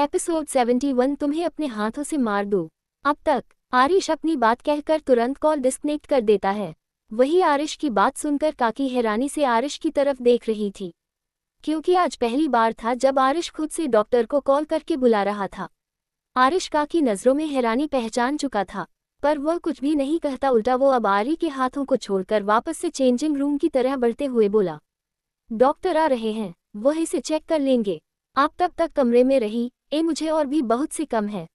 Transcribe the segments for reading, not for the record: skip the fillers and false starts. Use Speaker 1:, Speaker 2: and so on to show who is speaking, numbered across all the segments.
Speaker 1: Episode 71 तुम्हें अपने हाथों से मार दूं। अब तक आरिश अपनी बात कहकर तुरंत कॉल डिस्कनेक्ट कर देता है। वही आरिश की बात सुनकर काकी हैरानी से आरिश की तरफ देख रही थी, क्योंकि आज पहली बार था जब आरिश खुद से डॉक्टर को कॉल करके बुला रहा था। आरिश काकी नज़रों में हैरानी पहचान चुका था, पर वह कुछ भी नहीं कहता, उल्टा वो अब आरी के हाथों को छोड़कर वापस से चेंजिंग रूम की तरह बढ़ते हुए बोला, डॉक्टर आ रहे हैं, वह इसे चेक कर लेंगे। आप तब तक कमरे में रही, मुझे और भी बहुत सी कम है।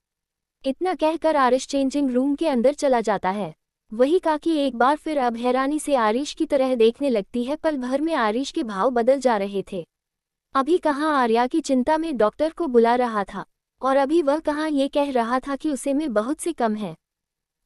Speaker 1: इतना कहकर आरिश चेंजिंग रूम के अंदर चला जाता है। वही काकी एक बार फिर अब हैरानी से आरिश की तरह देखने लगती है। पल भर में आरिश के भाव बदल जा रहे थे। अभी कहाँ आर्या की चिंता में डॉक्टर को बुला रहा था, और अभी वह कहाँ ये कह रहा था कि उसे में बहुत सी कम है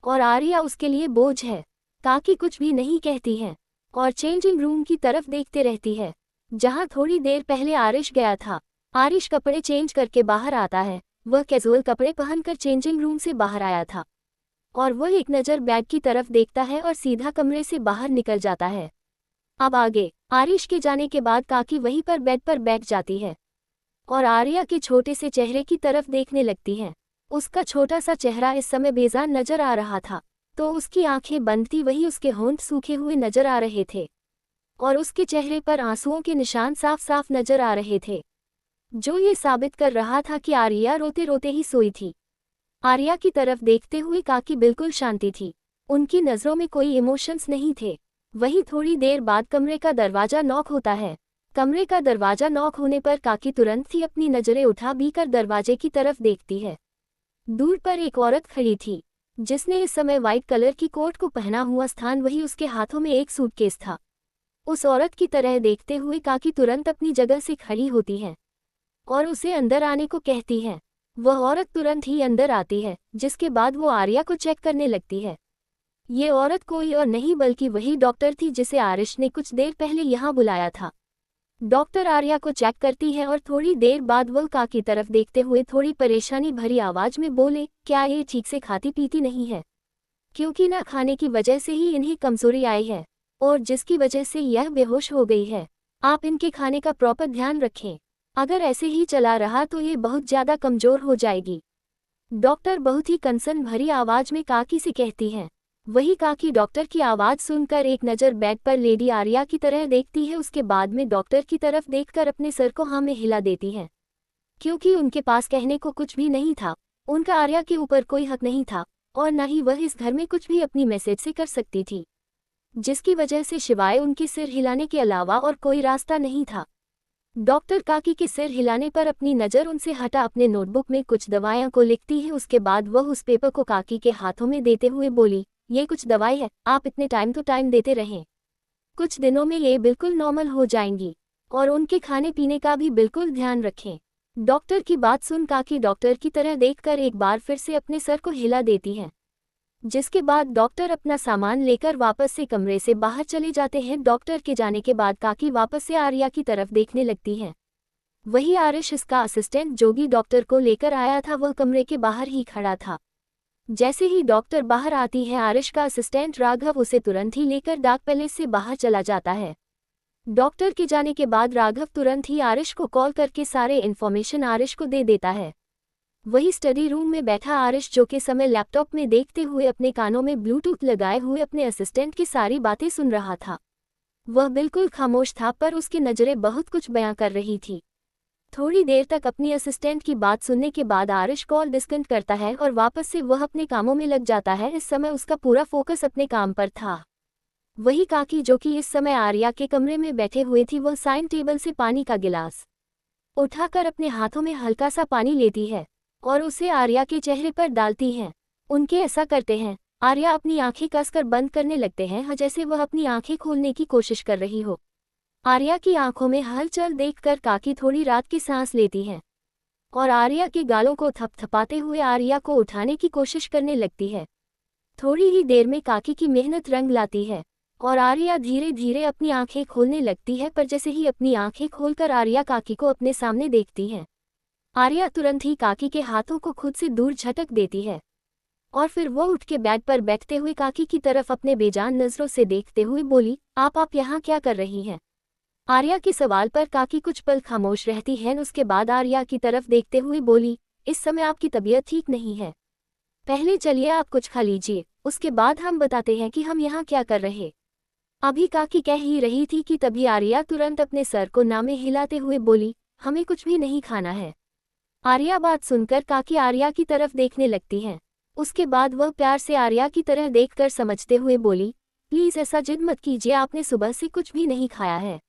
Speaker 1: और आर्या उसके लिए बोझ है। काकी कुछ भी नहीं कहती है और चेंजिंग रूम की तरफ देखते रहती है, जहाँ थोड़ी देर पहले आरिश गया था। आरिश कपड़े चेंज करके बाहर आता है। वह कैजुअल कपड़े पहनकर चेंजिंग रूम से बाहर आया था और वह एक नज़र बेड की तरफ देखता है और सीधा कमरे से बाहर निकल जाता है। अब आगे आरिश के जाने के बाद काकी वहीं पर बेड पर बैठ जाती है और आर्या के छोटे से चेहरे की तरफ देखने लगती है। उसका छोटा सा चेहरा इस समय बेजान नजर आ रहा था, तो उसकी आंखें बंद थी, वही उसके होंठ सूखे हुए नजर आ रहे थे और उसके चेहरे पर आंसुओं के निशान साफ साफ नजर आ रहे थे, जो ये साबित कर रहा था कि आर्या रोते रोते ही सोई थी। आर्या की तरफ देखते हुए काकी बिल्कुल शांति थी, उनकी नज़रों में कोई इमोशंस नहीं थे। वहीं थोड़ी देर बाद कमरे का दरवाज़ा नॉक होता है। कमरे का दरवाज़ा नॉक होने पर काकी तुरंत ही अपनी नज़रें उठा भी कर दरवाजे की तरफ देखती है। दूर पर एक औरत खड़ी थी, जिसने इस समय वाइट कलर की कोट को पहना हुआ स्थान, वही उसके हाथों में एक सूटकेस था। उस औरत की तरह देखते हुए काकी तुरंत अपनी जगह से खड़ी होती है और उसे अंदर आने को कहती है। वह औरत तुरंत ही अंदर आती है, जिसके बाद वो आर्या को चेक करने लगती है। ये औरत कोई और नहीं बल्कि वही डॉक्टर थी जिसे आरिश ने कुछ देर पहले यहाँ बुलाया था। डॉक्टर आर्या को चेक करती है और थोड़ी देर बाद वह काकी तरफ देखते हुए थोड़ी परेशानी भरी आवाज में बोले, क्या ये ठीक से खाती पीती नहीं है? क्योंकि ना खाने की वजह से ही इन्हें कमजोरी आई है और जिसकी वजह से यह बेहोश हो गई है। आप इनके खाने का प्रॉपर ध्यान रखें, अगर ऐसे ही चला रहा तो ये बहुत ज़्यादा कमज़ोर हो जाएगी। डॉक्टर बहुत ही कंसर्न भरी आवाज़ में काकी से कहती हैं। वही काकी डॉक्टर की आवाज़ सुनकर एक नज़र बेड पर लेडी आर्या की तरह देखती है, उसके बाद में डॉक्टर की तरफ देखकर अपने सर को हाँ में हिला देती है, क्योंकि उनके पास कहने को कुछ भी नहीं था। उनका आर्या के ऊपर कोई हक नहीं था और न ही वह इस घर में कुछ भी अपनी मैसेज से कर सकती थी, जिसकी वजह से सिवाय उनके सिर हिलाने के अलावा और कोई रास्ता नहीं था। डॉक्टर काकी के सिर हिलाने पर अपनी नज़र उनसे हटा अपने नोटबुक में कुछ दवाइयाँ को लिखती है। उसके बाद वह उस पेपर को काकी के हाथों में देते हुए बोली, ये कुछ दवाई है, आप इतने टाइम तो टाइम देते रहें, कुछ दिनों में ये बिल्कुल नॉर्मल हो जाएंगी और उनके खाने पीने का भी बिल्कुल ध्यान रखें। डॉक्टर की बात सुन काकी डॉक्टर की तरह देखकर एक बार फिर से अपने सर को हिला देती है, जिसके बाद डॉक्टर अपना सामान लेकर वापस से कमरे से बाहर चले जाते हैं। डॉक्टर के जाने के बाद काकी वापस से आर्या की तरफ देखने लगती है। वही आरिश, इसका असिस्टेंट जोगी डॉक्टर को लेकर आया था, वह कमरे के बाहर ही खड़ा था। जैसे ही डॉक्टर बाहर आती है, आरिश का असिस्टेंट राघव उसे तुरंत ही लेकर डाक पैलेस से बाहर चला जाता है। डॉक्टर के जाने के बाद राघव तुरंत ही आरिश को कॉल करके सारे इन्फॉर्मेशन आरिश को दे देता है। वही स्टडी रूम में बैठा आरिश, जो के समय लैपटॉप में देखते हुए अपने कानों में ब्लूटूथ लगाए हुए अपने असिस्टेंट की सारी बातें सुन रहा था। वह बिल्कुल खामोश था, पर उसकी नज़रें बहुत कुछ बयां कर रही थी। थोड़ी देर तक अपनी असिस्टेंट की बात सुनने के बाद आरिश कॉल डिस्कनेक्ट करता है और वापस से वह अपने कामों में लग जाता है। इस समय उसका पूरा फोकस अपने काम पर था। वही काकी, जो कि इस समय आर्या के कमरे में बैठे हुए थी, वह साइन टेबल से पानी का गिलास उठाकर अपने हाथों में हल्का सा पानी लेती है और उसे आर्या के चेहरे पर डालती हैं। उनके ऐसा करते हैं, आर्या अपनी आंखें कसकर बंद करने लगते हैं, जैसे वह अपनी आंखें खोलने की कोशिश कर रही हो। आर्या की आंखों में हलचल देखकर काकी थोड़ी रात की सांस लेती है और आर्या के गालों को थपथपाते हुए आर्या को उठाने की कोशिश करने लगती है। थोड़ी ही देर में काकी की मेहनत रंग लाती है और आर्या धीरे धीरे अपनी आंखें खोलने लगती है, पर जैसे ही अपनी आंखें खोलकर आर्या काकी को अपने सामने देखती है, आर्या तुरंत ही काकी के हाथों को खुद से दूर झटक देती है और फिर वो उठ के बेड पर बैठते हुए काकी की तरफ अपने बेजान नज़रों से देखते हुए बोली, आप यहाँ क्या कर रही हैं? आर्या के सवाल पर काकी कुछ पल खामोश रहती है, उसके बाद आर्या की तरफ देखते हुए बोली, इस समय आपकी तबीयत ठीक नहीं है। पहले चलिए आप कुछ खा लीजिए, उसके बाद हम बताते हैं कि हम यहाँ क्या कर रहे। अभी काकी कह ही रही थी कि तभी आर्या तुरंत अपने सर को ना में हिलाते हुए बोली, हमें कुछ भी नहीं खाना है। आर्या बात सुनकर काकी आर्या की तरफ देखने लगती हैं। उसके बाद वह प्यार से आर्या की तरह देखकर समझते हुए बोली, प्लीज ऐसा जिद मत कीजिए, आपने सुबह से कुछ भी नहीं खाया है।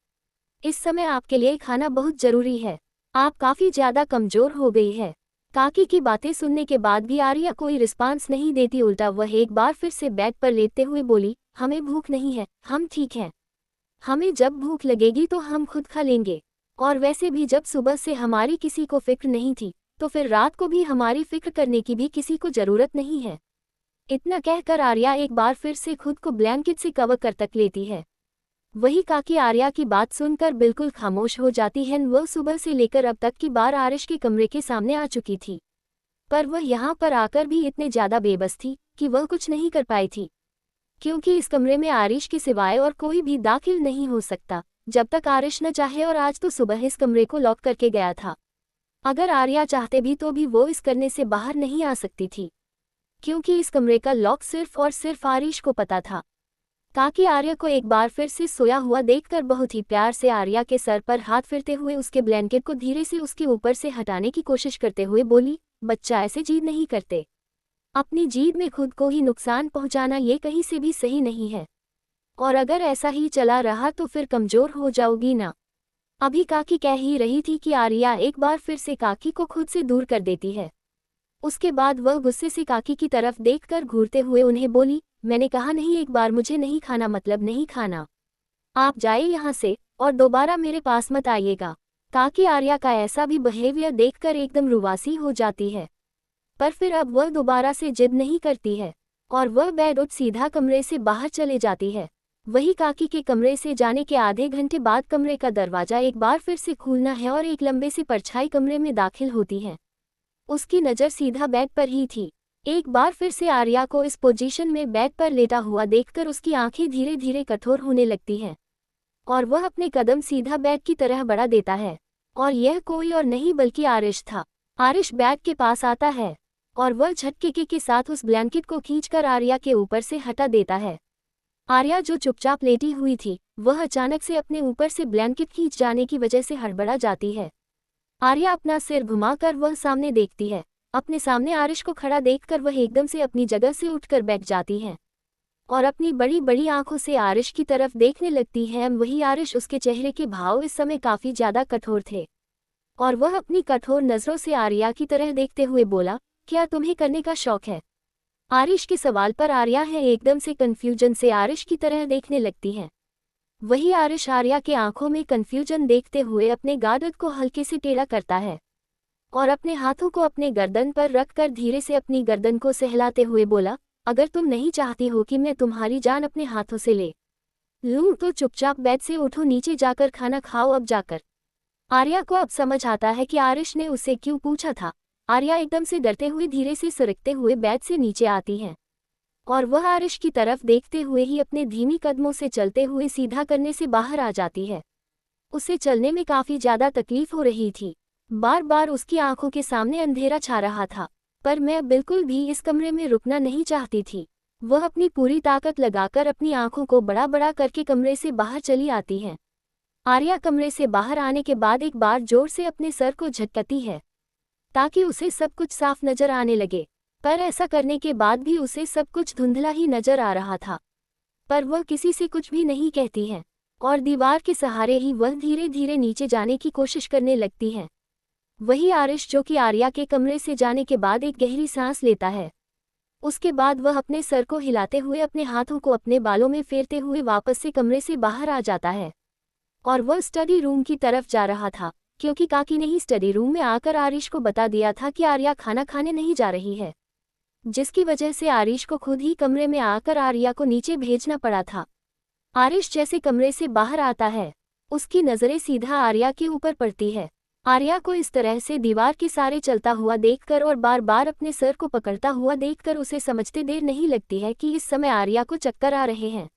Speaker 1: इस समय आपके लिए खाना बहुत जरूरी है, आप काफी ज्यादा कमजोर हो गई है। काकी की बातें सुनने के बाद भी आर्या कोई रिस्पांस नहीं देती, उल्टा वह एक बार फिर से बेड पर लेटते हुए बोली, हमें भूख नहीं है, हम ठीक हैं। हमें जब भूख लगेगी तो हम खुद खा लेंगे। और वैसे भी जब सुबह से हमारी किसी को फिक्र नहीं थी, तो फिर रात को भी हमारी फिक्र करने की भी किसी को जरूरत नहीं है। इतना कहकर आर्या एक बार फिर से खुद को ब्लैंकेट से कवर कर तक लेती है। वही काकी आर्या की बात सुनकर बिल्कुल खामोश हो जाती है। वह सुबह से लेकर अब तक की बार आरिश के कमरे के सामने आ चुकी थी, पर वह यहाँ पर आकर भी इतने ज्यादा बेबस थी कि वह कुछ नहीं कर पाई थी, क्योंकि इस कमरे में आरिश के सिवाय और कोई भी दाखिल नहीं हो सकता जब तक आरिश न चाहे। और आज तो सुबह इस कमरे को लॉक करके गया था। अगर आर्या चाहते भी तो भी वो इस करने से बाहर नहीं आ सकती थी, क्योंकि इस कमरे का लॉक सिर्फ और सिर्फ आरिश को पता था। काकी आर्या को एक बार फिर से सोया हुआ देखकर बहुत ही प्यार से आर्या के सर पर हाथ फिरते हुए उसके ब्लैंकेट को धीरे से उसके ऊपर से हटाने की कोशिश करते हुए बोली, बच्चा ऐसे जिद नहीं करते। अपनी जिद में खुद को ही नुकसान पहुंचाना ये कहीं से भी सही नहीं है, और अगर ऐसा ही चला रहा तो फिर कमजोर हो जाओगी ना। अभी काकी कह ही रही थी कि आर्या एक बार फिर से काकी को खुद से दूर कर देती है। उसके बाद वह गुस्से से काकी की तरफ देखकर घूरते हुए उन्हें बोली, मैंने कहा नहीं, एक बार मुझे नहीं खाना मतलब नहीं खाना। आप जाइए यहाँ से और दोबारा मेरे पास मत आइएगा। काकी आर्या का ऐसा भी बिहेवियर देखकर एकदम रुवासी हो जाती है, पर फिर अब वह दोबारा से जिद नहीं करती है और वह बेड उठ सीधा कमरे से बाहर चले जाती है। वही काकी के कमरे से जाने के आधे घंटे बाद कमरे का दरवाजा एक बार फिर से खुलना है और एक लंबे से परछाई कमरे में दाखिल होती है। उसकी नज़र सीधा बेड पर ही थी। एक बार फिर से आर्या को इस पोजीशन में बेड पर लेटा हुआ देखकर उसकी आंखें धीरे धीरे कठोर होने लगती हैं और वह अपने कदम सीधा बेड की तरह बढ़ा देता है। और यह कोई और नहीं बल्कि आरिश था। आरिश बेड के पास आता है और वह झटके के साथ उस ब्लैंकेट को खींचकर आर्या के ऊपर से हटा देता है। आर्या जो चुपचाप लेटी हुई थी, वह अचानक से अपने ऊपर से ब्लैंकेट खींच जाने की वजह से हड़बड़ा जाती है। आर्या अपना सिर घुमाकर वह सामने देखती है। अपने सामने आरिश को खड़ा देखकर वह एकदम से अपनी जगह से उठकर बैठ जाती है और अपनी बड़ी बड़ी आंखों से आरिश की तरफ देखने लगती है। वही आरिश, उसके चेहरे के भाव इस समय काफी ज्यादा कठोर थे और वह अपनी कठोर नजरों से आर्या की तरह देखते हुए बोला, क्या तुम्हें करने का शौक है? आरिश के सवाल पर आर्या है एकदम से कंफ्यूजन से आरिश की तरह देखने लगती है। वही आरिश आर्या के आंखों में कंफ्यूजन देखते हुए अपने गार्ड को हल्के से टेढ़ा करता है और अपने हाथों को अपने गर्दन पर रखकर धीरे से अपनी गर्दन को सहलाते हुए बोला, अगर तुम नहीं चाहती हो कि मैं तुम्हारी जान अपने हाथों से ले लूं तो चुपचाप बेड से उठो, नीचे जाकर खाना खाओ अब जाकर। आर्या को अब समझ आता है कि आरिश ने उसे क्यों पूछा था। आर्या एकदम से डरते हुए धीरे से सरकते हुए बेड से नीचे आती है और वह आरिश की तरफ देखते हुए ही अपने धीमी कदमों से चलते हुए सीधा करने से बाहर आ जाती है। उसे चलने में काफी ज्यादा तकलीफ हो रही थी। बार बार उसकी आंखों के सामने अंधेरा छा रहा था, पर मैं बिल्कुल भी इस कमरे में रुकना नहीं चाहती थी। वह अपनी पूरी ताकत लगाकर अपनी आंखों को बड़ा बड़ा करके कमरे से बाहर चली आती है। आर्या कमरे से बाहर आने के बाद एक बार जोर से अपने सर को झटकती है ताकि उसे सब कुछ साफ नजर आने लगे, पर ऐसा करने के बाद भी उसे सब कुछ धुंधला ही नजर आ रहा था। पर वह किसी से कुछ भी नहीं कहती है और दीवार के सहारे ही वह धीरे धीरे नीचे जाने की कोशिश करने लगती है। वही आरिश जो कि आर्या के कमरे से जाने के बाद एक गहरी सांस लेता है। उसके बाद वह अपने सर को हिलाते हुए अपने हाथों को अपने बालों में फेरते हुए वापस से कमरे से बाहर आ जाता है और वह स्टडी रूम की तरफ जा रहा था, क्योंकि काकी ने ही स्टडी रूम में आकर आरिश को बता दिया था कि आर्या खाना खाने नहीं जा रही है, जिसकी वजह से आरिश को खुद ही कमरे में आकर आर्या को नीचे भेजना पड़ा था। आरिश जैसे कमरे से बाहर आता है, उसकी नजरें सीधा आर्या के ऊपर पड़ती है। आर्या को इस तरह से दीवार के सारे चलता हुआ देखकर और बार बार अपने सर को पकड़ता हुआ देखकर उसे समझते देर नहीं लगती है कि इस समय आर्या को चक्कर आ रहे हैं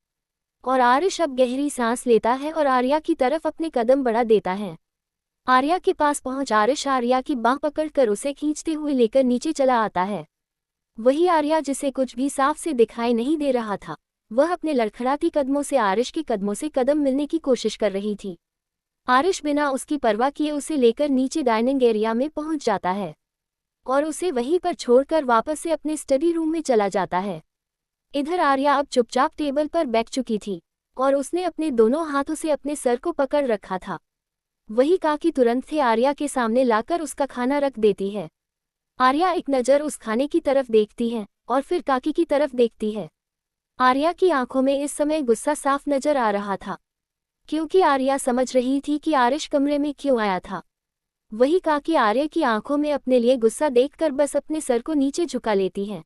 Speaker 1: और आरिश अब गहरी सांस लेता है और आर्या की तरफ अपने कदम बढ़ा देता है। आर्या के पास पहुंच आरिश आर्या की बांह पकड़कर उसे खींचते हुए लेकर नीचे चला आता है। वही आर्या, जिसे कुछ भी साफ से दिखाई नहीं दे रहा था, वह अपने लड़खड़ाती कदमों से आरिश के कदमों से कदम मिलने की कोशिश कर रही थी। आरिश बिना उसकी परवाह किए उसे लेकर नीचे डाइनिंग एरिया में पहुंच जाता है और उसे वहीं पर छोड़कर वापस से अपने स्टडी रूम में चला जाता है। इधर आर्या अब चुपचाप टेबल पर बैठ चुकी थी और उसने अपने दोनों हाथों से अपने सर को पकड़ रखा था। वही काकी तुरंत से आर्या के सामने लाकर उसका खाना रख देती है। आर्या एक नज़र उस खाने की तरफ देखती है और फिर काकी की तरफ देखती है। आर्या की आंखों में इस समय गुस्सा साफ नजर आ रहा था, क्योंकि आर्या समझ रही थी कि आरिश कमरे में क्यों आया था। वही काकी आर्या की आंखों में अपने लिए गुस्सा देखकर बस अपने सर को नीचे झुका लेती है।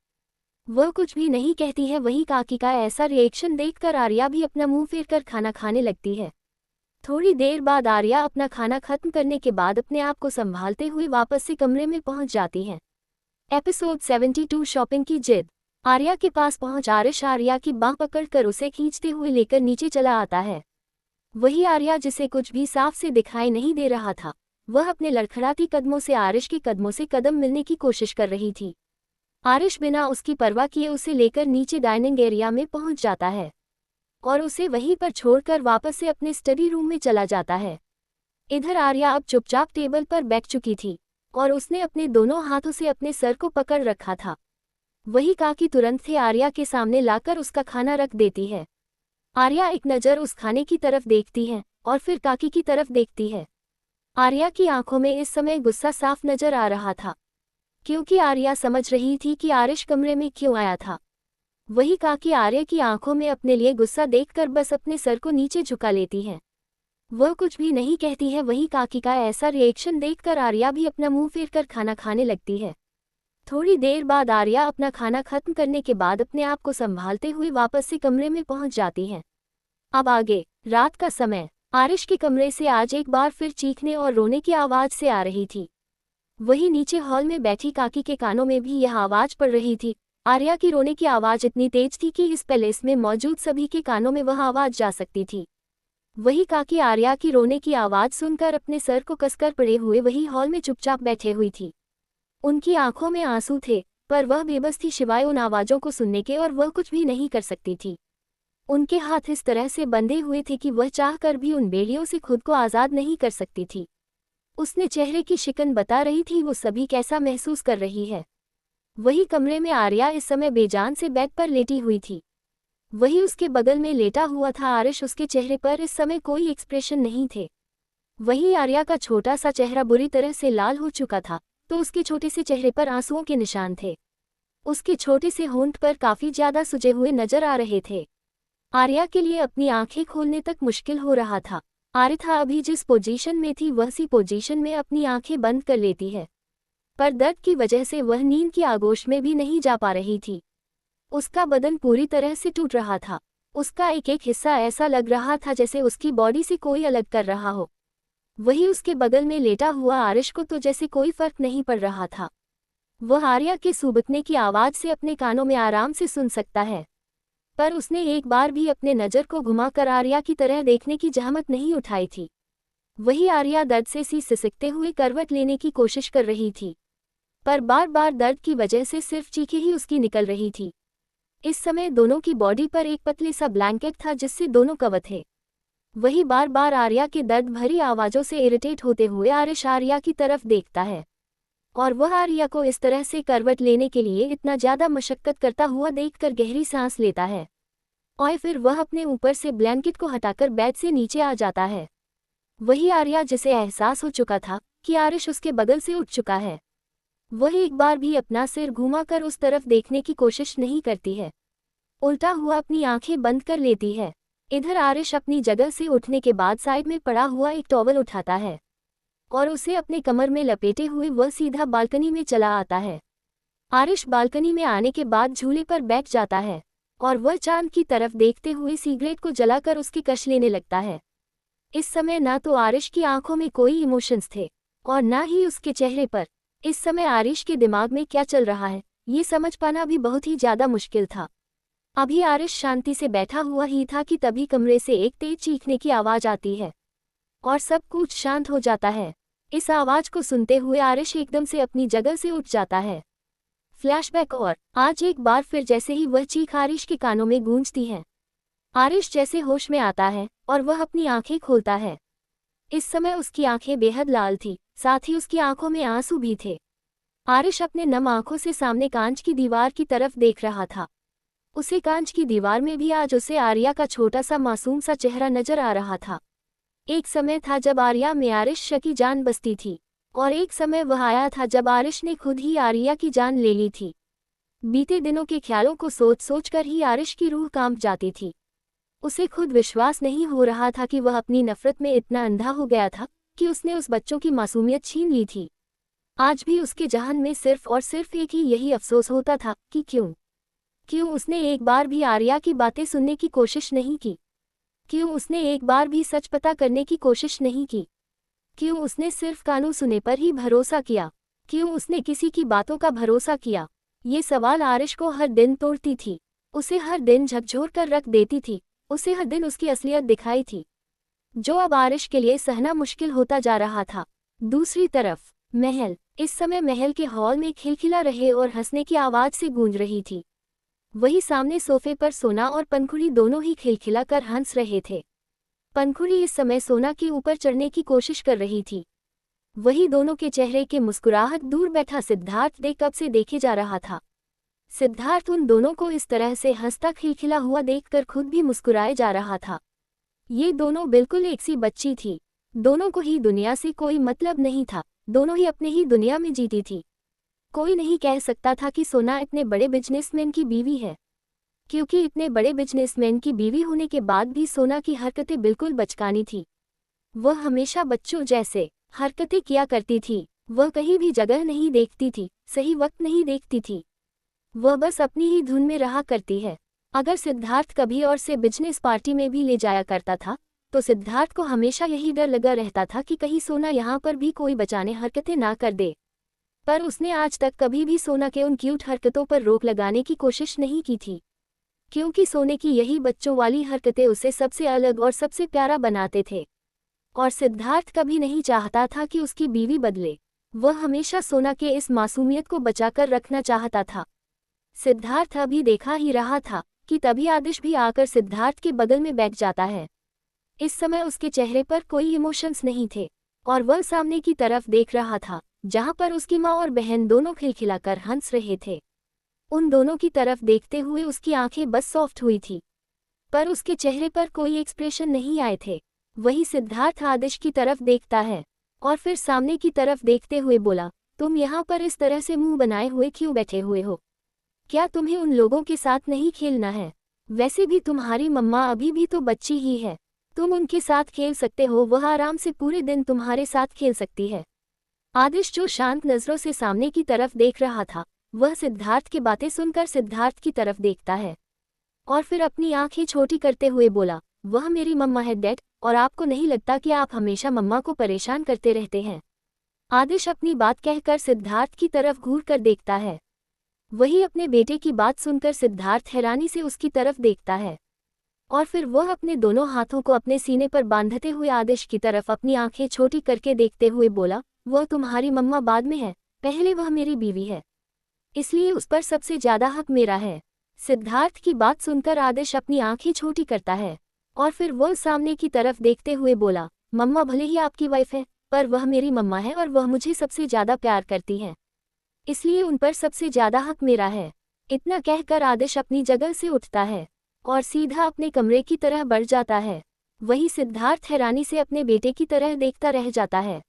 Speaker 1: वह कुछ भी नहीं कहती है। वही काकी का ऐसा रिएक्शन देखकर आर्या भी अपना मुंह फेर कर खाना खाने लगती है। थोड़ी देर बाद आर्या अपना खाना खत्म करने के बाद अपने आप को संभालते हुए वापस से कमरे में पहुंच जाती है। एपिसोड 72 शॉपिंग की जिद। आर्या के पास पहुंच आरिश आर्या की बांह पकड़कर उसे खींचते हुए लेकर नीचे चला आता है। वही आर्या, जिसे कुछ भी साफ से दिखाई नहीं दे रहा था, वह अपने लड़खड़ाती कदमों से आरिश के कदमों से कदम मिलने की कोशिश कर रही थी। आरिश बिना उसकी परवाह किए उसे लेकर नीचे डाइनिंग एरिया में पहुंच जाता है और उसे वहीं पर छोड़कर वापस से अपने स्टडी रूम में चला जाता है। इधर आर्या अब चुपचाप टेबल पर बैठ चुकी थी और उसने अपने दोनों हाथों से अपने सर को पकड़ रखा था। वही काकी तुरंत से आर्या के सामने लाकर उसका खाना रख देती है। आर्या एक नज़र उस खाने की तरफ देखती है और फिर काकी की तरफ देखती है। आर्या की आंखों में इस समय गुस्सा साफ नजर आ रहा था, क्योंकि आर्या समझ रही थी कि आरिश कमरे में क्यों आया था। वही काकी आर्या की आंखों में अपने लिए गुस्सा देखकर बस अपने सर को नीचे झुका लेती है। वह कुछ भी नहीं कहती है। वही काकी का ऐसा रिएक्शन देखकर आर्या भी अपना मुंह फेर कर खाना खाने लगती है। थोड़ी देर बाद आर्या अपना खाना खत्म करने के बाद अपने आप को संभालते हुए वापस से कमरे में पहुंच जाती है। अब आगे रात का समय। आरिश के कमरे से आज एक बार फिर चीखने और रोने की आवाज़ से आ रही थी। वही नीचे हॉल में बैठी काकी के कानों में भी यह आवाज़ पड़ रही थी। आर्या की रोने की आवाज़ इतनी तेज थी कि इस पैलेस में मौजूद सभी के कानों में वह आवाज़ जा सकती थी। वही काकी आर्या की रोने की आवाज़ सुनकर अपने सर को कसकर पड़े हुए वही हॉल में चुपचाप बैठे हुई थी। उनकी आंखों में आंसू थे, पर वह बेबस थी सिवाय उन आवाज़ों को सुनने के, और वह कुछ भी नहीं कर सकती थी। उनके हाथ इस तरह से बंधे हुए थे कि वह चाहकर भी उन बेड़ियों से खुद को आज़ाद नहीं कर सकती थी। उसने चेहरे की शिकन बता रही थी वो सभी कैसा महसूस कर रही है। वही कमरे में आर्या इस समय बेजान से बेड पर लेटी हुई थी। वही उसके बगल में लेटा हुआ था आरिश। उसके चेहरे पर इस समय कोई एक्सप्रेशन नहीं थे। वही आर्या का छोटा सा चेहरा बुरी तरह से लाल हो चुका था, तो उसके छोटे से चेहरे पर आंसुओं के निशान थे। उसके छोटे से होंठ पर काफ़ी ज़्यादा सुजे हुए नजर आ रहे थे। आर्या के लिए अपनी आंखें खोलने तक मुश्किल हो रहा था। आरिथा अभी जिस पोजीशन में थी वह सी पोजीशन में अपनी आंखें बंद कर लेती है, पर दर्द की वजह से वह नींद की आगोश में भी नहीं जा पा रही थी। उसका बदन पूरी तरह से टूट रहा था। उसका एक एक हिस्सा ऐसा लग रहा था जैसे उसकी बॉडी से कोई अलग कर रहा हो। वही उसके बगल में लेटा हुआ आरिश को तो जैसे कोई फर्क नहीं पड़ रहा था। वह आर्या के सूबकने की आवाज़ से अपने कानों में आराम से सुन सकता है, पर उसने एक बार भी अपने नज़र को घुमाकर आर्या की तरह देखने की जहमत नहीं उठाई थी। वही आर्या दर्द से सिसकते हुए करवट लेने की कोशिश कर रही थी, पर बार बार दर्द की वजह से सिर्फ चीखें ही उसकी निकल रही थी। इस समय दोनों की बॉडी पर एक पतले सा ब्लैंकेट था जिससे दोनों कवर थे। वही बार बार आर्या के दर्द भरी आवाज़ों से इरिटेट होते हुए आरिश आर्या की तरफ देखता है, और वह आर्या को इस तरह से करवट लेने के लिए इतना ज़्यादा मशक्कत करता हुआ देखकर गहरी सांस लेता है, और फिर वह अपने ऊपर से ब्लैंकेट को हटाकर बेड से नीचे आ जाता है। वही आर्या, जिसे एहसास हो चुका था कि आरिश उसके बगल से उठ चुका है, वह एक बार भी अपना सिर घुमाकर उस तरफ देखने की कोशिश नहीं करती है, उल्टा हुआ अपनी आंखें बंद कर लेती है। इधर आरिश अपनी जगह से उठने के बाद साइड में पड़ा हुआ एक टॉवल उठाता है और उसे अपने कमर में लपेटे हुए वह सीधा बालकनी में चला आता है। आरिश बालकनी में आने के बाद झूले पर बैठ जाता है और वह चांद की तरफ देखते हुए सिगरेट को जलाकर उसकी कश लेने लगता है। इस समय ना तो आरिश की आंखों में कोई इमोशंस थे और ना ही उसके चेहरे पर। इस समय आरिश के दिमाग में क्या चल रहा है ये समझ पाना भी बहुत ही ज़्यादा मुश्किल था। अभी आरिश शांति से बैठा हुआ ही था कि तभी कमरे से एक तेज चीखने की आवाज़ आती है और सब कुछ शांत हो जाता है। इस आवाज को सुनते हुए आरिश एकदम से अपनी जगह से उठ जाता है। फ्लैशबैक और आज एक बार फिर जैसे ही वह चीख आरिश के कानों में गूंजती है, आरिश जैसे होश में आता है और वह अपनी आंखें खोलता है। इस समय उसकी आंखें बेहद लाल थी, साथ ही उसकी आंखों में आंसू भी थे। आरिश अपने नम आंखों से सामने कांच की दीवार की तरफ देख रहा था। उसे कांच की दीवार में भी आज उसे आर्या का छोटा सा मासूम सा चेहरा नजर आ रहा था। एक समय था जब आर्या में आरिश की जान बसती थी, और एक समय वह आया था जब आरिश ने खुद ही आर्या की जान ले ली थी। बीते दिनों के ख्यालों को सोच सोच कर ही आरिश की रूह कांप जाती थी। उसे खुद विश्वास नहीं हो रहा था कि वह अपनी नफरत में इतना अंधा हो गया था कि उसने उस बच्चों की मासूमियत छीन ली थी। आज भी उसके जहन में सिर्फ और सिर्फ एक ही यही अफसोस होता था कि क्यों उसने एक बार भी आर्या की बातें सुनने की कोशिश नहीं की। क्यों उसने एक बार भी सच पता करने की कोशिश नहीं की। क्यों उसने सिर्फ कानों सुने पर ही भरोसा किया। क्यों उसने किसी की बातों का भरोसा किया। ये सवाल आरिश को हर दिन तोड़ती थी, उसे हर दिन झकझोर कर रख देती थी, उसे हर दिन उसकी असलियत दिखाई थी, जो अब आरिश के लिए सहना मुश्किल होता जा रहा था। दूसरी तरफ महल। इस समय महल के हॉल में खिलखिला रहे और हंसने की आवाज से गूंज रही थी। वही सामने सोफे पर सोना और पंखुड़ी दोनों ही खिलखिला कर हंस रहे थे। पंखुड़ी इस समय सोना के ऊपर चढ़ने की कोशिश कर रही थी। वही दोनों के चेहरे के मुस्कुराहट दूर बैठा सिद्धार्थ कब से देखे जा रहा था। सिद्धार्थ उन दोनों को इस तरह से हंसता खिलखिला हुआ देखकर खुद भी मुस्कुराए जा रहा था। ये दोनों बिल्कुल एक सी बच्ची थी। दोनों को ही दुनिया से कोई मतलब नहीं था, दोनों ही अपने ही दुनिया में जीती थी। कोई नहीं कह सकता था कि सोना इतने बड़े बिजनेसमैन की बीवी है, क्योंकि इतने बड़े बिजनेसमैन की बीवी होने के बाद भी सोना की हरकतें बिल्कुल बचकानी थी। वह हमेशा बच्चों जैसे हरकतें किया करती थी। वह कहीं भी जगह नहीं देखती थी, सही वक्त नहीं देखती थी। वह बस अपनी ही धुन में रहा करती है। अगर सिद्धार्थ कभी और से बिजनेस पार्टी में भी ले जाया करता था, तो सिद्धार्थ को हमेशा यही डर लगा रहता था कि कहीं सोना यहाँ पर भी कोई बचाने हरकतें ना कर दे। पर उसने आज तक कभी भी सोना के उन क्यूट हरकतों पर रोक लगाने की कोशिश नहीं की थी, क्योंकि सोने की यही बच्चों वाली हरकतें उसे सबसे अलग और सबसे प्यारा बनाते थे। और सिद्धार्थ कभी नहीं चाहता था कि उसकी बीवी बदले। वह हमेशा सोना के इस मासूमियत को बचाकर रखना चाहता था। सिद्धार्थ अभी देखा ही रहा था कि तभी आदिश भी आकर सिद्धार्थ के बगल में बैठ जाता है। इस समय उसके चेहरे पर कोई इमोशंस नहीं थे, और वह सामने की तरफ देख रहा था, जहां पर उसकी माँ और बहन दोनों खिलखिलाकर हंस रहे थे। उन दोनों की तरफ देखते हुए उसकी आंखें बस सॉफ्ट हुई थी, पर उसके चेहरे पर कोई एक्सप्रेशन नहीं आए थे। वही सिद्धार्थ आदिश की तरफ देखता है और फिर सामने की तरफ देखते हुए बोला, तुम यहाँ पर इस तरह से मुंह बनाए हुए क्यों बैठे हुए हो? क्या तुम्हें उन लोगों के साथ नहीं खेलना है? वैसे भी तुम्हारी मम्मा अभी भी तो बच्ची ही है, तुम उनके साथ खेल सकते हो, वह आराम से पूरे दिन तुम्हारे साथ खेल सकती है। आदिश जो शांत नजरों से सामने की तरफ देख रहा था, वह सिद्धार्थ की बातें सुनकर सिद्धार्थ की तरफ देखता है और फिर अपनी आंखें छोटी करते हुए बोला, वह मेरी मम्मा है डैड, और आपको नहीं लगता कि आप हमेशा मम्मा को परेशान करते रहते हैं? आदिश अपनी बात कहकर सिद्धार्थ की तरफ घूर कर देखता है। वही अपने बेटे की बात सुनकर सिद्धार्थ हैरानी से उसकी तरफ देखता है और फिर वह अपने दोनों हाथों को अपने सीने पर बांधते हुए आदिश की तरफ अपनी आंखें छोटी करके देखते हुए बोला, वह तुम्हारी मम्मा बाद में है, पहले वह मेरी बीवी है, इसलिए उस पर सबसे ज्यादा हक मेरा है। सिद्धार्थ की बात सुनकर आदिश अपनी आंखें छोटी करता है और फिर वह सामने की तरफ देखते हुए बोला, मम्मा भले ही आपकी वाइफ है, पर वह मेरी मम्मा है और वह मुझे सबसे ज्यादा प्यार करती है, इसलिए उन पर सबसे ज्यादा हक मेरा है। इतना कहकर आदिश अपनी जगह से उठता है और सीधा अपने कमरे की तरह बढ़ जाता है। वही सिद्धार्थ हैरानी से अपने बेटे की तरह देखता रह जाता है।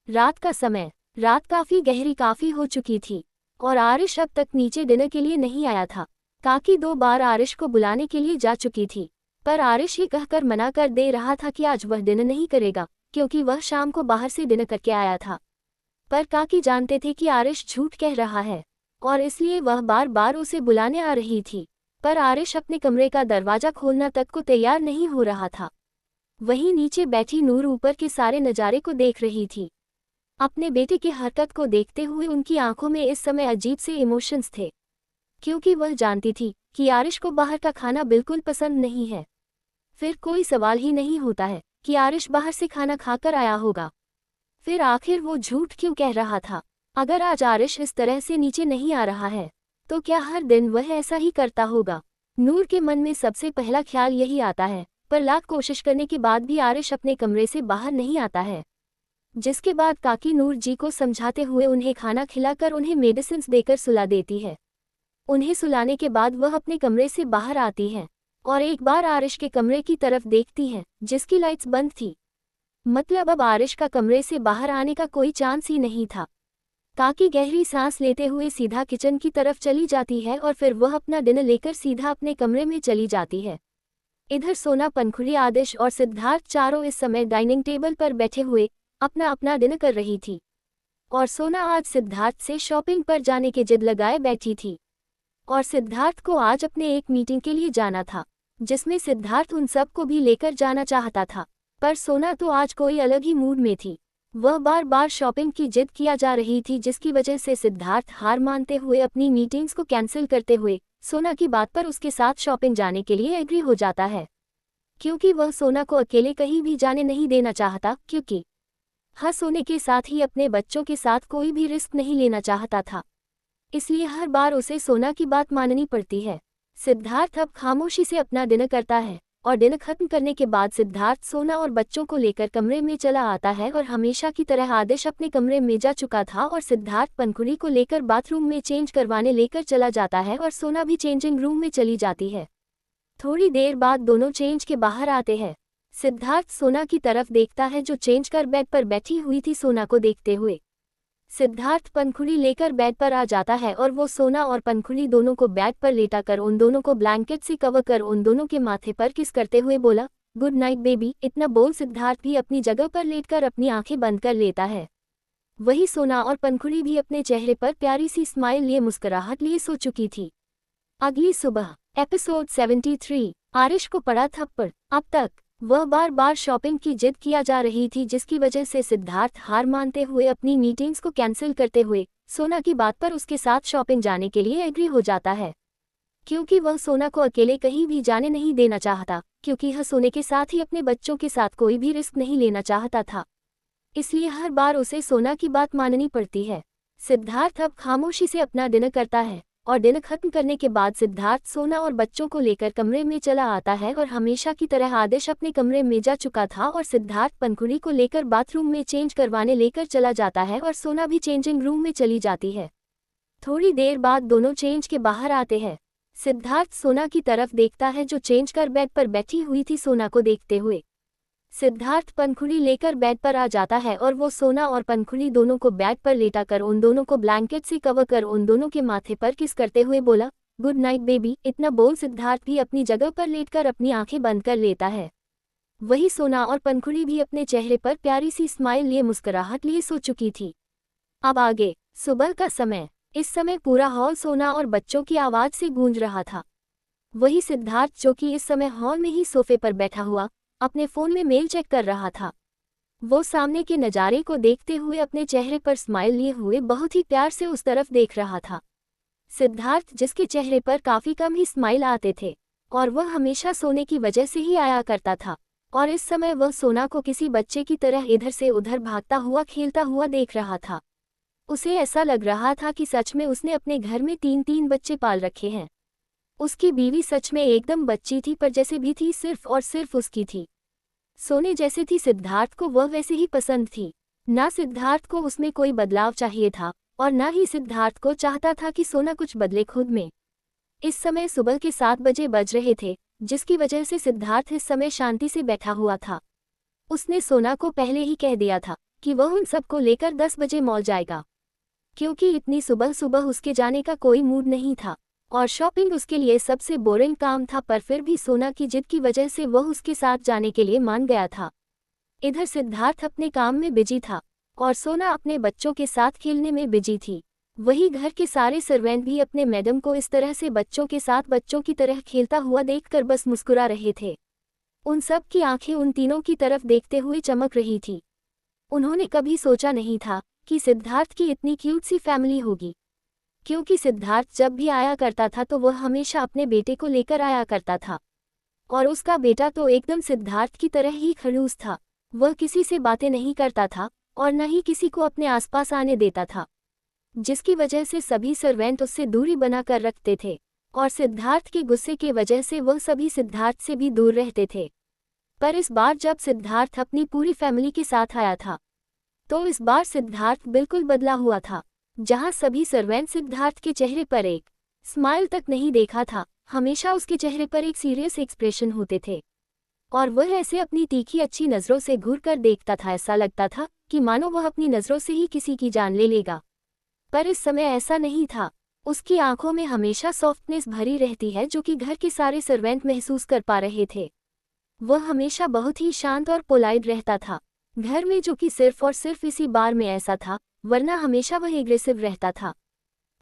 Speaker 1: रात का समय, रात काफी गहरी काफी हो चुकी थी और आरिश अब तक नीचे डिनर के लिए नहीं आया था। काकी 2 बार आरिश को बुलाने के लिए जा चुकी थी, पर आरिश ये कहकर मना कर दे रहा था कि आज वह डिनर नहीं करेगा, क्योंकि वह शाम को बाहर से डिनर करके आया था। पर काकी जानते थे कि आरिश झूठ कह रहा है और इसलिए वह बार बार उसे बुलाने आ रही थी, पर आरिश अपने कमरे का दरवाजा खोलना तक को तैयार नहीं हो रहा था। वहीं नीचे बैठी नूर ऊपर के सारे नज़ारे को देख रही थी। अपने बेटे की हरकत को देखते हुए उनकी आंखों में इस समय अजीब से इमोशंस थे, क्योंकि वह जानती थी कि आरिश को बाहर का खाना बिल्कुल पसंद नहीं है। फिर कोई सवाल ही नहीं होता है कि आरिश बाहर से खाना खाकर आया होगा। फिर आखिर वो झूठ क्यों कह रहा था? अगर आज आरिश इस तरह से नीचे नहीं आ रहा है तो क्या हर दिन वह ऐसा ही करता होगा? नूर के मन में सबसे पहला ख्याल यही आता है, पर लाख कोशिश करने के बाद भी आरिश अपने कमरे से बाहर नहीं आता है। जिसके बाद काकी नूर जी को समझाते हुए उन्हें खाना खिलाकर उन्हें मेडिसिन देकर सुला देती है। उन्हें सुलाने के बाद वह अपने कमरे से बाहर आती है और एक बार आरिश के कमरे की तरफ देखती है जिसकी लाइट्स बंद थी। मतलब अब आरिश का कमरे से बाहर आने का कोई चांस ही नहीं था। काकी गहरी सांस लेते हुए सीधा किचन की तरफ चली जाती है और फिर वह अपना डिनर लेकर सीधा अपने कमरे में चली जाती है। इधर सोना, पंखुड़ी, आदिश और सिद्धार्थ चारों इस समय डाइनिंग टेबल पर बैठे हुए अपना अपना डिनर कर रही थी और सोना आज सिद्धार्थ से शॉपिंग पर जाने की जिद लगाए बैठी थी और सिद्धार्थ को आज अपने एक मीटिंग के लिए जाना था जिसमें सिद्धार्थ उन सब को भी लेकर जाना चाहता था। पर सोना तो आज कोई अलग ही मूड में थी। वह बार बार शॉपिंग की जिद किया जा रही थी जिसकी वजह से सिद्धार्थ हार मानते हुए अपनी मीटिंग्स को कैंसिल करते हुए सोना की बात पर उसके साथ शॉपिंग जाने के लिए एग्री हो जाता है, क्योंकि वह सोना को अकेले कहीं भी जाने नहीं देना चाहता, क्योंकि सोने के साथ ही अपने बच्चों के साथ कोई भी रिस्क नहीं लेना चाहता था। इसलिए हर बार उसे सोना की बात माननी पड़ती है। सिद्धार्थ अब खामोशी से अपना डिनर करता है और डिनर खत्म करने के बाद सिद्धार्थ सोना और बच्चों को लेकर कमरे में चला आता है और हमेशा की तरह आदिश अपने कमरे में जा चुका था और सिद्धार्थ पंखुड़ी को लेकर बाथरूम में चेंज करवाने लेकर चला जाता है और सोना भी चेंजिंग रूम में चली जाती है। थोड़ी देर बाद दोनों चेंज के बाहर आते हैं। सिद्धार्थ सोना की तरफ देखता है जो चेंज कर बेड पर बैठी हुई थी। सोना को देखते हुए सिद्धार्थ पंखुड़ी लेकर बेड पर आ जाता है और वो सोना और पंखुड़ी दोनों को बेड पर लेटाकर उन दोनों को ब्लैंकेट से कवर कर उन दोनों के माथे पर किस करते हुए बोला, गुड नाइट बेबी। इतना बोल सिद्धार्थ भी अपनी जगह पर लेटकर अपनी आंखें बंद कर लेता है। वही सोना और पंखुड़ी भी अपने चेहरे पर प्यारी सी स्माइल लिए मुस्कुराहट लिए सो चुकी थी। अगली सुबह एपिसोड 73। आरिश को पड़ा थप्पड़। अब तक वह बार बार शॉपिंग की जिद किया जा रही थी जिसकी वजह से सिद्धार्थ हार मानते हुए अपनी मीटिंग्स को कैंसिल करते हुए सोना की बात पर उसके साथ शॉपिंग जाने के लिए एग्री हो जाता है, क्योंकि वह सोना को अकेले कहीं भी जाने नहीं देना चाहता, क्योंकि वह सोने के साथ ही अपने बच्चों के साथ कोई भी रिस्क नहीं लेना चाहता था। इसलिए हर बार उसे सोना की बात माननी पड़ती है। सिद्धार्थ अब खामोशी से अपना डिनर करता है और डिनर खत्म करने के बाद सिद्धार्थ सोना और बच्चों को लेकर कमरे में चला आता है और हमेशा की तरह आदिश अपने कमरे में जा चुका था और सिद्धार्थ पंखुड़ी को लेकर बाथरूम में चेंज करवाने लेकर चला जाता है और सोना भी चेंजिंग रूम में चली जाती है। थोड़ी देर बाद दोनों चेंज के बाहर आते हैं। सिद्धार्थ सोना की तरफ देखता है जो चेंज कर बेड पर बैठी हुई थी। सोना को देखते हुए सिद्धार्थ पंखुड़ी लेकर बेड पर आ जाता है और वो सोना और पंखुड़ी दोनों को बेड पर लेटाकर उन दोनों को ब्लैंकेट से कवर कर उन दोनों के माथे पर किस करते हुए बोला, गुड नाइट बेबी। इतना बोल सिद्धार्थ भी अपनी जगह पर लेटकर अपनी आंखें बंद कर लेता है। वही सोना और पंखुड़ी भी अपने चेहरे पर प्यारी सी स्माइल लिए मुस्कुराहट लिए सो चुकी थी। अब आगे सुबह का समय। इस समय पूरा हॉल सोना और बच्चों की आवाज से गूंज रहा था। वही सिद्धार्थ जो कि इस समय हॉल में ही सोफे पर बैठा हुआ अपने फोन में मेल चेक कर रहा था। वो सामने के नज़ारे को देखते हुए अपने चेहरे पर स्माइल लिए हुए बहुत ही प्यार से उस तरफ देख रहा था। सिद्धार्थ जिसके चेहरे पर काफी कम ही स्माइल आते थे और वह हमेशा सोने की वजह से ही आया करता था और इस समय वह सोना को किसी बच्चे की तरह इधर से उधर भागता हुआ खेलता हुआ देख रहा था। उसे ऐसा लग रहा था कि सच में उसने अपने घर में 3-3 बच्चे पाल रखे हैं। उसकी बीवी सच में एकदम बच्ची थी, पर जैसे भी थी सिर्फ और सिर्फ उसकी थी। सोने जैसे थी सिद्धार्थ को वह वैसे ही पसंद थी। ना सिद्धार्थ को उसमें कोई बदलाव चाहिए था और ना ही सिद्धार्थ को चाहता था कि सोना कुछ बदले खुद में। इस समय सुबह के 7 बजे बज रहे थे जिसकी वजह से सिद्धार्थ इस समय शांति से बैठा हुआ था। उसने सोना को पहले ही कह दिया था कि वह उन सबको लेकर 10 बजे मॉल जाएगा, क्योंकि इतनी सुबह सुबह उसके जाने का कोई मूड नहीं था और शॉपिंग उसके लिए सबसे बोरिंग काम था। पर फिर भी सोना की जिद की वजह से वह उसके साथ जाने के लिए मान गया था। इधर सिद्धार्थ अपने काम में बिजी था और सोना अपने बच्चों के साथ खेलने में बिजी थी। वही घर के सारे सर्वेंट भी अपने मैडम को इस तरह से बच्चों के साथ बच्चों की तरह खेलता हुआ देखकर बस मुस्कुरा रहे थे। उन सब की आंखें उन तीनों की तरफ देखते हुए चमक रही थी। उन्होंने कभी सोचा नहीं था कि सिद्धार्थ की इतनी क्यूट सी फैमिली होगी, क्योंकि सिद्धार्थ जब भी आया करता था तो वह हमेशा अपने बेटे को लेकर आया करता था और उसका बेटा तो एकदम सिद्धार्थ की तरह ही खड़ूस था। वह किसी से बातें नहीं करता था और न ही किसी को अपने आसपास आने देता था, जिसकी वजह से सभी सर्वेंट उससे दूरी बनाकर रखते थे और सिद्धार्थ के गुस्से की वजह से वह सभी सिद्धार्थ से भी दूर रहते थे। पर इस बार जब सिद्धार्थ अपनी पूरी फैमिली के साथ आया था, तो इस बार सिद्धार्थ बिल्कुल बदला हुआ था। जहां सभी सर्वेंट सिद्धार्थ के चेहरे पर एक स्माइल तक नहीं देखा था, हमेशा उसके चेहरे पर एक सीरियस एक्सप्रेशन होते थे और वह ऐसे अपनी तीखी अच्छी नज़रों से घूर कर देखता था। ऐसा लगता था कि मानो वह अपनी नज़रों से ही किसी की जान ले लेगा। पर इस समय ऐसा नहीं था। उसकी आंखों में हमेशा सॉफ्टनेस भरी रहती है, जो कि घर के सारे सर्वेंट महसूस कर पा रहे थे। वह हमेशा बहुत ही शांत और पोलाइट रहता था घर में, जो कि सिर्फ और सिर्फ इसी बार में ऐसा था, वरना हमेशा वह एग्रेसिव रहता था।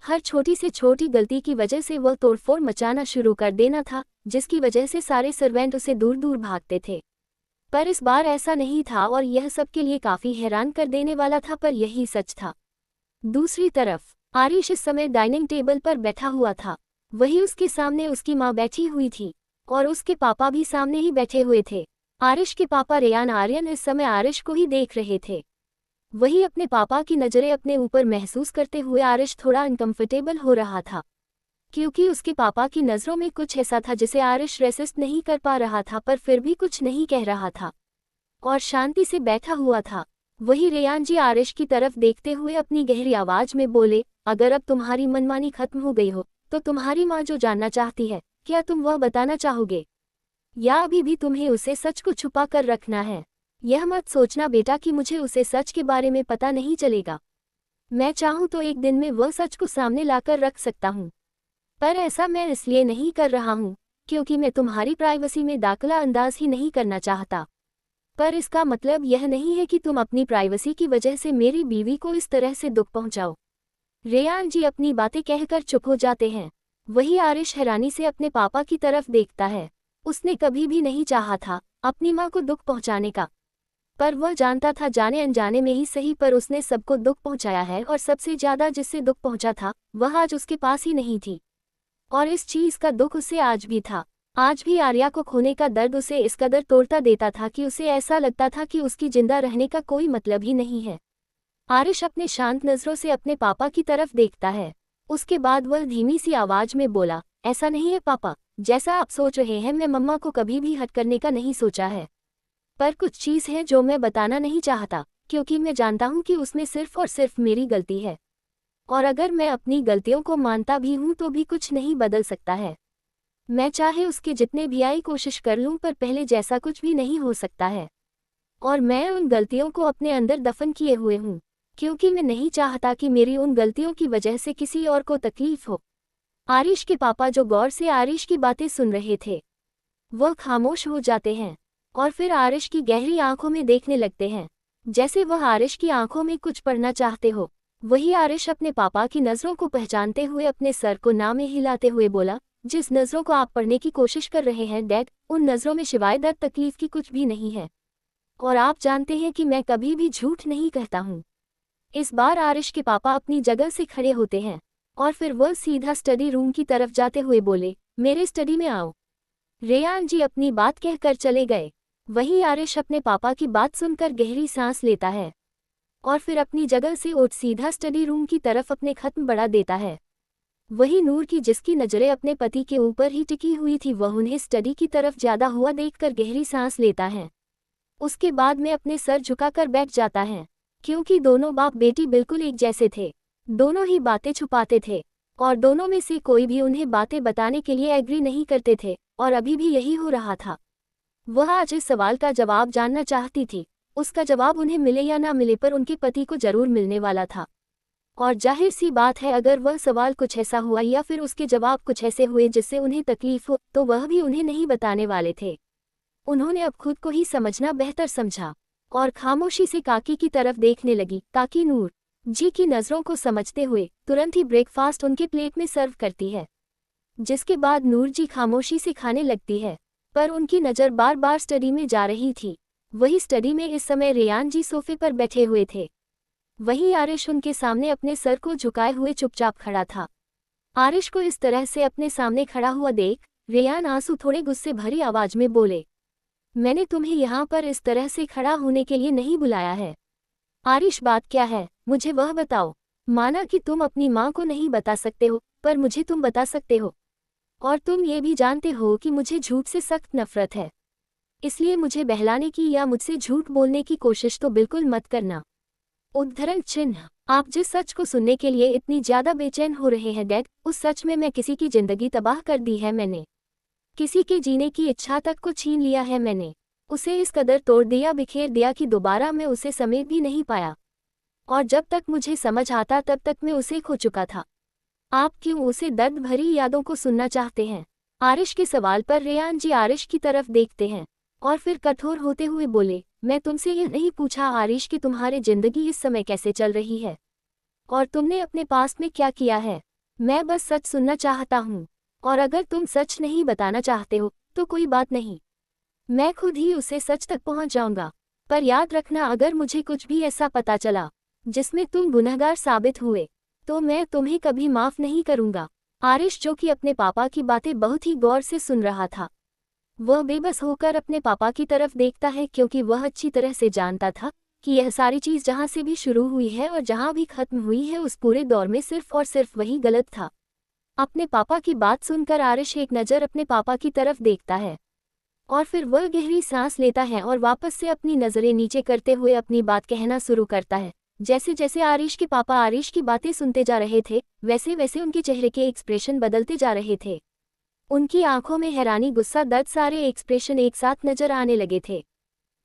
Speaker 1: हर छोटी से छोटी गलती की वजह से वह तोड़फोड़ मचाना शुरू कर देना था, जिसकी वजह से सारे सर्वेंट उसे दूर दूर भागते थे। पर इस बार ऐसा नहीं था और यह सबके लिए काफ़ी हैरान कर देने वाला था, पर यही सच था। दूसरी तरफ आरिश इस समय डाइनिंग टेबल पर बैठा हुआ था। वही उसके सामने उसकी माँ बैठी हुई थी और उसके पापा भी सामने ही बैठे हुए थे। आरिश के पापा रेयान आर्यन इस समय आरिश को ही देख रहे थे। वही अपने पापा की नज़रें अपने ऊपर महसूस करते हुए आरिश थोड़ा अनकंफर्टेबल हो रहा था, क्योंकि उसके पापा की नज़रों में कुछ ऐसा था जिसे आरिश रेसिस्ट नहीं कर पा रहा था, पर फिर भी कुछ नहीं कह रहा था और शांति से बैठा हुआ था। वही रेयान जी आरिश की तरफ देखते हुए अपनी गहरी आवाज में बोले, अगर अब तुम्हारी मनमानी खत्म हो गई हो तो तुम्हारी माँ जो जानना चाहती है, क्या तुम वह बताना चाहोगे, या अभी भी तुम्हें उसे सच को छुपा कर रखना है? यह मत सोचना बेटा कि मुझे उसे सच के बारे में पता नहीं चलेगा। मैं चाहूँ तो एक दिन में वह सच को सामने लाकर रख सकता हूँ, पर ऐसा मैं इसलिए नहीं कर रहा हूँ क्योंकि मैं तुम्हारी प्राइवेसी में दाखिला अंदाज ही नहीं करना चाहता। पर इसका मतलब यह नहीं है कि तुम अपनी प्राइवेसी की वजह से मेरी बीवी को इस तरह से दुख पहुँचाओ। रेयान जी अपनी बातें कहकर चुप हो जाते हैं। वही आरिश हैरानी से अपने पापा की तरफ देखता है। उसने कभी भी नहीं चाहा था अपनी माँ को दुख पहुँचाने का, पर वह जानता था जाने अनजाने में ही सही, पर उसने सबको दुख पहुँचाया है और सबसे ज़्यादा जिससे दुख पहुँचा था वह आज उसके पास ही नहीं थी और इस चीज़ का दुख उसे आज भी था। आज भी आर्या को खोने का दर्द उसे इस कदर तोड़ता देता था कि उसे ऐसा लगता था कि उसकी जिंदा रहने का कोई मतलब ही नहीं है। आरिश अपने शांत नज़रों से अपने पापा की तरफ देखता है। उसके बाद वह धीमी सी आवाज में बोला, ऐसा नहीं है पापा, जैसा आप सोच रहे हैं मैं मम्मा को कभी भी हट करने का नहीं सोचा है, पर कुछ चीज़ है जो मैं बताना नहीं चाहता, क्योंकि मैं जानता हूँ कि उसमें सिर्फ और सिर्फ मेरी गलती है और अगर मैं अपनी गलतियों को मानता भी हूँ तो भी कुछ नहीं बदल सकता है। मैं चाहे उसके जितने भी आई कोशिश कर लूँ, पर पहले जैसा कुछ भी नहीं हो सकता है और मैं उन गलतियों को अपने अंदर दफन किए हुए हूँ, क्योंकि मैं नहीं चाहता कि मेरी उन गलतियों की वजह से किसी और को तकलीफ हो। आरिश के पापा जो गौर से आरिश की बातें सुन रहे थे, वह खामोश हो जाते हैं और फिर आरिश की गहरी आंखों में देखने लगते हैं, जैसे वह आरिश की आंखों में कुछ पढ़ना चाहते हो। वही आरिश अपने पापा की नज़रों को पहचानते हुए अपने सर को ना में हिलाते हुए बोला, जिस नज़रों को आप पढ़ने की कोशिश कर रहे हैं डैड, उन नज़रों में सिवाय दर्द तकलीफ की कुछ भी नहीं है और आप जानते हैं कि मैं कभी भी झूठ नहीं कहता हूँ। इस बार आरिश के पापा अपनी जगह से खड़े होते हैं और फिर वह सीधा स्टडी रूम की तरफ जाते हुए बोले, मेरे स्टडी में आओ। रेयान जी अपनी बात कहकर चले गए। वही आरिश अपने पापा की बात सुनकर गहरी सांस लेता है और फिर अपनी जगह से उठ सीधा स्टडी रूम की तरफ अपने खत्म बढ़ा देता है। वही नूर की जिसकी नज़रें अपने पति के ऊपर ही टिकी हुई थी, वह उन्हें स्टडी की तरफ ज़्यादा हुआ देखकर गहरी सांस लेता है। उसके बाद में अपने सर झुकाकर बैठ जाता है, क्योंकि दोनों बाप बेटी बिल्कुल एक जैसे थे। दोनों ही बातें छुपाते थे और दोनों में से कोई भी उन्हें बातें बताने के लिए एग्री नहीं करते थे और अभी भी यही हो रहा था। वह आज इस सवाल का जवाब जानना चाहती थी। उसका जवाब उन्हें मिले या ना मिले, पर उनके पति को जरूर मिलने वाला था और जाहिर सी बात है अगर वह सवाल कुछ ऐसा हुआ या फिर उसके जवाब कुछ ऐसे हुए जिससे उन्हें तकलीफ हो, तो वह भी उन्हें नहीं बताने वाले थे। उन्होंने अब खुद को ही समझना बेहतर समझा और खामोशी से काकी की तरफ देखने लगी। काकी नूर जी की नज़रों को समझते हुए तुरंत ही ब्रेकफास्ट उनके प्लेट में सर्व करती है, जिसके बाद नूर जी खामोशी से खाने लगती है, पर उनकी नज़र बार बार स्टडी में जा रही थी। वही स्टडी में इस समय रेयान जी सोफे पर बैठे हुए थे। वही आरिश उनके सामने अपने सर को झुकाए हुए चुपचाप खड़ा था। आरिश को इस तरह से अपने सामने खड़ा हुआ देख रेयान आंसू थोड़े गुस्से भरी आवाज में बोले, मैंने तुम्हें यहाँ पर इस तरह से खड़ा होने के लिए नहीं बुलाया है। आरिश बात क्या है, मुझे वह बताओ। माना कि तुम अपनी माँ को नहीं बता सकते हो, पर मुझे तुम बता सकते हो। और तुम ये भी जानते हो कि मुझे झूठ से सख्त नफरत है, इसलिए मुझे बहलाने की या मुझसे झूठ बोलने की कोशिश तो बिल्कुल मत करना। उद्धरण चिन्ह। आप जिस सच को सुनने के लिए इतनी ज्यादा बेचैन हो रहे हैं डैड, उस सच में मैं किसी की जिंदगी तबाह कर दी है मैंने। किसी के जीने की इच्छा तक को छीन लिया है मैंने। उसे इस कदर तोड़ दिया, बिखेर दिया कि दोबारा मैं उसे समेट भी नहीं पाया। और जब तक मुझे समझ आता तब तक मैं उसे खो चुका था। आप क्यों उसे दर्द भरी यादों को सुनना चाहते हैं? आरिश के सवाल पर रेयान जी आरिश की तरफ देखते हैं और फिर कठोर होते हुए बोले, मैं तुमसे ये नहीं पूछा आरिश कि तुम्हारी जिंदगी इस समय कैसे चल रही है और तुमने अपने पास में क्या किया है। मैं बस सच सुनना चाहता हूँ, और अगर तुम सच नहीं बताना चाहते हो तो कोई बात नहीं, मैं खुद ही उसे सच तक पहुँच जाऊंगा। पर याद रखना, अगर मुझे कुछ भी ऐसा पता चला जिसमें तुम गुनहगार साबित हुए तो मैं तुम्हें कभी माफ नहीं करूंगा। आरिश, जो कि अपने पापा की बातें बहुत ही गौर से सुन रहा था, वह बेबस होकर अपने पापा की तरफ देखता है, क्योंकि वह अच्छी तरह से जानता था कि यह सारी चीज़ जहाँ से भी शुरू हुई है और जहाँ भी खत्म हुई है उस पूरे दौर में सिर्फ और सिर्फ वही गलत था। अपने पापा की बात सुनकर आरिश एक नज़र अपने पापा की तरफ देखता है और फिर वह गहरी सांस लेता है और वापस से अपनी नज़रें नीचे करते हुए अपनी बात कहना शुरू करता है। जैसे जैसे आरिश के पापा आरिश की बातें सुनते जा रहे थे, वैसे वैसे उनके चेहरे के एक्सप्रेशन बदलते जा रहे थे। उनकी आंखों में हैरानी, गुस्सा, दर्द, सारे एक्सप्रेशन एक साथ नजर आने लगे थे।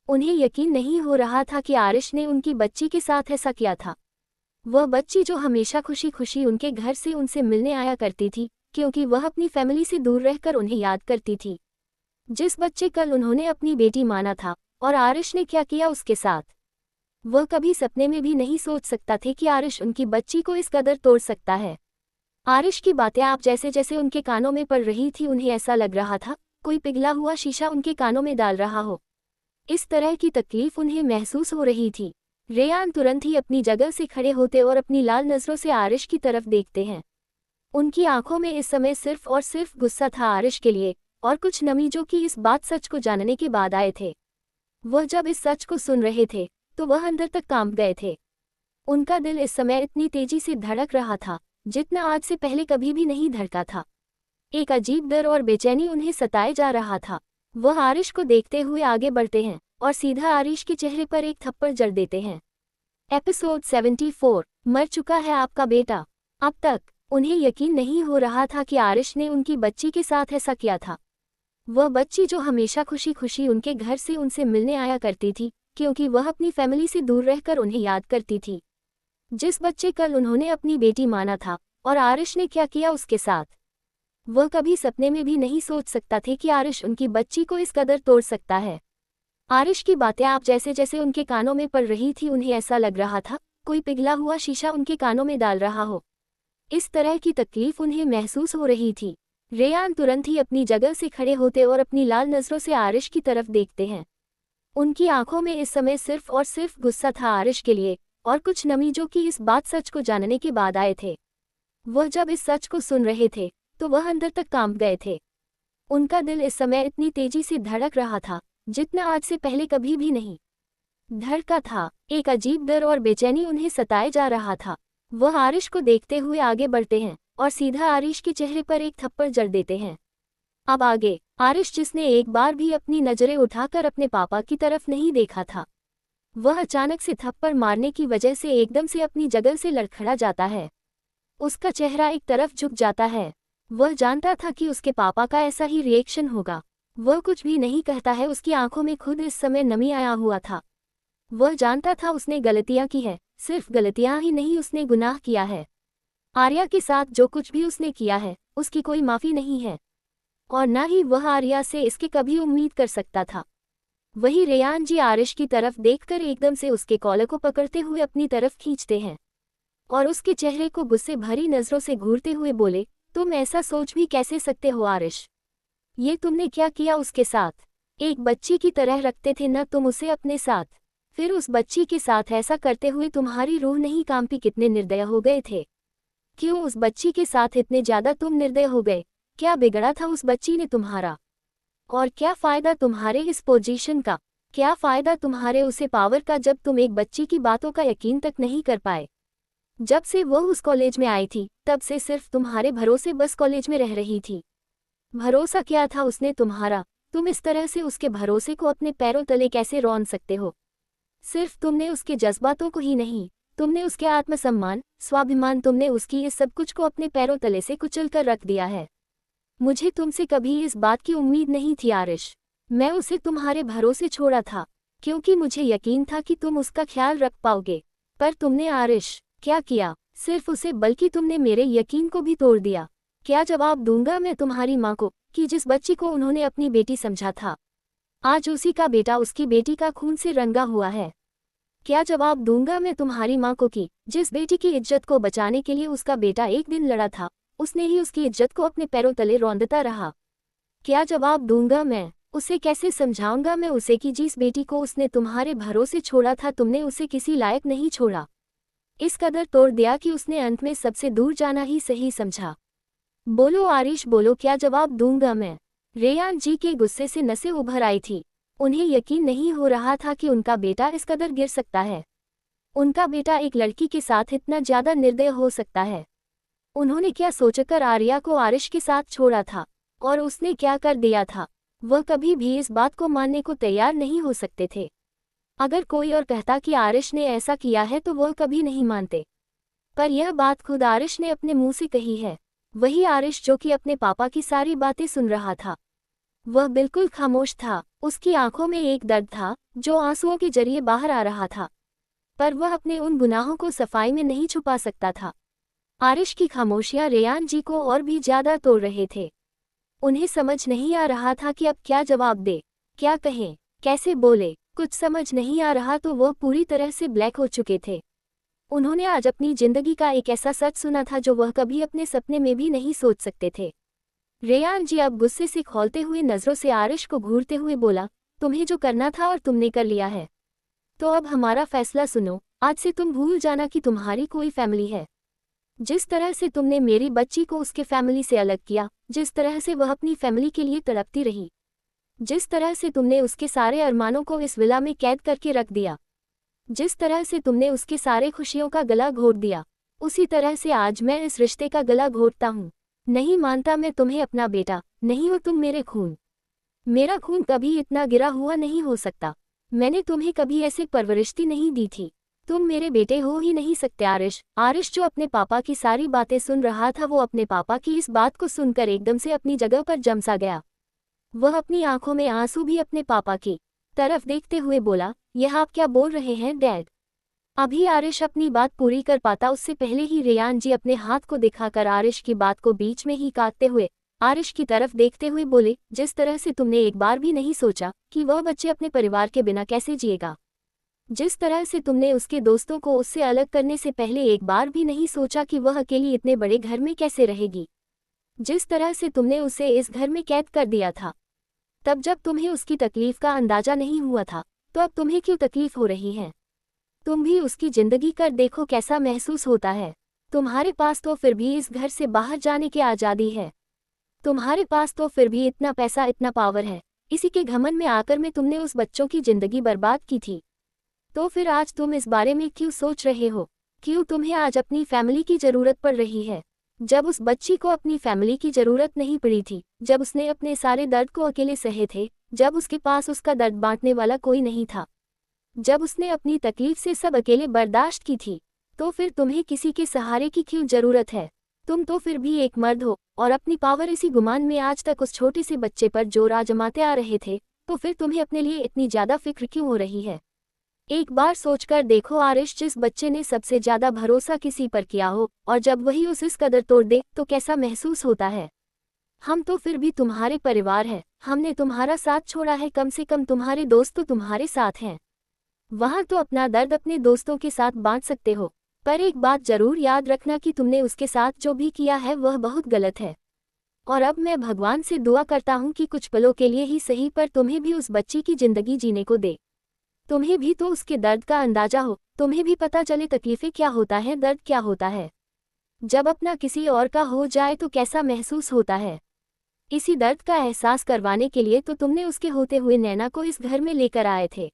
Speaker 1: उन्हें यकीन नहीं हो रहा था कि आरिश ने उनकी बच्ची के साथ ऐसा किया था। वह बच्ची जो हमेशा खुशी खुशी उनके घर से उनसे मिलने आया करती थी, क्योंकि वह अपनी फैमिली से दूर रहकर उन्हें याद करती थी। जिस बच्चे कल उन्होंने अपनी बेटी माना था, और आरिश ने क्या किया उसके साथ, वह कभी सपने में भी नहीं सोच सकता थे कि आरिश उनकी बच्ची को इस कदर तोड़ सकता है। आरिश की बातें आप जैसे जैसे उनके कानों में पड़ रही थी, उन्हें ऐसा लग रहा था कोई पिघला हुआ शीशा उनके कानों में डाल रहा हो। इस तरह की तकलीफ उन्हें महसूस हो रही थी। रेयान तुरंत ही अपनी जगह से खड़े होते और अपनी लाल नज़रों से आरिश की तरफ देखते हैं। उनकी आंखों में इस समय सिर्फ और सिर्फ गुस्सा था आरिश के लिए, और कुछ नमी जो कि इस बात सच को जानने के बाद आए थे। वह जब इस सच को सुन रहे थे तो वह अंदर तक कांप गए थे। उनका दिल इस समय इतनी तेजी से धड़क रहा था जितना आज से पहले कभी भी नहीं धड़का था। एक अजीब डर और बेचैनी उन्हें सताए जा रहा था। वह आरिश को देखते हुए आगे बढ़ते हैं और सीधा आरिश के चेहरे पर एक थप्पड़ जड़ देते हैं। एपिसोड 74, मर चुका है आपका बेटा। अब तक उन्हें यकीन नहीं हो रहा था कि आरिश ने उनकी बच्ची के साथ ऐसा किया था। वह बच्ची जो हमेशा खुशी खुशी उनके घर से उनसे मिलने आया करती थी, क्योंकि वह अपनी फैमिली से दूर रहकर उन्हें याद करती थी। जिस बच्चे कल उन्होंने अपनी बेटी माना था, और आरिश ने क्या किया उसके साथ, वह कभी सपने में भी नहीं सोच सकता थे कि आरिश उनकी बच्ची को इस कदर तोड़ सकता है। आरिश की बातें आप जैसे जैसे उनके कानों में पड़ रही थी, उन्हें ऐसा लग रहा था कोई पिघला हुआ शीशा उनके कानों में डाल रहा हो। इस तरह की तकलीफ उन्हें महसूस हो रही थी। रेयान तुरंत ही अपनी जगह से खड़े होते और अपनी लाल नज़रों से आरिश की तरफ देखते हैं। उनकी आंखों में इस समय सिर्फ और सिर्फ गुस्सा था आरिश के लिए, और कुछ नमी जो कि इस बात सच को जानने के बाद आए थे। वह जब इस सच को सुन रहे थे तो वह अंदर तक कांप गए थे। उनका दिल इस समय इतनी तेजी से धड़क रहा था जितना आज से पहले कभी भी नहीं धड़का था। एक अजीब डर और बेचैनी उन्हें सताए जा रहा था। वह आरिश को देखते हुए आगे बढ़ते हैं और सीधा आरिश के चेहरे पर एक थप्पड़ जड़ देते हैं। अब आगे आरिश, जिसने एक बार भी अपनी नजरें उठाकर अपने पापा की तरफ नहीं देखा था, वह अचानक से थप्पड़ मारने की वजह से एकदम से अपनी जगह से लड़खड़ा जाता है। उसका चेहरा एक तरफ झुक जाता है। वह जानता था कि उसके पापा का ऐसा ही रिएक्शन होगा। वह कुछ भी नहीं कहता है, उसकी आंखों में खुद इस समय नमी आया हुआ था। वह जानता था उसने गलतियां की है, सिर्फ गलतियां ही नहीं, उसने गुनाह किया है। आर्या के साथ जो कुछ भी उसने किया है उसकी कोई माफ़ी नहीं है, और न ही वह आर्या से इसकी कभी उम्मीद कर सकता था। वही रेयान जी आरिश की तरफ देखकर एकदम से उसके कॉलर को पकड़ते हुए अपनी तरफ खींचते हैं और उसके चेहरे को गुस्से भरी नज़रों से घूरते हुए बोले, तुम ऐसा सोच भी कैसे सकते हो आरिश? ये तुमने क्या किया उसके साथ? एक बच्ची की तरह रखते थे न तुम उसे अपने साथ, फिर उस बच्ची के साथ ऐसा करते हुए तुम्हारी रूह नहीं कांपी? कितने निर्दय हो गए थे? क्यों उस बच्ची के साथ इतने ज़्यादा तुम निर्दय हो गए? क्या बिगड़ा था उस बच्ची ने तुम्हारा? और क्या फ़ायदा तुम्हारे इस पोजीशन का? क्या फ़ायदा तुम्हारे उसे पावर का जब तुम एक बच्ची की बातों का यकीन तक नहीं कर पाए। जब से वो उस कॉलेज में आई थी तब से सिर्फ तुम्हारे भरोसे बस कॉलेज में रह रही थी। भरोसा क्या था उसने तुम्हारा, तुम इस तरह से उसके भरोसे को अपने पैरों तले कैसे रौंद सकते हो। सिर्फ तुमने उसके जज्बातों को ही नहीं, तुमने उसके आत्मसम्मान, स्वाभिमान, तुमने उसकी इस सब कुछ को अपने पैरों तले से कुचल कर रख दिया है। मुझे तुमसे कभी इस बात की उम्मीद नहीं थी आरिश। मैं उसे तुम्हारे भरोसे छोड़ा था क्योंकि मुझे यकीन था कि तुम उसका ख्याल रख पाओगे। पर तुमने आरिश क्या किया, सिर्फ उसे बल्कि तुमने मेरे यकीन को भी तोड़ दिया। क्या जवाब दूंगा मैं तुम्हारी माँ को कि जिस बच्ची को उन्होंने अपनी बेटी समझा था आज उसी का बेटा उसकी बेटी का खून से रंगा हुआ है। क्या जवाब दूंगा मैं तुम्हारी माँ को कि जिस बेटी की इज्जत को बचाने के लिए उसका बेटा एक दिन लड़ा था, उसने ही उसकी इज्जत को अपने पैरों तले रौंदता रहा। क्या जवाब दूंगा मैं उसे, कैसे समझाऊंगा मैं उसे कि जिस बेटी को उसने तुम्हारे भरोसे छोड़ा था तुमने उसे किसी लायक नहीं छोड़ा, इस कदर तोड़ दिया कि उसने अंत में सबसे दूर जाना ही सही समझा। बोलो आरिश बोलो, क्या जवाब दूंगा मैं। रेयान जी के गुस्से से नसें उभर आई थी। उन्हें यकीन नहीं हो रहा था कि उनका बेटा इस कदर गिर सकता है। उनका बेटा एक लड़की के साथ इतना ज्यादा निर्दय हो सकता है। उन्होंने क्या सोचकर आर्या को आरिश के साथ छोड़ा था और उसने क्या कर दिया था। वह कभी भी इस बात को मानने को तैयार नहीं हो सकते थे। अगर कोई और कहता कि आरिश ने ऐसा किया है तो वह कभी नहीं मानते, पर यह बात खुद आरिश ने अपने मुंह से कही है। वही आरिश जो कि अपने पापा की सारी बातें सुन रहा था। वह बिल्कुल खामोश था, उसकी आंखों में एक दर्द था जो आंसुओं के जरिए बाहर आ रहा था, पर वह अपने उन गुनाहों को सफाई में नहीं छुपा सकता था। आरिश की खामोशियां रेयान जी को और भी ज्यादा तोड़ रहे थे। उन्हें समझ नहीं आ रहा था कि अब क्या जवाब दे, क्या कहें, कैसे बोले, कुछ समझ नहीं आ रहा। तो वह पूरी तरह से ब्लैक हो चुके थे। उन्होंने आज अपनी जिंदगी का एक ऐसा सच सुना था जो वह कभी अपने सपने में भी नहीं सोच सकते थे। रेयान जी अब गुस्से से खौलते हुए नजरों से आरिश को घूरते हुए बोला, तुम्हें जो करना था और तुमने कर लिया है, तो अब हमारा फैसला सुनो। आज से तुम भूल जाना कि तुम्हारी कोई फैमिली है। जिस तरह से तुमने मेरी बच्ची को उसके फैमिली से अलग किया, जिस तरह से वह अपनी फैमिली के लिए तड़पती रही, जिस तरह से तुमने उसके सारे अरमानों को इस विला में कैद करके रख दिया, जिस तरह से तुमने उसके सारे खुशियों का गला घोट दिया, उसी तरह से आज मैं इस रिश्ते का गला घोटता हूँ। नहीं मानता मैं तुम्हें अपना बेटा, नहीं हो तुम मेरे खून। मेरा खून कभी इतना गिरा हुआ नहीं हो सकता। मैंने तुम्हें कभी ऐसे परवरिश नहीं दी थी। तुम मेरे बेटे हो ही नहीं सकते आरिश। आरिश जो अपने पापा की सारी बातें सुन रहा था, वो अपने पापा की इस बात को सुनकर एकदम से अपनी जगह पर जम सा गया। वह अपनी आंखों में आंसू भी अपने पापा की तरफ देखते हुए बोला, यह आप क्या बोल रहे हैं डैड। अभी आरिश अपनी बात पूरी कर पाता उससे पहले ही रेयान जी अपने हाथ को दिखाकर आरिश की बात को बीच में ही काटते हुए आरिश की तरफ देखते हुए बोले, जिस तरह से तुमने एक बार भी नहीं सोचा कि वह बच्चे अपने परिवार के बिना कैसे जिएगा, जिस तरह से तुमने उसके दोस्तों को उससे अलग करने से पहले एक बार भी नहीं सोचा कि वह अकेली इतने बड़े घर में कैसे रहेगी, जिस तरह से तुमने उसे इस घर में कैद कर दिया था, तब जब तुम्हें उसकी तकलीफ का अंदाजा नहीं हुआ था, तो अब तुम्हें क्यों तकलीफ हो रही है। तुम भी उसकी जिंदगी कर देखो कैसा महसूस होता है। तुम्हारे पास तो फिर भी इस घर से बाहर जाने की आज़ादी है। तुम्हारे पास तो फिर भी इतना पैसा, इतना पावर है। इसी के घमंड में आकर में तुमने उस बच्चों की जिंदगी बर्बाद की थी। तो फिर आज तुम इस बारे में क्यों सोच रहे हो, क्यों तुम्हें आज अपनी फैमिली की ज़रूरत पड़ रही है, जब उस बच्ची को अपनी फैमिली की ज़रूरत नहीं पड़ी थी, जब उसने अपने सारे दर्द को अकेले सहे थे, जब उसके पास उसका दर्द बांटने वाला कोई नहीं था, जब उसने अपनी तकलीफ से सब अकेले बर्दाश्त की थी। तो फिर तुम्हें किसी के सहारे की क्यों ज़रूरत है। तुम तो फिर भी एक मर्द हो और अपनी पावर इसी गुमान में आज तक उस छोटे से बच्चे पर जोर आजमाते आ रहे थे। तो फिर तुम्हें अपने लिए इतनी ज़्यादा फिक्र क्यों हो रही है। एक बार सोचकर देखो आरिश, जिस बच्चे ने सबसे ज़्यादा भरोसा किसी पर किया हो और जब वही उस इस कदर तोड़ दे तो कैसा महसूस होता है। हम तो फिर भी तुम्हारे परिवार हैं, हमने तुम्हारा साथ छोड़ा है, कम से कम तुम्हारे दोस्त तो तुम्हारे साथ हैं। वहाँ तो अपना दर्द अपने दोस्तों के साथ बांट सकते हो, पर एक बात जरूर याद रखना कि तुमने उसके साथ जो भी किया है वह बहुत गलत है। और अब मैं भगवान से दुआ करता हूँ कि कुछ पलों के लिए ही सही पर तुम्हें भी उस बच्ची की जिंदगी जीने को दे। तुम्हें भी तो उसके दर्द का अंदाजा हो, तुम्हें भी पता चले तकलीफें क्या होता है, दर्द क्या होता है। जब अपना किसी और का हो जाए तो कैसा महसूस होता है। इसी दर्द का एहसास करवाने के लिए तो तुमने उसके होते हुए नैना को इस घर में लेकर आए थे।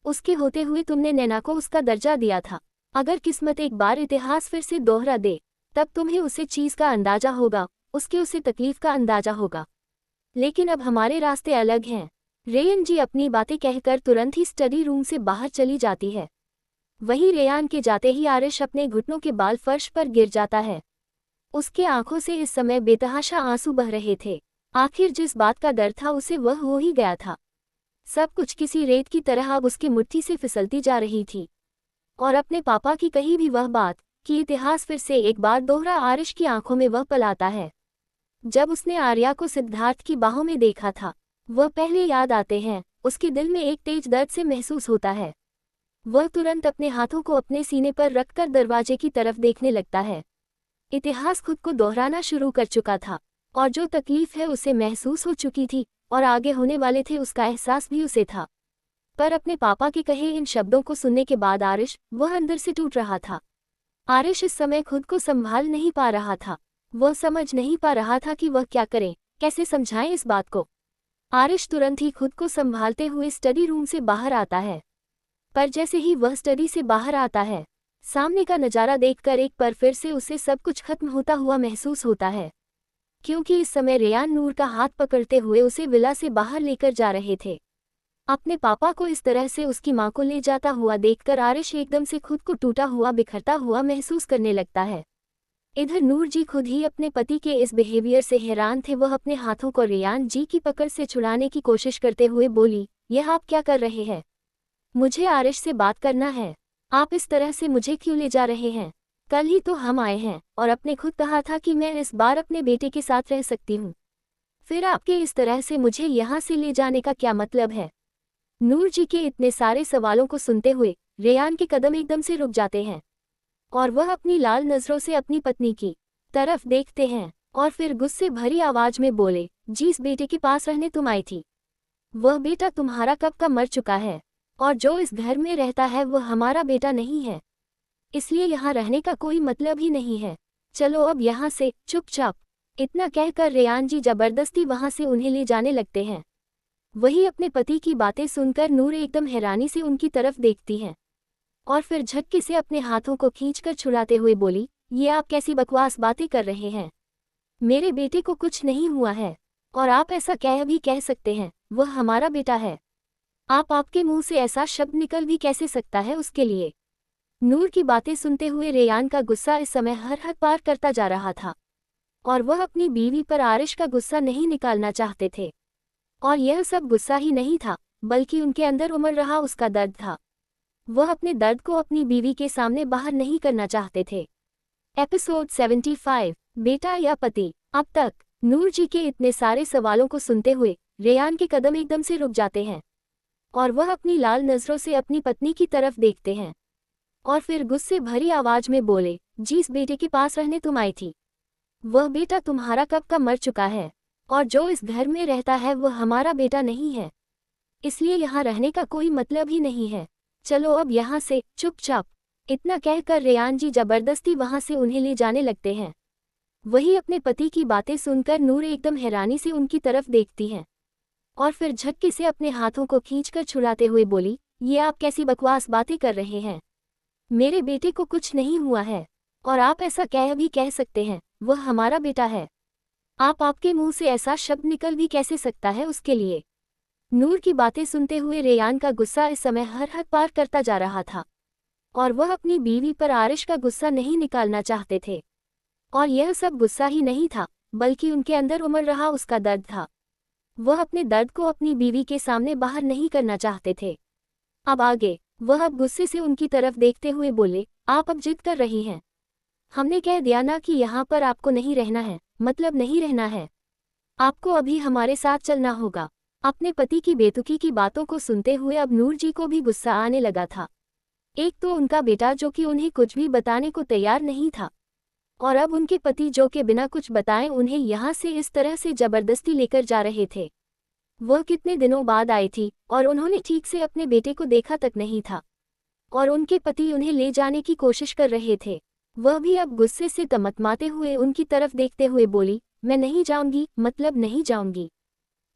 Speaker 1: उसके होते हुए तुमने नैना को उसका दर्जा दिया था। अगर किस्मत एक बार इतिहास फिर से दोहरा दे, तब तुम्हें उसे चीज़ का अंदाजा होगा, उसके उसे तकलीफ का अंदाजा होगा। लेकिन अब हमारे रास्ते अलग हैं। रेयान जी अपनी बातें कहकर तुरंत ही स्टडी रूम से बाहर चली जाती है। वहीं रेयान के जाते ही आरिश अपने घुटनों के बाल फर्श पर गिर जाता है। उसके आंखों से इस समय बेतहाशा आंसू बह रहे थे। आखिर जिस बात का डर था उसे वह हो ही गया था। सब कुछ किसी रेत की तरह अब उसकी मुट्ठी से फिसलती जा रही थी। और अपने पापा की कही भी वह बात कि इतिहास फिर से एक बार दोहरा आरिश की आंखों में वह पल आता है। जब उसने आर्या को सिद्धार्थ की बाहों में देखा था, वह पहले याद आते हैं। उसके दिल में एक तेज दर्द से महसूस होता है। वह तुरंत अपने हाथों को अपने सीने पर रखकर दरवाजे की तरफ देखने लगता है। इतिहास खुद को दोहराना शुरू कर चुका था, और जो तकलीफ है उसे महसूस हो चुकी थी, और आगे होने वाले थे उसका एहसास भी उसे था। पर अपने पापा के कहे इन शब्दों को सुनने के बाद आरिश वह अंदर से टूट रहा था। आरिश इस समय खुद को संभाल नहीं पा रहा था। वह समझ नहीं पा रहा था कि वह क्या करे, कैसे समझाएं इस बात को। आरिश तुरंत ही खुद को संभालते हुए स्टडी रूम से बाहर आता है। पर जैसे ही वह स्टडी से बाहर आता है, सामने का नज़ारा देखकर एक बार फिर से उसे सब कुछ खत्म होता हुआ महसूस होता है। क्योंकि इस समय रेयान नूर का हाथ पकड़ते हुए उसे विला से बाहर लेकर जा रहे थे। अपने पापा को इस तरह से उसकी मां को ले जाता हुआ देखकर आरिश एकदम से खुद को टूटा हुआ बिखरता हुआ महसूस करने लगता है। इधर नूर जी खुद ही अपने पति के इस बिहेवियर से हैरान थे। वह अपने हाथों को रेयान जी की पकड़ से छुड़ाने की कोशिश करते हुए बोली, यह आप क्या कर रहे हैं? मुझे आरिश से बात करना है। आप इस तरह से मुझे क्यों ले जा रहे हैं? कल ही तो हम आए हैं और आपने खुद कहा था कि मैं इस बार अपने बेटे के साथ रह सकती हूँ। फिर आपके इस तरह से मुझे यहाँ से ले जाने का क्या मतलब है? नूर जी के इतने सारे सवालों को सुनते हुए रेयान के कदम एकदम से रुक जाते हैं, और वह अपनी लाल नज़रों से अपनी पत्नी की तरफ देखते हैं और फिर गुस्से भरी आवाज में बोले, जिस बेटे के पास रहने तुम आई थी, वह बेटा तुम्हारा कब का मर चुका है, और जो इस घर में रहता है वह हमारा बेटा नहीं है। इसलिए यहाँ रहने का कोई मतलब ही नहीं है। चलो अब यहाँ से चुपचाप। इतना कहकर रेयान जी जबरदस्ती वहाँ से उन्हें ले जाने लगते हैं। वही अपने पति की बातें सुनकर नूर एकदम हैरानी से उनकी तरफ देखती है, और फिर झटके से अपने हाथों को खींचकर छुड़ाते हुए बोली, ये आप कैसी बकवास बातें कर रहे हैं? मेरे बेटे को कुछ नहीं हुआ है, और आप ऐसा भी कह सकते हैं, वह हमारा बेटा है। आपके मुंह से ऐसा शब्द निकल भी कैसे सकता है उसके लिए? नूर की बातें सुनते हुए रेयान का गुस्सा इस समय हर हद पार करता जा रहा था, और वह अपनी बीवी पर आरिश का गुस्सा नहीं निकालना चाहते थे। और यह सब गुस्सा ही नहीं था, बल्कि उनके अंदर उमड़ रहा उसका दर्द था। वह अपने दर्द को अपनी बीवी के सामने बाहर नहीं करना चाहते थे। एपिसोड 75, बेटा या पति। अब तक नूर जी के इतने सारे सवालों को सुनते हुए रेयान के कदम एकदम से रुक जाते हैं, और वह अपनी लाल नज़रों से अपनी पत्नी की तरफ देखते हैं, और फिर गुस्से भरी आवाज में बोले, जिस बेटे के पास रहने तुम आई थी, वह बेटा तुम्हारा कब का मर चुका है, और जो इस घर में रहता है वह हमारा बेटा नहीं है। इसलिए यहाँ रहने का कोई मतलब ही नहीं है। चलो अब यहाँ से चुपचाप। इतना कहकर रेयान जी जबरदस्ती वहाँ से उन्हें ले जाने लगते हैं। वही अपने पति की बातें सुनकर नूर एकदम हैरानी से उनकी तरफ देखती है, और फिर झटके से अपने हाथों को खींचकर छुड़ाते हुए बोली, ये आप कैसी बकवास बातें कर रहे हैं? मेरे बेटे को कुछ नहीं हुआ है, और आप ऐसा भी कह सकते हैं, वह हमारा बेटा है। आपके मुंह से ऐसा शब्द निकल भी कैसे सकता है उसके लिए? नूर की बातें सुनते हुए रेयान का गुस्सा इस समय हर हद पार करता जा रहा था, और वह अपनी बीवी पर आरिश का गुस्सा नहीं निकालना चाहते थे। और यह सब गुस्सा ही नहीं था, बल्कि उनके अंदर उमड़ रहा उसका दर्द था। वह अपने दर्द को अपनी बीवी के सामने बाहर नहीं करना चाहते थे। अब आगे वह अब गुस्से से उनकी तरफ देखते हुए बोले, आप अब जिद कर रही हैं। हमने कह दिया ना कि यहाँ पर आपको नहीं रहना है, मतलब नहीं रहना है। आपको अभी हमारे साथ चलना होगा। अपने पति की बेतुकी की बातों को सुनते हुए अब नूर जी को भी गुस्सा आने लगा था। एक तो उनका बेटा जो कि उन्हें कुछ भी बताने को तैयार नहीं था, और अब उनके पति जो कि बिना कुछ बताए उन्हें यहाँ से इस तरह से जबरदस्ती लेकर जा रहे थे। वह कितने दिनों बाद आई थी और उन्होंने ठीक से अपने बेटे को देखा तक नहीं था, और उनके पति उन्हें ले जाने की कोशिश कर रहे थे। वह भी अब गुस्से से तमतमाते हुए उनकी तरफ देखते हुए बोली, मैं नहीं जाऊंगी, मतलब नहीं जाऊंगी।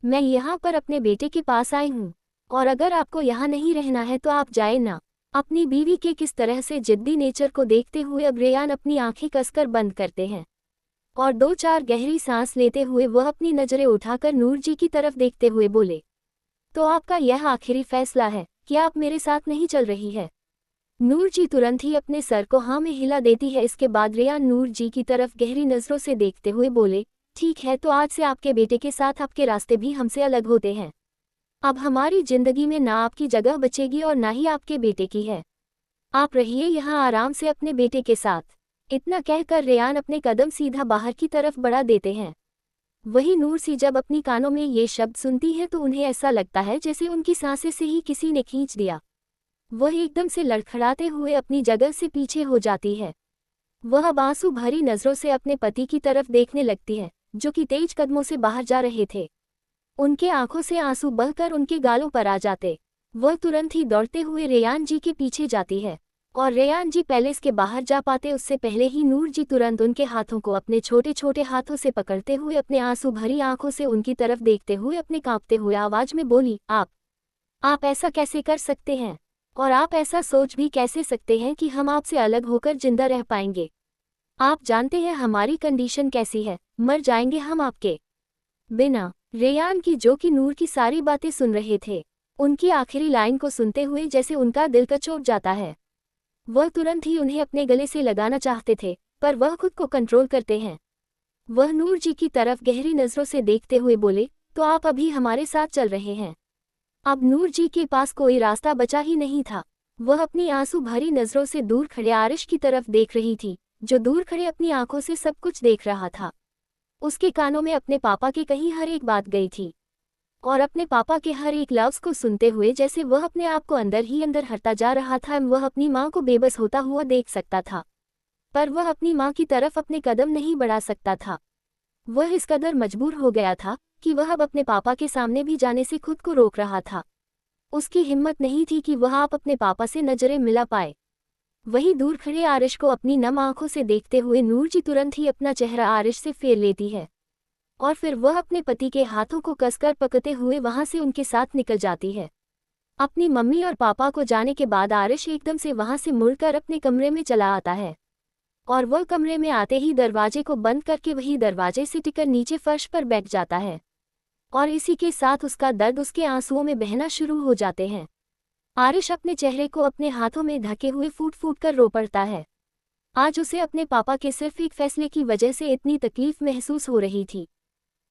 Speaker 1: मैं यहाँ पर अपने बेटे के पास आई हूँ, और अगर आपको यहाँ नहीं रहना है तो आप जाए ना। अपनी बीवी के किस तरह से जिद्दी नेचर को देखते हुए अब रेयान अपनी आंखें कसकर बंद करते हैं और 2-4 गहरी सांस लेते हुए वह अपनी नजरें उठाकर नूर जी की तरफ देखते हुए बोले, तो आपका यह आखिरी फैसला है कि आप मेरे साथ नहीं चल रही है? नूर जी तुरंत ही अपने सर को हाँ में हिला देती है। इसके बाद रेयान नूर जी की तरफ गहरी नजरों से देखते हुए बोले, ठीक है, तो आज से आपके बेटे के साथ आपके रास्ते भी हमसे अलग होते हैं। अब हमारी जिंदगी में ना आपकी जगह बचेगी और ना ही आपके बेटे की है। आप रहिए यहाँ आराम से अपने बेटे के साथ। इतना कहकर रेयान अपने कदम सीधा बाहर की तरफ बढ़ा देते हैं। वही नूर सी जब अपनी कानों में ये शब्द सुनती है तो उन्हें ऐसा लगता है जैसे उनकी सांसें से ही किसी ने खींच दिया। वह एकदम से लड़खड़ाते हुए अपनी जगह से पीछे हो जाती है। वह अब आंसू भरी नजरों से अपने पति की तरफ देखने लगती है, जो कि तेज कदमों से बाहर जा रहे थे। उनके आंखों से आंसू बहकर उनके गालों पर आ जाते। वह तुरंत ही दौड़ते हुए रेयान जी के पीछे जाती है, और रेयान जी पैलेस के बाहर जा पाते उससे पहले ही नूर जी तुरंत उनके हाथों को अपने छोटे छोटे हाथों से पकड़ते हुए अपने आंसू भरी आंखों से उनकी तरफ देखते हुए अपने कांपते हुए आवाज में बोली, आप ऐसा कैसे कर सकते हैं? और आप ऐसा सोच भी कैसे सकते हैं कि हम आपसे अलग होकर जिंदा रह पाएंगे? आप जानते हैं हमारी कंडीशन कैसी है, मर जाएंगे हम आपके बिना। रेयान की, जो कि नूर की सारी बातें सुन रहे थे, उनकी आखिरी लाइन को सुनते हुए जैसे उनका दिल कचोट जाता है। वह तुरंत ही उन्हें अपने गले से लगाना चाहते थे, पर वह खुद को कंट्रोल करते हैं। वह नूर जी की तरफ गहरी नजरों से देखते हुए बोले, तो आप अभी हमारे साथ चल रहे हैं? अब नूर जी के पास कोई रास्ता बचा ही नहीं था। वह अपनी आंसू भरी नजरों से दूर खड़े आरिश की तरफ देख रही थी, जो दूर खड़े अपनी आंखों से सब कुछ देख रहा था। उसके कानों में अपने पापा की कही हर एक बात गई थी, और अपने पापा के हर एक लफ्ज़ को सुनते हुए जैसे वह अपने आप को अंदर ही अंदर हरता जा रहा था। वह अपनी माँ को बेबस होता हुआ देख सकता था, पर वह अपनी माँ की तरफ अपने कदम नहीं बढ़ा सकता था। वह इस कदर मजबूर हो गया था कि वह अब अपने पापा के सामने भी जाने से खुद को रोक रहा था। उसकी हिम्मत नहीं थी कि वह आप अपने पापा से नजरें मिला पाए। वही दूर खड़े आरिश को अपनी नम आंखों से देखते हुए नूर जी तुरंत ही अपना चेहरा आरिश से फेर लेती है, और फिर वह अपने पति के हाथों को कसकर पकड़ते हुए वहां से उनके साथ निकल जाती है। अपनी मम्मी और पापा को जाने के बाद आरिश एकदम से वहां से मुड़कर अपने कमरे में चला आता है, और वह कमरे में आते ही दरवाजे को बंद करके वही दरवाजे से टिकर नीचे फर्श पर बैठ जाता है, और इसी के साथ उसका दर्द उसके आंसुओं में बहना शुरू हो जाते हैं। आरिश अपने चेहरे को अपने हाथों में ढके हुए फूट फूट कर रो पड़ता है। आज उसे अपने पापा के सिर्फ एक फैसले की वजह से इतनी तकलीफ महसूस हो रही थी।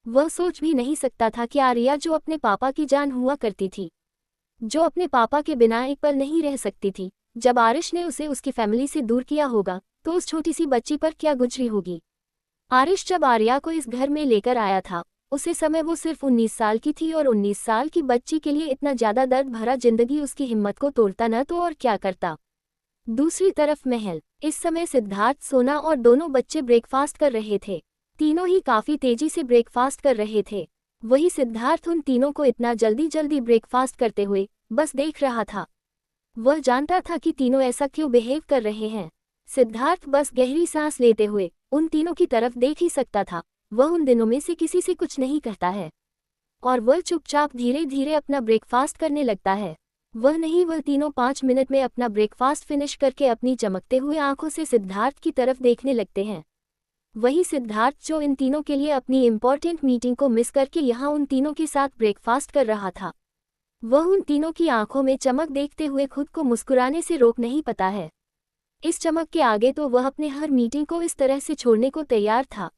Speaker 1: वह सोच भी नहीं सकता था कि आर्या, जो अपने पापा की जान हुआ करती थी, जो अपने पापा के बिना एक पल नहीं रह सकती थी, जब आरिश ने उसे उसकी फैमिली से दूर किया होगा तो उस छोटी सी बच्ची पर क्या गुजरी होगी। आरिश जब आर्या को इस घर में लेकर आया था, उसे समय वो सिर्फ 19 साल की थी, और 19 साल की बच्ची के लिए इतना ज्यादा दर्द भरा जिंदगी उसकी हिम्मत को तोड़ता न तो और क्या करता। दूसरी तरफ महल। इस समय सिद्धार्थ, सोना और दोनों बच्चे ब्रेकफास्ट कर रहे थे। तीनों ही काफी तेजी से ब्रेकफास्ट कर रहे थे। वही सिद्धार्थ उन तीनों को इतना जल्दी जल्दी ब्रेकफास्ट करते हुए बस देख रहा था। वह जानता था कि तीनों ऐसा क्यों बिहेव कर रहे हैं। सिद्धार्थ बस गहरी सांस लेते हुए उन तीनों की तरफ देख ही सकता था। वह उन दिनों में से किसी से कुछ नहीं कहता है, और वह चुपचाप धीरे धीरे अपना ब्रेकफास्ट करने लगता है। वह तीनों 5 मिनट में अपना ब्रेकफास्ट फिनिश करके अपनी चमकते हुए आंखों से सिद्धार्थ की तरफ देखने लगते हैं। वही सिद्धार्थ, जो इन तीनों के लिए अपनी इम्पोर्टेंट मीटिंग को मिस करके यहाँ उन तीनों के साथ ब्रेकफास्ट कर रहा था, वह उन तीनों की आंखों में चमक देखते हुए खुद को मुस्कुराने से रोक नहीं पाता है। इस चमक के आगे तो वह अपने हर मीटिंग को इस तरह से छोड़ने को तैयार था।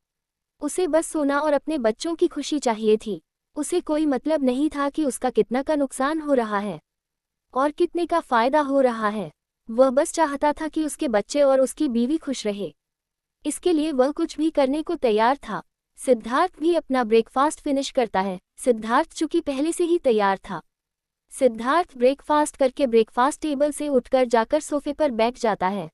Speaker 1: उसे बस सोना और अपने बच्चों की खुशी चाहिए थी। उसे कोई मतलब नहीं था कि उसका कितना का नुकसान हो रहा है और कितने का फायदा हो रहा है। वह बस चाहता था कि उसके बच्चे और उसकी बीवी खुश रहे। इसके लिए वह कुछ भी करने को तैयार था। सिद्धार्थ भी अपना ब्रेकफास्ट फिनिश करता है। सिद्धार्थ चूंकि पहले से ही तैयार था। सिद्धार्थ ब्रेकफास्ट करके ब्रेकफास्ट टेबल से उठकर जाकर सोफे पर बैठ जाता है।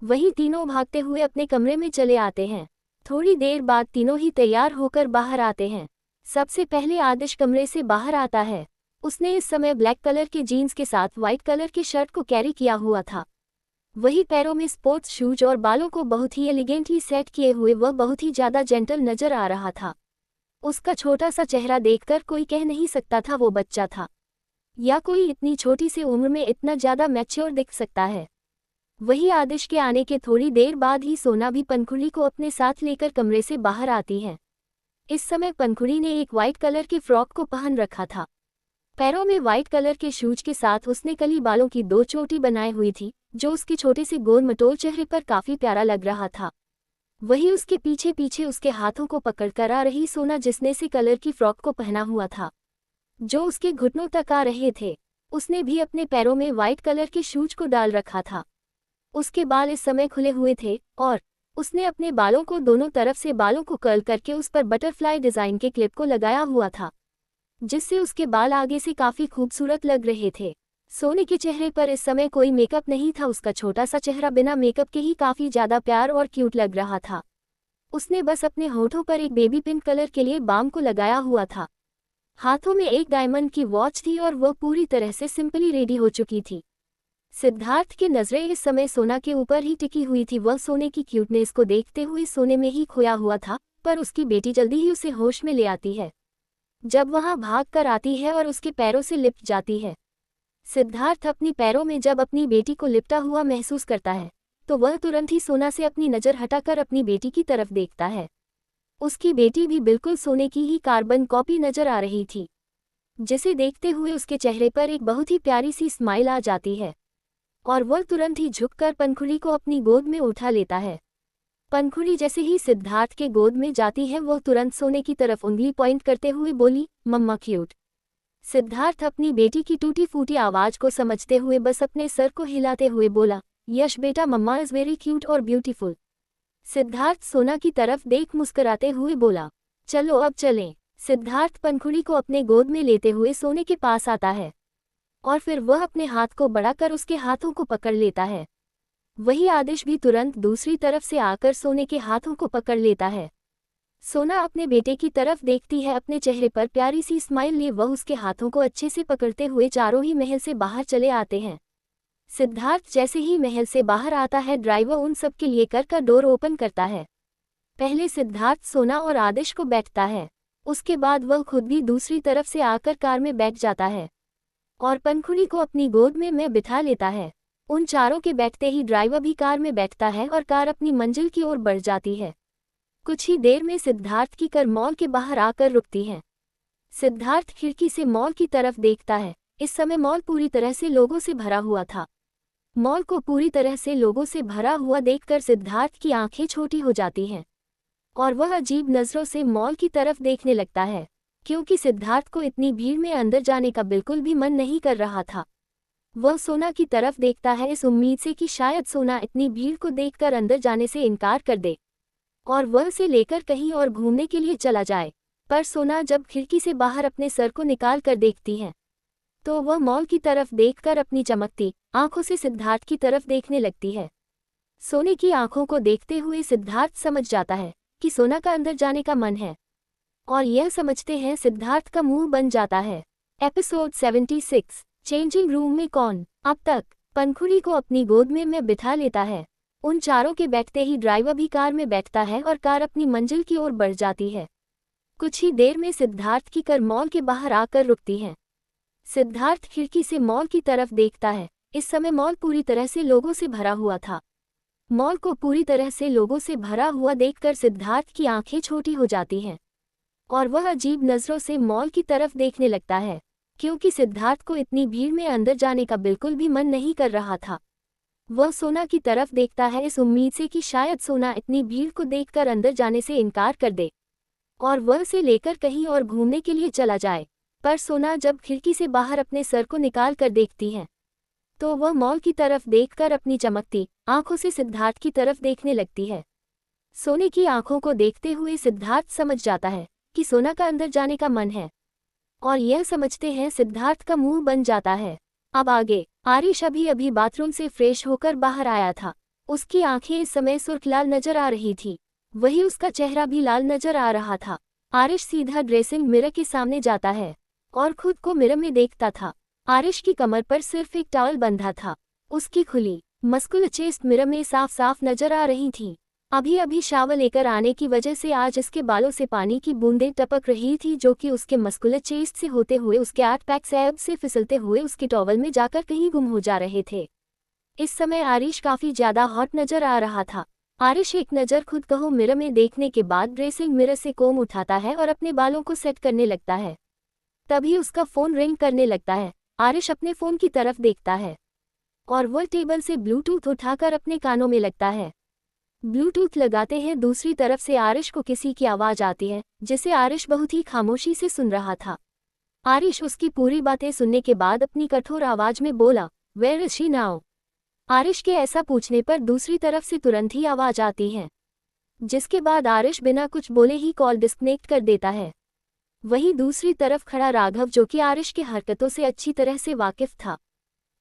Speaker 1: वही तीनों भागते हुए अपने कमरे में चले आते हैं। थोड़ी देर बाद तीनों ही तैयार होकर बाहर आते हैं। सबसे पहले आदिश कमरे से बाहर आता है। उसने इस समय ब्लैक कलर के जीन्स के साथ व्हाइट कलर के शर्ट को कैरी किया हुआ था। वही पैरों में स्पोर्ट्स शूज और बालों को बहुत ही एलिगेंटली सेट किए हुए वह बहुत ही ज्यादा जेंटल नजर आ रहा था। उसका छोटा सा चेहरा देखकर कोई कह नहीं सकता था वो बच्चा था, या कोई इतनी छोटी सी उम्र में इतना ज्यादा मैच्योर दिख सकता है। वही आदिश के आने के थोड़ी देर बाद ही सोना भी पंखुड़ी को अपने साथ लेकर कमरे से बाहर आती है। इस समय पंखुड़ी ने एक वाइट कलर की फ्रॉक को पहन रखा था। पैरों में वाइट कलर के शूज के साथ उसने कली बालों की 2 चोटी बनाई हुई थी, जो उसके छोटे से गोल मटोल चेहरे पर काफी प्यारा लग रहा था। वही उसके पीछे पीछे उसके हाथों को पकड़कर आ रही सोना, जिसने से कलर की फ्रॉक को पहना हुआ था, जो उसके घुटनों तक आ रहे थे। उसने भी अपने पैरों में वाइट कलर के शूज को डाल रखा था। उसके बाल इस समय खुले हुए थे और उसने अपने बालों को दोनों तरफ से बालों को कर्ल करके उस पर बटरफ्लाई डिजाइन के क्लिप को लगाया हुआ था, जिससे उसके बाल आगे से काफी खूबसूरत लग रहे थे। सोने के चेहरे पर इस समय कोई मेकअप नहीं था। उसका छोटा सा चेहरा बिना मेकअप के ही काफी ज्यादा प्यार और क्यूट लग रहा था। उसने बस अपने होठों पर एक बेबी पिंक कलर के लिए बाम को लगाया हुआ था। हाथों में एक डायमंड की वॉच थी और वह पूरी तरह से सिंपली रेडी हो चुकी थी। सिद्धार्थ की नजरें इस समय सोना के ऊपर ही टिकी हुई थी। वह सोने की क्यूटनेस को देखते हुए सोने में ही खोया हुआ था, पर उसकी बेटी जल्दी ही उसे होश में ले आती है, जब वहां भाग कर आती है और उसके पैरों से लिपट जाती है। सिद्धार्थ अपनी पैरों में जब अपनी बेटी को लिपटा हुआ महसूस करता है, तो वह तुरंत ही सोना से अपनी नज़र हटाकर अपनी बेटी की तरफ देखता है। उसकी बेटी भी बिल्कुल सोने की ही कार्बन कॉपी नजर आ रही थी, जिसे देखते हुए उसके चेहरे पर एक बहुत ही प्यारी सी स्माइल आ जाती है और वह तुरंत ही झुककर पंखुड़ी को अपनी गोद में उठा लेता है। पंखुड़ी जैसे ही सिद्धार्थ के गोद में जाती है, वह तुरंत सोने की तरफ उंगली पॉइंट करते हुए बोली, मम्मा क्यूट। सिद्धार्थ अपनी बेटी की टूटी फूटी आवाज को समझते हुए बस अपने सर को हिलाते हुए बोला, यश बेटा, मम्मा इज वेरी क्यूट और ब्यूटीफुल। सिद्धार्थ सोना की तरफ देख मुस्कुराते हुए बोला, चलो अब चलें। सिद्धार्थ पंखुड़ी को अपने गोद में लेते हुए सोने के पास आता है और फिर वह अपने हाथ को बढ़ाकर उसके हाथों को पकड़ लेता है। वही आदिश भी तुरंत दूसरी तरफ से आकर सोने के हाथों को पकड़ लेता है। सोना अपने बेटे की तरफ देखती है, अपने चेहरे पर प्यारी सी स्माइल लिए वह उसके हाथों को अच्छे से पकड़ते हुए चारों ही महल से बाहर चले आते हैं। सिद्धार्थ जैसे ही महल से बाहर आता है, ड्राइवर उन सब के लिए कार का डोर ओपन करता है। पहले सिद्धार्थ, सोना और आदिश को बैठता है, उसके बाद वह खुद भी दूसरी तरफ से आकर कार में बैठ जाता है और पंखुड़ी को अपनी गोद में बिठा लेता है। उन चारों के बैठते ही ड्राइवर भी कार में बैठता है और कार अपनी मंजिल की ओर बढ़ जाती है। कुछ ही देर में सिद्धार्थ की कार मॉल के बाहर आकर रुकती है। सिद्धार्थ खिड़की से मॉल की तरफ देखता है। इस समय मॉल पूरी तरह से लोगों से भरा हुआ था। मॉल को पूरी तरह से लोगों से भरा हुआ देखकर सिद्धार्थ की आंखें छोटी हो जाती हैं और वह अजीब नज़रों से मॉल की तरफ देखने लगता है, क्योंकि सिद्धार्थ को इतनी भीड़ में अंदर जाने का बिल्कुल भी मन नहीं कर रहा था। वह सोना की तरफ देखता है इस उम्मीद से कि शायद सोना इतनी भीड़ को देखकर अंदर जाने से इनकार कर दे और वह उसे लेकर कहीं और घूमने के लिए चला जाए। पर सोना जब खिड़की से बाहर अपने सर को निकाल कर देखती है, तो वह मॉल की तरफ देखकर अपनी चमकती आंखों से सिद्धार्थ की तरफ देखने लगती है। सोने की आंखों को देखते हुए सिद्धार्थ समझ जाता है कि सोना का अंदर जाने का मन है और यह समझते हैं सिद्धार्थ का मुंह बन जाता है। एपिसोड 76, चेंजिंग रूम में कौन। अब तक पंखुड़ी को अपनी गोद में बिठा लेता है। उन चारों के बैठते ही ड्राइवर भी कार में बैठता है और कार अपनी मंजिल की ओर बढ़ जाती है। कुछ ही देर में सिद्धार्थ की कार मॉल के बाहर आकर रुकती है। सिद्धार्थ खिड़की से मॉल की तरफ देखता है। इस समय मॉल पूरी तरह से लोगों से भरा हुआ था। मॉल को पूरी तरह से लोगों से भरा हुआ देखकर सिद्धार्थ की आंखें छोटी हो जाती हैं और वह अजीब नज़रों से मॉल की तरफ देखने लगता है, क्योंकि सिद्धार्थ को इतनी भीड़ में अंदर जाने का बिल्कुल भी मन नहीं कर रहा था। वह सोना की तरफ देखता है इस उम्मीद से कि शायद सोना इतनी भीड़ को देखकर अंदर जाने से इनकार कर दे और वह उसे लेकर कहीं और घूमने के लिए चला जाए। पर सोना जब खिड़की से बाहर अपने सर को निकाल कर देखती है, तो वह मॉल की तरफ देखकर अपनी चमकती आंखों से सिद्धार्थ की तरफ देखने लगती है। सोने की आंखों को देखते हुए सिद्धार्थ समझ जाता है कि सोना का अंदर जाने का मन है और यह समझते हैं सिद्धार्थ का मुंह बन जाता है। अब आगे आरिश अभी बाथरूम से फ्रेश होकर बाहर आया था। उसकी आंखें इस समय सुर्ख लाल नजर आ रही थी, वही उसका चेहरा भी लाल नजर आ रहा था। आरिश सीधा ड्रेसिंग मिरर के सामने जाता है और खुद को मिरर में देखता था। आरिश की कमर पर सिर्फ एक टॉवल बंधा था। उसकी खुली मस्कुलर चेस्ट मिरर में साफ साफ नजर आ रही थी। अभी अभी शावर लेकर आने की वजह से आज इसके बालों से पानी की बूंदें टपक रही थी, जो कि उसके मस्कुलर चेस्ट से होते हुए उसके 8 पैक्स एब्स से फिसलते हुए उसके टॉवल में जाकर कहीं गुम हो जा रहे थे। इस समय आरिश काफी ज्यादा हॉट नजर आ रहा था। आरिश एक नज़र खुद को मिरर में देखने के बाद ड्रेसिंग मिरर से कोम उठाता है और अपने बालों को सेट करने लगता है। तभी उसका फ़ोन रिंग करने लगता है। आरिश अपने फ़ोन की तरफ देखता है और वह टेबल से ब्लूटूथ उठाकर अपने कानों में लगता है। ब्लूटूथ लगाते हैं दूसरी तरफ से आरिश को किसी की आवाज़ आती है, जिसे आरिश बहुत ही खामोशी से सुन रहा था। आरिश उसकी पूरी बातें सुनने के बाद अपनी कठोर आवाज़ में बोला, where is she now? Arish के ऐसा पूछने पर दूसरी तरफ से तुरंत ही आवाज़ आती है, जिसके बाद आरिश बिना कुछ बोले ही कॉल डिस्कनेक्ट कर देता है। वहीं दूसरी तरफ खड़ा राघव, जो कि आरिश की हरकतों से अच्छी तरह से वाकिफ था,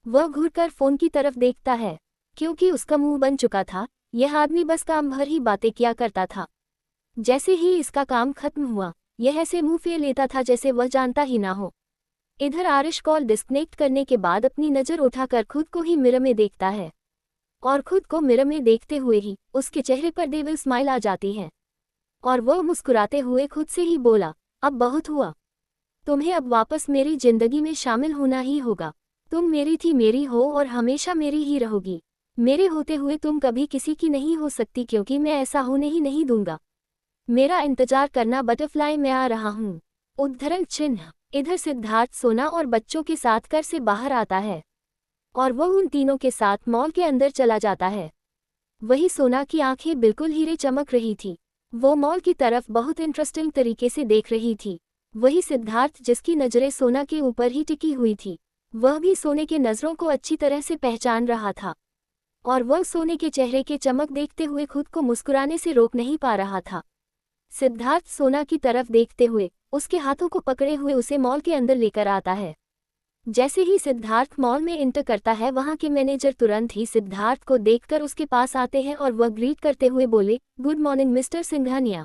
Speaker 1: वह घूरकर फ़ोन की तरफ देखता है। क्योंकि उसका मुंह बन चुका था, यह आदमी बस काम भर ही बातें किया करता था। जैसे ही इसका काम खत्म हुआ, यह ऐसे मुंह फेर लेता था जैसे वह जानता ही ना हो। इधर आरिश कॉल डिस्कनेक्ट करने के बाद अपनी नज़र उठाकर खुद को ही मिरर में देखता है और खुद को मिरर में देखते हुए ही उसके चेहरे पर डेविल स्माइल आ जाती है और वह मुस्कुराते हुए खुद से ही बोला, अब बहुत हुआ। तुम्हें अब वापस मेरी जिंदगी में शामिल होना ही होगा। तुम मेरी थी, मेरी हो और हमेशा मेरी ही रहोगी। मेरे होते हुए तुम कभी किसी की नहीं हो सकती, क्योंकि मैं ऐसा होने ही नहीं दूंगा। मेरा इंतजार करना बटरफ्लाई, मैं आ रहा हूँ। उद्धरण चिन्ह। इधर सिद्धार्थ सोना और बच्चों के साथ घर से बाहर आता है और वह उन तीनों के साथ मॉल के अंदर चला जाता है। वही सोना की आंखें बिल्कुल हीरे चमक रही थी। वो मॉल की तरफ बहुत इंटरेस्टिंग तरीके से देख रही थी। वही सिद्धार्थ, जिसकी नज़रें सोना के ऊपर ही टिकी हुई थी, वह भी सोने के नज़रों को अच्छी तरह से पहचान रहा था और वह सोने के चेहरे के चमक देखते हुए खुद को मुस्कुराने से रोक नहीं पा रहा था। सिद्धार्थ सोना की तरफ देखते हुए उसके हाथों को पकड़े हुए उसे मॉल के अंदर लेकर आता है। जैसे ही सिद्धार्थ मॉल में एंटर करता है, वहां के मैनेजर तुरंत ही सिद्धार्थ को देखकर उसके पास आते हैं और वह ग्रीट करते हुए बोले, गुड मॉर्निंग मिस्टर सिंघानिया,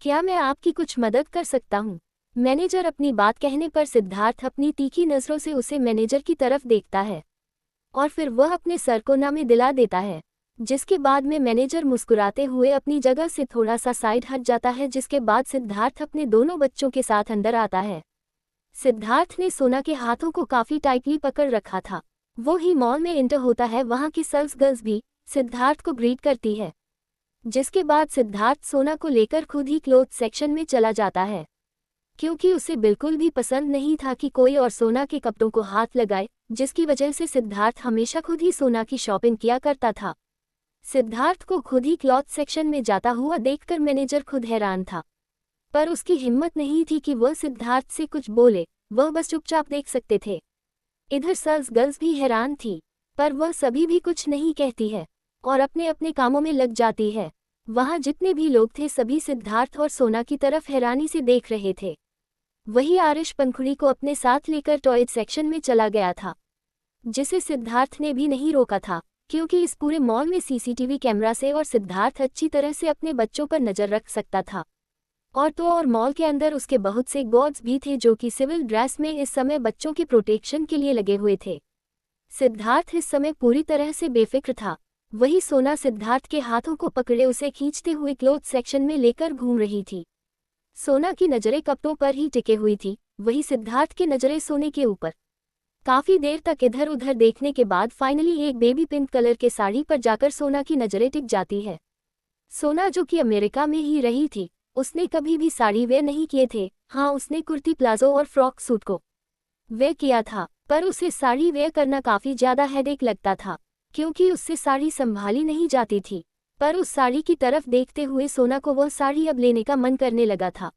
Speaker 1: क्या मैं आपकी कुछ मदद कर सकता हूं? मैनेजर अपनी बात कहने पर सिद्धार्थ अपनी तीखी नज़रों से उसे मैनेजर की तरफ देखता है और फिर वह अपने सर को ना में दिला देता है, जिसके बाद में मैनेजर मुस्कुराते हुए अपनी जगह से थोड़ा सा साइड हट जाता है। जिसके बाद सिद्धार्थ अपने दोनों बच्चों के साथ अंदर आता है। सिद्धार्थ ने सोना के हाथों को काफी टाइटली पकड़ रखा था। वो ही मॉल में एंटर होता है। वहां की सेल्स गर्ल्स भी सिद्धार्थ को ग्रीट करती है, जिसके बाद सिद्धार्थ सोना को लेकर खुद ही क्लोथ सेक्शन में चला जाता है, क्योंकि उसे बिल्कुल भी पसंद नहीं था कि कोई और सोना के कपड़ों को हाथ लगाए, जिसकी वजह से सिद्धार्थ हमेशा खुद ही सोना की शॉपिंग किया करता था। सिद्धार्थ को खुद ही क्लॉथ सेक्शन में जाता हुआ देखकर मैनेजर खुद हैरान था, पर उसकी हिम्मत नहीं थी कि वह सिद्धार्थ से कुछ बोले। वह बस चुपचाप देख सकते थे। इधर सेल्स गर्ल्स भी हैरान थी, पर वह सभी भी कुछ नहीं कहती है और अपने अपने कामों में लग जाती है। वहां जितने भी लोग थे सभी सिद्धार्थ और सोना की तरफ हैरानी से देख रहे थे। वही आरिश पंखुड़ी को अपने साथ लेकर टॉयज सेक्शन में चला गया था, जिसे सिद्धार्थ ने भी नहीं रोका था, क्योंकि इस पूरे मॉल में सीसीटीवी कैमरा से और सिद्धार्थ अच्छी तरह से अपने बच्चों पर नजर रख सकता था। और मॉल के अंदर उसके बहुत से गार्ड्स भी थे, जो कि सिविल ड्रेस में इस समय बच्चों के प्रोटेक्शन के लिए लगे हुए थे। सिद्धार्थ इस समय पूरी तरह से बेफिक्र था। वही सोना सिद्धार्थ के हाथों को पकड़े उसे खींचते हुए क्लोथ सेक्शन में लेकर घूम रही थी। सोना की नज़रें कपड़ों पर ही टिके हुई थी, वही सिद्धार्थ की नज़रें सोने के ऊपर। काफी देर तक इधर उधर देखने के बाद फाइनली एक बेबी पिंक कलर के साड़ी पर जाकर सोना की नज़रें टिक जाती है। सोना, जो कि अमेरिका में ही रही थी, उसने कभी भी साड़ी वेयर नहीं किए थे। हाँ, उसने कुर्ती प्लाजो और फ्रॉक सूट को वेयर किया था, पर उसे साड़ी वेयर करना काफी ज्यादा हेडेक लगता था, क्योंकि उससे साड़ी संभाली नहीं जाती थी। पर उस साड़ी की तरफ देखते हुए सोना को वह साड़ी अब लेने का मन करने लगा था,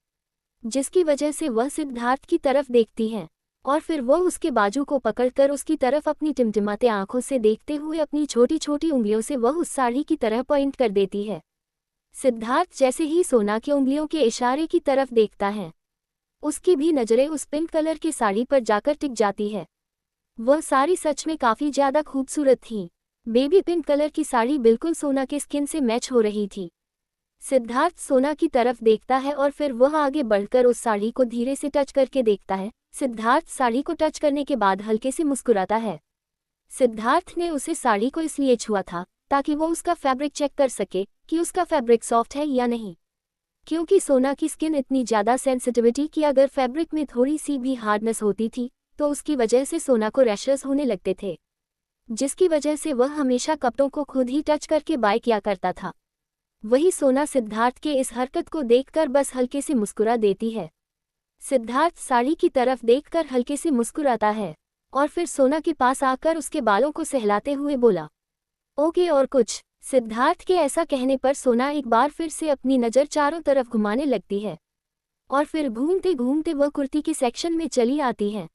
Speaker 1: जिसकी वजह से वह सिद्धार्थ की तरफ देखती है और फिर वह उसके बाजू को पकड़कर उसकी तरफ अपनी टिमटिमाते आंखों से देखते हुए अपनी छोटी छोटी उंगलियों से वह उस साड़ी की तरह पॉइंट कर देती है। सिद्धार्थ जैसे ही सोना की उंगलियों के इशारे की तरफ देखता है, उसकी भी नज़रें उस पिंक कलर की साड़ी पर जाकर टिक जाती है। वह साड़ी सच में काफ़ी ज़्यादा खूबसूरत थी। बेबी पिंक कलर की साड़ी बिल्कुल सोना के स्किन से मैच हो रही थी। सिद्धार्थ सोना की तरफ देखता है और फिर वह आगे बढ़कर उस साड़ी को धीरे से टच करके देखता है। सिद्धार्थ साड़ी को टच करने के बाद हल्के से मुस्कुराता है। सिद्धार्थ ने उसे साड़ी को इसलिए छुआ था ताकि वो उसका फैब्रिक चेक कर सके कि उसका फैब्रिक सॉफ्ट है या नहीं, क्योंकि सोना की स्किन इतनी ज़्यादा सेंसिटिविटी कि अगर फैब्रिक में थोड़ी सी भी हार्डनेस होती थी तो उसकी वजह से सोना को रैशेस होने लगते थे, जिसकी वजह से वह हमेशा कपड़ों को खुद ही टच करके बाय किया करता था। वही सोना सिद्धार्थ के इस हरकत को देखकर बस हल्के से मुस्कुरा देती है। सिद्धार्थ साड़ी की तरफ देखकर हल्के से मुस्कुराता है और फिर सोना के पास आकर उसके बालों को सहलाते हुए बोला, ओके और कुछ। सिद्धार्थ के ऐसा कहने पर सोना एक बार फिर से अपनी नज़र चारों तरफ घुमाने लगती है और फिर घूमते घूमते वह कुर्ती के सेक्शन में चली आती है।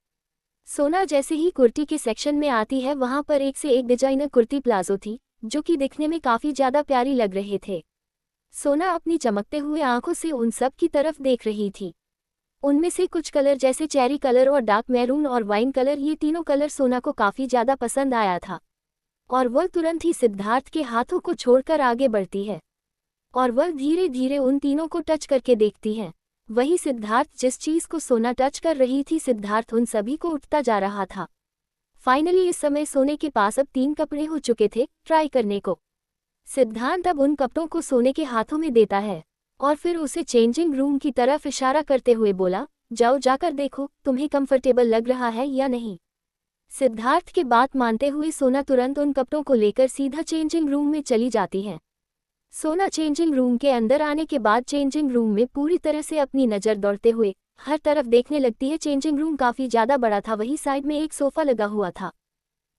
Speaker 1: सोना जैसे ही कुर्ती के सेक्शन में आती है वहां पर एक से एक डिजाइनर कुर्ती प्लाजो थी जो कि दिखने में काफ़ी ज़्यादा प्यारी लग रहे थे। सोना अपनी चमकते हुए आंखों से उन सब की तरफ देख रही थी। उनमें से कुछ कलर जैसे चेरी कलर और डार्क मैरून और वाइन कलर, ये तीनों कलर सोना को काफ़ी ज़्यादा पसंद आया था और वह तुरंत ही सिद्धार्थ के हाथों को छोड़कर आगे बढ़ती है और वह धीरे धीरे उन तीनों को टच करके देखती है। वही सिद्धार्थ जिस चीज़ को सोना टच कर रही थी, सिद्धार्थ उन सभी को उठता जा रहा था। फाइनली इस समय सोने के पास अब 3 कपड़े हो चुके थे ट्राई करने को। सिद्धार्थ अब उन कपड़ों को सोने के हाथों में देता है और फिर उसे चेंजिंग रूम की तरफ इशारा करते हुए बोला, जाओ जाकर देखो तुम्हें कंफर्टेबल लग रहा है या नहीं। सिद्धार्थ की बात मानते हुए सोना तुरंत उन कपड़ों को लेकर सीधा चेंजिंग रूम में चली जाती है। सोना चेंजिंग रूम के अंदर आने के बाद चेंजिंग रूम में पूरी तरह से अपनी नज़र दौड़ते हुए हर तरफ देखने लगती है। चेंजिंग रूम काफ़ी ज़्यादा बड़ा था, वही साइड में एक सोफ़ा लगा हुआ था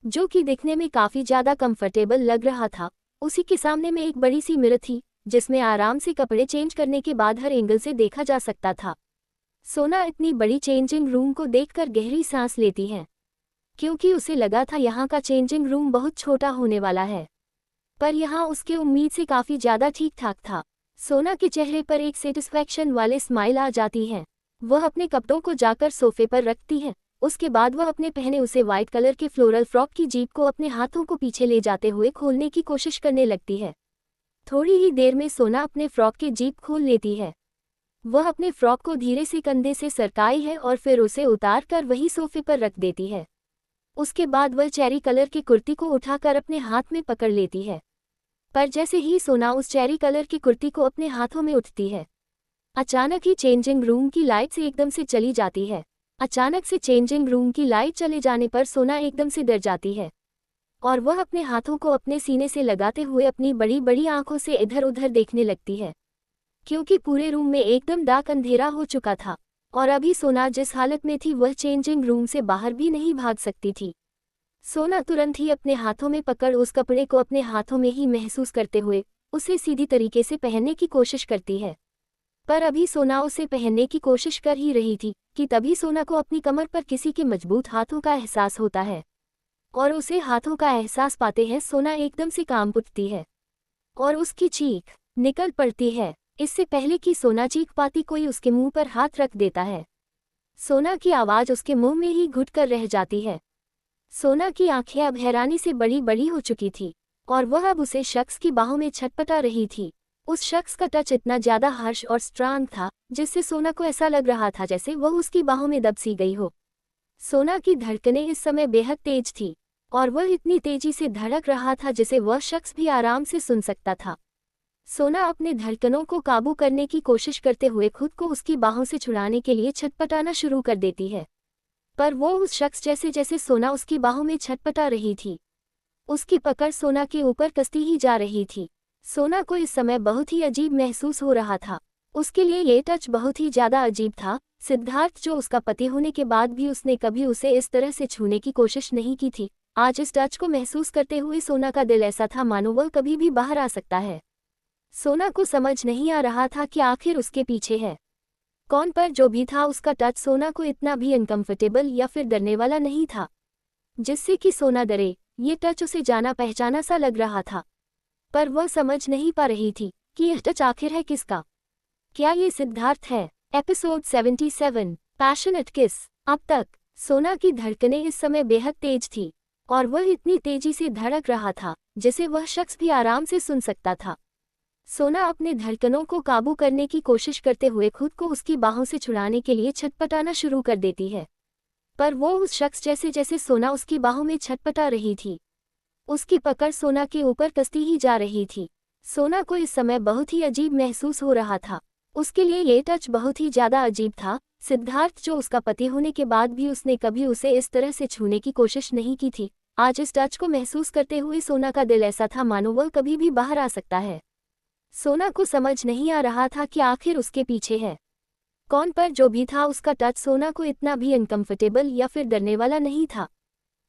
Speaker 1: जो कि दिखने में काफ़ी ज़्यादा कंफर्टेबल लग रहा था। उसी के सामने में एक बड़ी सी मिरर थी जिसमें आराम से कपड़े चेंज करने के बाद हर एंगल से देखा जा सकता था। सोना इतनी बड़ी चेंजिंग रूम को देखकर गहरी सांस लेती है क्योंकि उसे लगा था यहाँ का चेंजिंग रूम बहुत छोटा होने वाला है, पर यहाँ उसके उम्मीद से काफ़ी ज़्यादा ठीक ठाक था। सोना के चेहरे पर एक सेटिस्फैक्शन वाले स्माइल आ जाती है। वह अपने कपड़ों को जाकर सोफे पर रखती है। उसके बाद वह अपने पहने उसे वाइट कलर के फ्लोरल फ्रॉक की जीप को अपने हाथों को पीछे ले जाते हुए खोलने की कोशिश करने लगती है। थोड़ी ही देर में सोना अपने फ्रॉक की जीप खोल लेती है। वह अपने फ्रॉक को धीरे से कंधे से सरकाई है और फिर उसे उतार कर वही सोफे पर रख देती है। उसके बाद वह चेरी कलर की कुर्ती को उठाकर अपने हाथ में पकड़ लेती है, पर जैसे ही सोना उस चेरी कलर की कुर्ती को अपने हाथों में उठती है, अचानक ही चेंजिंग रूम की लाइट्स एकदम से चली जाती है। अचानक से चेंजिंग रूम की लाइट चले जाने पर सोना एकदम से डर जाती है और वह अपने हाथों को अपने सीने से लगाते हुए अपनी बड़ी बड़ी आंखों से इधर उधर देखने लगती है, क्योंकि पूरे रूम में एकदम डार्क अंधेरा हो चुका था और अभी सोना जिस हालत में थी वह चेंजिंग रूम से बाहर भी नहीं भाग सकती थी। सोना तुरंत ही अपने हाथों में पकड़ उस कपड़े को अपने हाथों में ही महसूस करते हुए उसे सीधी तरीके से पहनने की कोशिश करती है, पर अभी सोना उसे पहनने की कोशिश कर ही रही थी कि तभी सोना को अपनी कमर पर किसी के मजबूत हाथों का एहसास होता है और उसे हाथों का एहसास पाते हैं सोना एकदम से कांप उठती है और उसकी चीख निकल पड़ती है। इससे पहले कि सोना चीख पाती कोई उसके मुंह पर हाथ रख देता है। सोना की आवाज़ उसके मुंह में ही घुट कर रह जाती है। सोना की आंखें अब हैरानी से बड़ी बड़ी हो चुकी थी और वह अब उसे शख्स की बाहों में छटपटा रही थी। उस शख्स का टच इतना ज़्यादा हार्श और स्ट्रांग था जिससे सोना को ऐसा लग रहा था जैसे वह उसकी बाहों में दब सी गई हो। सोना की धड़कनें इस समय बेहद तेज थी और वह इतनी तेजी से धड़क रहा था जिसे वह शख्स भी आराम से सुन सकता था। सोना अपने धड़कनों को काबू करने की कोशिश करते हुए खुद को उसकी बाहों से छुड़ाने के लिए छटपटाना शुरू कर देती है, पर वो उस शख्स जैसे जैसे सोना उसकी बाहों में छटपटा रही थी उसकी पकड़ सोना के ऊपर कसती ही जा रही थी। सोना को इस समय बहुत ही अजीब महसूस हो रहा था। उसके लिए ये टच बहुत ही ज़्यादा अजीब था। सिद्धार्थ जो उसका पति होने के बाद भी उसने कभी उसे इस तरह से छूने की कोशिश नहीं की थी। आज इस टच को महसूस करते हुए सोना का दिल ऐसा था मानो वह कभी भी बाहर आ सकता है। सोना को समझ नहीं आ रहा था कि आखिर उसके पीछे है कौन, पर जो भी था उसका टच सोना को इतना भी अनकंफर्टेबल या फिर डरने वाला नहीं था जिससे कि सोना डरे। ये टच उसे जाना पहचाना सा लग रहा था, पर वह समझ नहीं पा रही थी कि यह टच आखिर है किसका। क्या ये सिद्धार्थ है? एपिसोड 77 पैशनेट किस। अब तक सोना की धड़कनें इस समय बेहद तेज थी और वह इतनी तेजी से धड़क रहा था जिसे वह शख्स भी आराम से सुन सकता था। सोना अपने धड़कनों को काबू करने की कोशिश करते हुए खुद को उसकी बाहों से छुड़ाने के लिए छटपटाना शुरू कर देती है। पर वो उस शख्स जैसे जैसे सोना उसकी बाहों में छटपटा रही थी, उसकी पकड़ सोना के ऊपर कसती ही जा रही थी। सोना को इस समय बहुत ही अजीब महसूस हो रहा था। उसके लिए ये टच बहुत ही ज्यादा अजीब था। सिद्धार्थ, जो उसका पति होने के बाद भी उसने कभी उसे इस तरह से छूने की कोशिश नहीं की थी, आज इस टच को महसूस करते हुए सोना का दिल ऐसा था मानो वह कभी भी बाहर आ सकता है। सोना को समझ नहीं आ रहा था कि आखिर उसके पीछे है कौन, पर जो भी था उसका टच सोना को इतना भी अनकंफर्टेबल या फिर डरने वाला नहीं था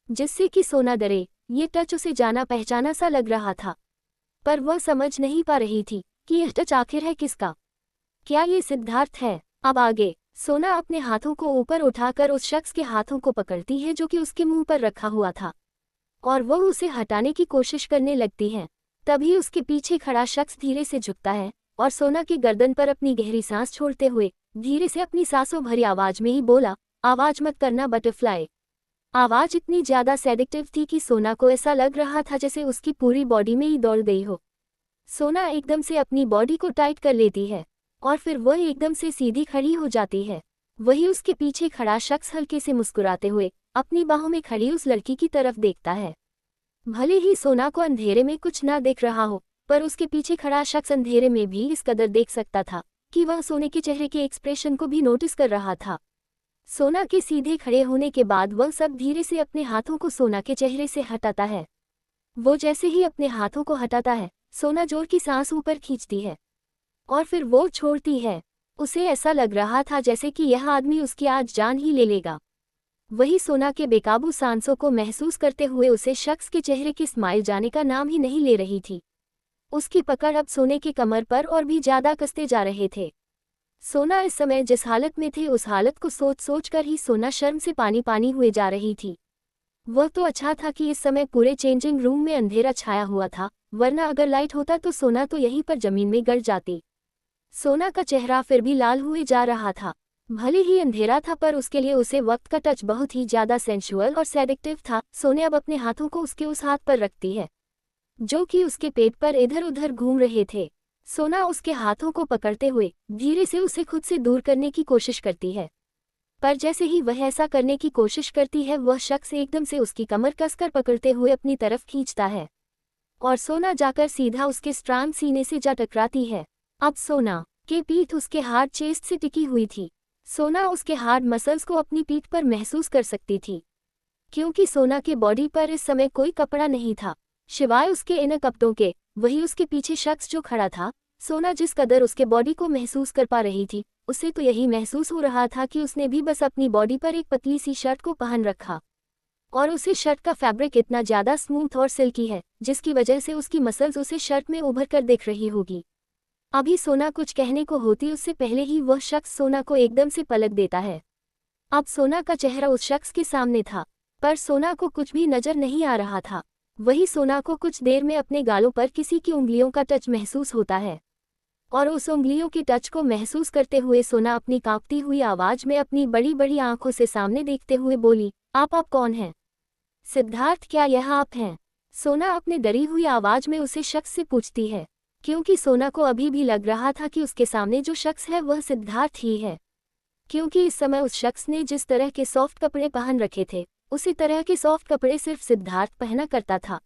Speaker 1: जिससे कि सोना डरे। ये टच उसे जाना पहचाना सा लग रहा था, पर वह समझ नहीं पा रही थी कि यह टच आखिर है किसका। क्या ये सिद्धार्थ है? अब आगे सोना अपने हाथों को ऊपर उठाकर उस शख्स के हाथों को पकड़ती है जो कि उसके मुंह पर रखा हुआ था, और वह उसे हटाने की कोशिश करने लगती है। तभी उसके पीछे खड़ा शख्स धीरे से झुकता है और सोना की गर्दन पर अपनी गहरी सांस छोड़ते हुए धीरे से अपनी सांसों भरी आवाज में ही बोला, आवाज मत करना बटरफ्लाई। आवाज इतनी ज्यादा सेडिक्टिव थी कि सोना को ऐसा लग रहा था जैसे उसकी पूरी बॉडी में ही दौड़ गई हो। सोना एकदम से अपनी बॉडी को टाइट कर लेती है और फिर वह एकदम से सीधी खड़ी हो जाती है। वही उसके पीछे खड़ा शख्स हल्के से मुस्कुराते हुए अपनी बाहों में खड़ी उस लड़की की तरफ देखता है। भले ही सोना को अंधेरे में कुछ ना दिख रहा हो, पर उसके पीछे खड़ा शख्स अंधेरे में भी इस कदर देख सकता था कि वह सोने के चेहरे के एक्सप्रेशन को भी नोटिस कर रहा था। सोना के सीधे खड़े होने के बाद वह सब धीरे से अपने हाथों को सोना के चेहरे से हटाता है। वो जैसे ही अपने हाथों को हटाता है, सोना जोर की सांस ऊपर खींचती है और फिर वो छोड़ती है। उसे ऐसा लग रहा था जैसे कि यह आदमी उसकी आज जान ही ले लेगा। वही सोना के बेकाबू सांसों को महसूस करते हुए उसे शख्स के चेहरे की स्माइल जाने का नाम ही नहीं ले रही थी। उसकी पकड़ अब सोने की कमर पर और भी ज्यादा कसते जा रहे थे। सोना इस समय जिस हालत में थे उस हालत को सोच सोच कर ही सोना शर्म से पानी पानी हुए जा रही थी। वह तो अच्छा था कि इस समय पूरे चेंजिंग रूम में अंधेरा छाया हुआ था, वरना अगर लाइट होता तो सोना तो यहीं पर जमीन में गिर जाती। सोना का चेहरा फिर भी लाल हुए जा रहा था। भले ही अंधेरा था पर उसके लिए उसे वक्त का टच बहुत ही ज्यादा सेंशुअल और सेडिक्टिव था। सोने अब अपने हाथों को उसके उस हाथ पर रखती है जो कि उसके पेट पर इधर उधर घूम रहे थे। सोना उसके हाथों को पकड़ते हुए धीरे से उसे खुद से दूर करने की कोशिश करती है, पर जैसे ही वह ऐसा करने की कोशिश करती है वह शख्स एकदम से उसकी कमर कसकर पकड़ते हुए अपनी तरफ खींचता है और सोना जाकर सीधा उसके स्ट्रांग सीने से जा टकराती है। अब सोना के पीठ उसके हार्ड चेस्ट से टिकी हुई थी। सोना उसके हार्ड मसल्स को अपनी पीठ पर महसूस कर सकती थी, क्योंकि सोना के बॉडी पर इस समय कोई कपड़ा नहीं था सिवाय उसके इन कपड़ों के। वही उसके पीछे शख्स जो खड़ा था, सोना जिस कदर उसके बॉडी को महसूस कर पा रही थी, उसे तो यही महसूस हो रहा था कि उसने भी बस अपनी बॉडी पर एक पतली सी शर्ट को पहन रखा, और उसे शर्ट का फैब्रिक इतना ज़्यादा स्मूथ और सिल्की है जिसकी वजह से उसकी मसल्स उसे शर्ट में उभर कर दिख रही होगी। अभी सोना कुछ कहने को होती उससे पहले ही वह शख्स सोना को एकदम से पलट देता है। अब सोना का चेहरा उस शख्स के सामने था, पर सोना को कुछ भी नजर नहीं आ रहा था। वही सोना को कुछ देर में अपने गालों पर किसी की उंगलियों का टच महसूस होता है, और उस उंगलियों के टच को महसूस करते हुए सोना अपनी कांपती हुई आवाज में अपनी बड़ी बड़ी आंखों से सामने देखते हुए बोली, आप कौन हैं? सिद्धार्थ, क्या यह आप हैं? सोना अपने डरी हुई आवाज में उसे शख्स से पूछती है, क्योंकि सोना को अभी भी लग रहा था कि उसके सामने जो शख्स है वह सिद्धार्थ ही है, क्योंकि इस समय उस शख्स ने जिस तरह के सॉफ्ट कपड़े पहन रखे थे उसी तरह के सॉफ्ट कपड़े सिर्फ सिद्धार्थ पहना करता था।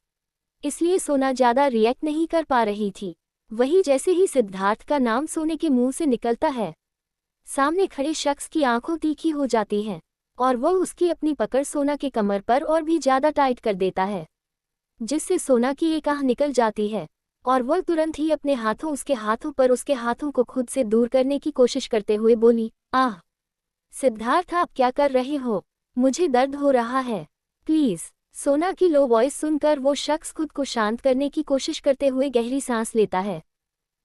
Speaker 1: इसलिए सोना ज्यादा रिएक्ट नहीं कर पा रही थी। वही जैसे ही सिद्धार्थ का नाम सोने के मुंह से निकलता है, सामने खड़े शख्स की आंखों तीखी हो जाती हैं और वह उसकी अपनी पकड़ सोना के कमर पर और भी ज्यादा टाइट कर देता है, जिससे सोना की एक आह निकल जाती है और वह तुरंत ही अपने हाथों उसके हाथों पर उसके हाथों को खुद से दूर करने की कोशिश करते हुए बोली, आह सिद्धार्थ, आप क्या कर रहे हो? मुझे दर्द हो रहा है, प्लीज। सोना की लो वॉइस सुनकर वो शख्स खुद को शांत करने की कोशिश करते हुए गहरी सांस लेता है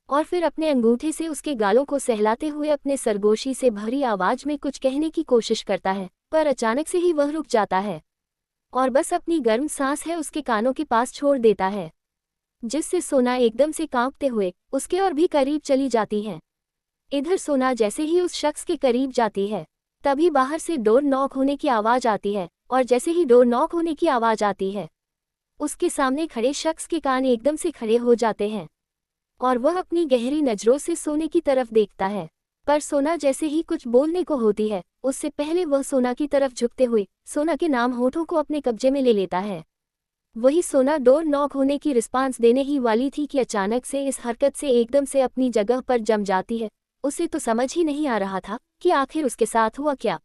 Speaker 1: और फिर अपने अंगूठे से उसके गालों को सहलाते हुए अपने सरगोशी से भरी आवाज में कुछ कहने की कोशिश करता है, पर अचानक से ही वह रुक जाता है और बस अपनी गर्म सांस है उसके कानों के पास छोड़ देता है, जिससे सोना एकदम से कांपते हुए उसके और भी करीब चली जाती है। इधर सोना जैसे ही उस शख्स के करीब जाती है, तभी बाहर से डोर नॉक होने की आवाज आती है, और जैसे ही डोर नॉक होने की आवाज आती है, उसके सामने खड़े शख्स के कान एकदम से खड़े हो जाते हैं और वह अपनी गहरी नजरों से सोने की तरफ देखता है। पर सोना जैसे ही कुछ बोलने को होती है, उससे पहले वह सोना की तरफ झुकते हुए सोना के नाम होठों को अपने कब्जे में ले लेता है। वही सोना डोर नॉक होने की रिस्पांस देने ही वाली थी कि अचानक से इस हरकत से एकदम से अपनी जगह पर जम जाती है। उसे तो समझ ही नहीं आ रहा था कि आखिर उसके साथ हुआ क्या।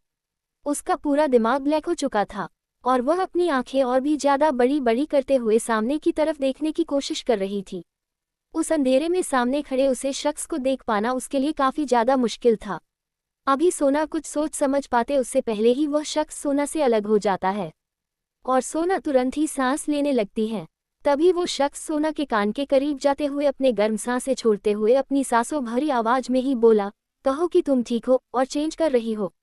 Speaker 1: उसका पूरा दिमाग ब्लैक हो चुका था और वह अपनी आंखें और भी ज्यादा बड़ी बड़ी करते हुए सामने की तरफ देखने की कोशिश कर रही थी। उस अंधेरे में सामने खड़े उसे शख्स को देख पाना उसके लिए काफी ज्यादा मुश्किल था। अभी सोना कुछ सोच समझ पाते उससे पहले ही वह शख्स सोना से अलग हो जाता है और सोना तुरंत ही सांस लेने लगती है। तभी वो शख्स सोना के कान के करीब जाते हुए अपने गर्म सांसें छोड़ते हुए अपनी सांसों भरी आवाज में ही बोला, कहो कि तुम ठीक हो और चेंज कर रही हो।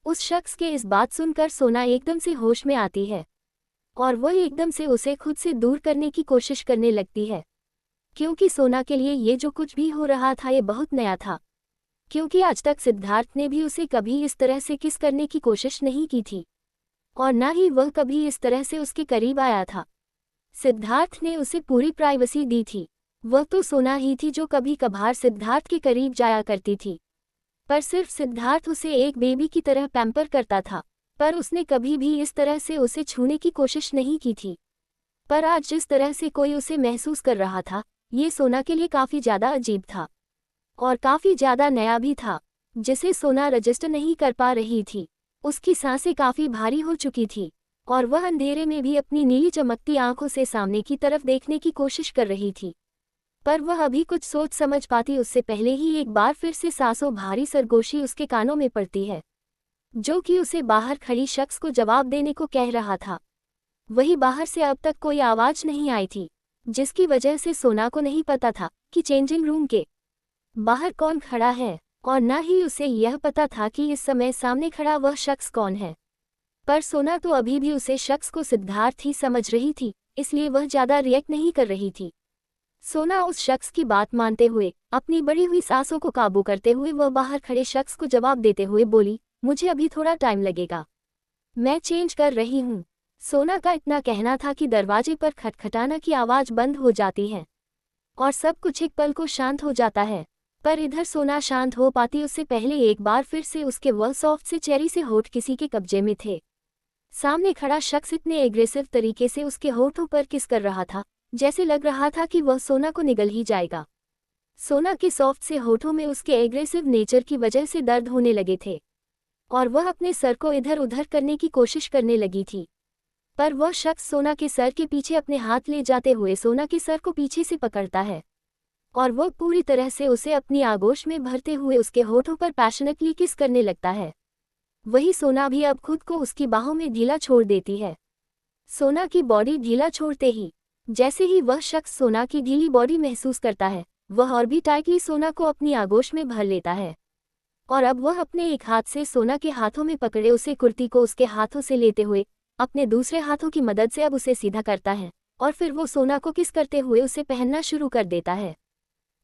Speaker 1: उस शख्स के इस बात सुनकर सोना एकदम से होश में आती है और वह एकदम से उसे खुद से दूर करने की कोशिश करने लगती है, क्योंकि सोना के लिए ये जो कुछ भी हो रहा था ये बहुत नया था। क्योंकि आज तक सिद्धार्थ ने भी उसे कभी इस तरह से किस करने की कोशिश नहीं की थी और न ही वह कभी इस तरह से उसके करीब आया था। सिद्धार्थ ने उसे पूरी प्राइवेसी दी थी। वह तो सोना ही थी जो कभी कभार सिद्धार्थ के करीब जाया करती थी, पर सिर्फ सिद्धार्थ उसे एक बेबी की तरह पैम्पर करता था, पर उसने कभी भी इस तरह से उसे छूने की कोशिश नहीं की थी। पर आज जिस तरह से कोई उसे महसूस कर रहा था, ये सोना के लिए काफ़ी ज़्यादा अजीब था और काफ़ी ज़्यादा नया भी था, जिसे सोना रजिस्टर नहीं कर पा रही थी। उसकी सांसें काफ़ी भारी हो चुकी थी और वह अंधेरे में भी अपनी नीली चमकती आंखों से सामने की तरफ देखने की कोशिश कर रही थी। पर वह अभी कुछ सोच समझ पाती उससे पहले ही एक बार फिर से सांसों भरी सरगोशी उसके कानों में पड़ती है, जो कि उसे बाहर खड़ी शख्स को जवाब देने को कह रहा था। वही बाहर से अब तक कोई आवाज़ नहीं आई थी, जिसकी वजह से सोना को नहीं पता था कि चेंजिंग रूम के बाहर कौन खड़ा है और न ही उसे यह पता था कि इस समय सामने खड़ा वह शख्स कौन है। पर सोना तो अभी भी उसे शख्स को सिद्धार्थ ही समझ रही थी, इसलिए वह ज़्यादा रिएक्ट नहीं कर रही थी। सोना उस शख्स की बात मानते हुए अपनी बढ़ी हुई सांसों को काबू करते हुए वह बाहर खड़े शख्स को जवाब देते हुए बोली, मुझे अभी थोड़ा टाइम लगेगा, मैं चेंज कर रही हूँ। सोना का इतना कहना था कि दरवाजे पर खटखटाना की आवाज़ बंद हो जाती है और सब कुछ एक पल को शांत हो जाता है। पर इधर सोना शांत हो पाती उससे पहले एक बार फिर से उसके वह सॉफ्ट से चेरी से होठ किसी के कब्जे में थे। सामने खड़ा शख्स इतने एग्रेसिव तरीके से उसके होठों पर किस कर रहा था, जैसे लग रहा था कि वह सोना को निगल ही जाएगा। सोना के सॉफ्ट से होठों में उसके एग्रेसिव नेचर की वजह से दर्द होने लगे थे और वह अपने सर को इधर उधर करने की कोशिश करने लगी थी। पर वह शख्स सोना के सर के पीछे अपने हाथ ले जाते हुए सोना के सर को पीछे से पकड़ता है और वह पूरी तरह से उसे अपनी आगोश में भरते हुए उसके होठों पर पैशनेटली किस करने लगता है। वही सोना भी अब खुद को उसकी बाहों में ढीला छोड़ देती है। सोना की बॉडी ढीला छोड़ते ही जैसे ही वह शख्स सोना की ढीली बॉडी महसूस करता है, वह और भी टाइटली सोना को अपनी आगोश में भर लेता है और अब वह अपने एक हाथ से सोना के हाथों में पकड़े उसे कुर्ती को उसके हाथों से लेते हुए अपने दूसरे हाथों की मदद से अब उसे सीधा करता है और फिर वो सोना को किस करते हुए उसे पहनना शुरू कर देता है।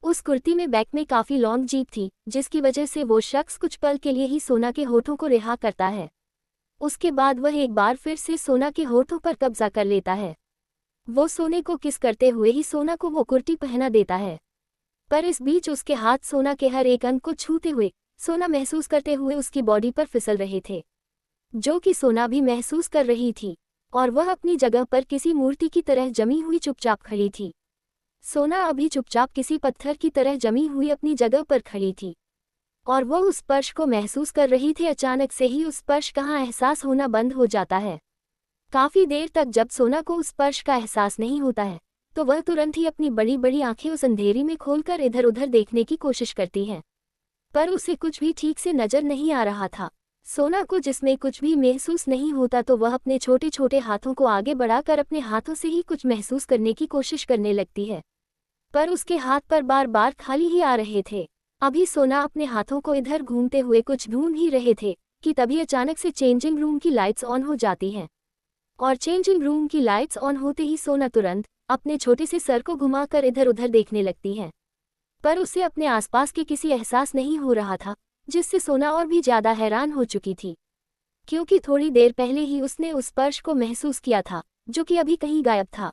Speaker 1: उस कुर्ती में बैक में काफ़ी लॉन्ग जीप थी, जिसकी वजह से वो शख्स कुछ पल के लिए ही सोना के होठों को रिहा करता है। उसके बाद वह एक बार फिर से सोना के होठों पर कब्जा कर लेता है। वो सोने को किस करते हुए ही सोना को वो कुर्ती पहना देता है, पर इस बीच उसके हाथ सोना के हर एक अंग को छूते हुए सोना महसूस करते हुए उसकी बॉडी पर फिसल रहे थे, जो कि सोना भी महसूस कर रही थी और वह अपनी जगह पर किसी मूर्ति की तरह जमी हुई चुपचाप खड़ी थी। सोना अभी चुपचाप किसी पत्थर की तरह जमी हुई अपनी जगह पर खड़ी थी और वह उस स्पर्श को महसूस कर रही थी। अचानक से ही उस स्पर्श का एहसास होना बंद हो जाता है। काफ़ी देर तक जब सोना को उस स्पर्श का एहसास नहीं होता है, तो वह तुरंत ही अपनी बड़ी बड़ी आंखें उस अंधेरी में खोलकर इधर उधर देखने की कोशिश करती है, पर उसे कुछ भी ठीक से नजर नहीं आ रहा था। सोना को जिसमें कुछ भी महसूस नहीं होता तो वह अपने छोटे छोटे हाथों को आगे बढ़ाकर अपने हाथों से ही कुछ महसूस करने की कोशिश करने लगती है, पर उसके हाथ पर बार बार खाली ही आ रहे थे। अभी सोना अपने हाथों को इधर घूमते हुए कुछ ढूंढ ही रहे थे कि तभी अचानक से चेंजिंग रूम की लाइट्स ऑन हो जाती हैं और चेंजिंग रूम की लाइट्स ऑन होते ही सोना तुरंत अपने छोटे से सर को घुमाकर इधर उधर देखने लगती है, पर उसे अपने आसपास के किसी एहसास नहीं हो रहा था, जिससे सोना और भी ज़्यादा हैरान हो चुकी थी, क्योंकि थोड़ी देर पहले ही उसने उस स्पर्श को महसूस किया था जो कि अभी कहीं गायब था।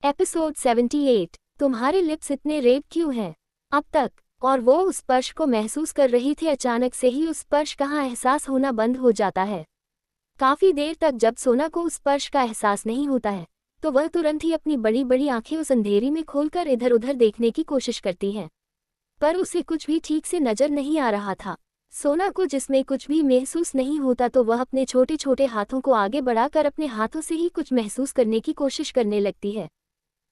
Speaker 1: एपिसोड 78, तुम्हारे लिप्स इतने रेड क्यों हैं? अब तक और वो उस स्पर्श को महसूस कर रही थी। अचानक से ही उस स्पर्श का एहसास होना बंद हो जाता है। काफी देर तक जब सोना को उस स्पर्श का एहसास नहीं होता है तो वह तुरंत ही अपनी बड़ी बड़ी आंखें उस अंधेरी में खोलकर इधर उधर देखने की कोशिश करती है, पर उसे कुछ भी ठीक से नजर नहीं आ रहा था। सोना को जिसमें कुछ भी महसूस नहीं होता तो वह अपने छोटे छोटे हाथों को आगे बढ़ाकर अपने हाथों से ही कुछ महसूस करने की कोशिश करने लगती है,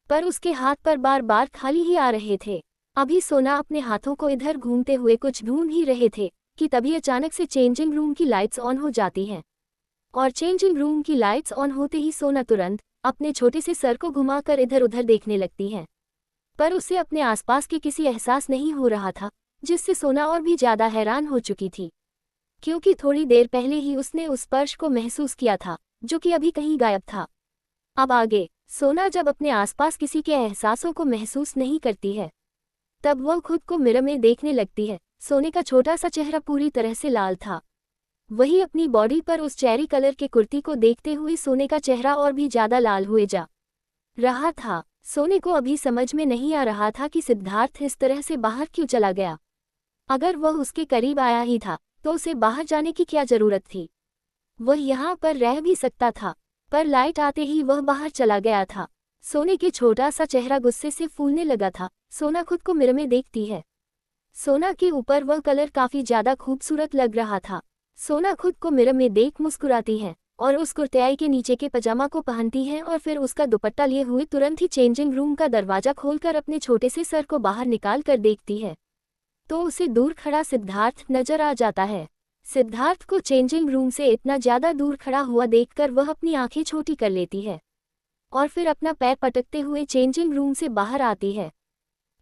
Speaker 1: पर उसके हाथ पर बार बार खाली ही आ रहे थे। अभी सोना अपने हाथों को इधर घूमते हुए कुछ ढूंढ ही रहे थे कि तभी अचानक से चेंजिंग रूम की लाइट्स ऑन हो जाती हैं, और चेंजिंग रूम की लाइट्स ऑन होते ही सोना तुरंत अपने छोटे से सर को घुमाकर इधर उधर देखने लगती है, पर उसे अपने आसपास के किसी एहसास नहीं हो रहा था, जिससे सोना और भी ज्यादा हैरान हो चुकी थी, क्योंकि थोड़ी देर पहले ही उसने उस स्पर्श को महसूस किया था जो कि अभी कहीं गायब था। अब आगे सोना जब अपने आसपास किसी के एहसासों को महसूस नहीं करती है तब वह खुद को मिरर में देखने लगती है। सोने का छोटा सा चेहरा पूरी तरह से लाल था, वही अपनी बॉडी पर उस चेरी कलर के कुर्ती को देखते हुए सोने का चेहरा और भी ज्यादा लाल हुए जा रहा था। सोने को अभी समझ में नहीं आ रहा था कि सिद्धार्थ इस तरह से बाहर क्यों चला गया। अगर वह उसके करीब आया ही था तो उसे बाहर जाने की क्या जरूरत थी, वह यहाँ पर रह भी सकता था, पर लाइट आते ही वह बाहर चला गया था। सोने के छोटा सा चेहरा गुस्से से फूलने लगा था। सोना खुद को मिरर में देखती है। सोना के ऊपर वह कलर काफी ज्यादा खूबसूरत लग रहा था। सोना खुद को मिरर में देख मुस्कुराती है और उस कुर्तियाई के नीचे के पजामा को पहनती है और फिर उसका दुपट्टा लिए हुए तुरंत ही चेंजिंग रूम का दरवाजा खोलकर अपने छोटे से सर को बाहर निकाल कर देखती है तो उसे दूर खड़ा सिद्धार्थ नजर आ जाता है। सिद्धार्थ को चेंजिंग रूम से इतना ज्यादा दूर खड़ा हुआ देखकर वह अपनी आंखें छोटी कर लेती है और फिर अपना पैर पटकते हुए चेंजिंग रूम से बाहर आती है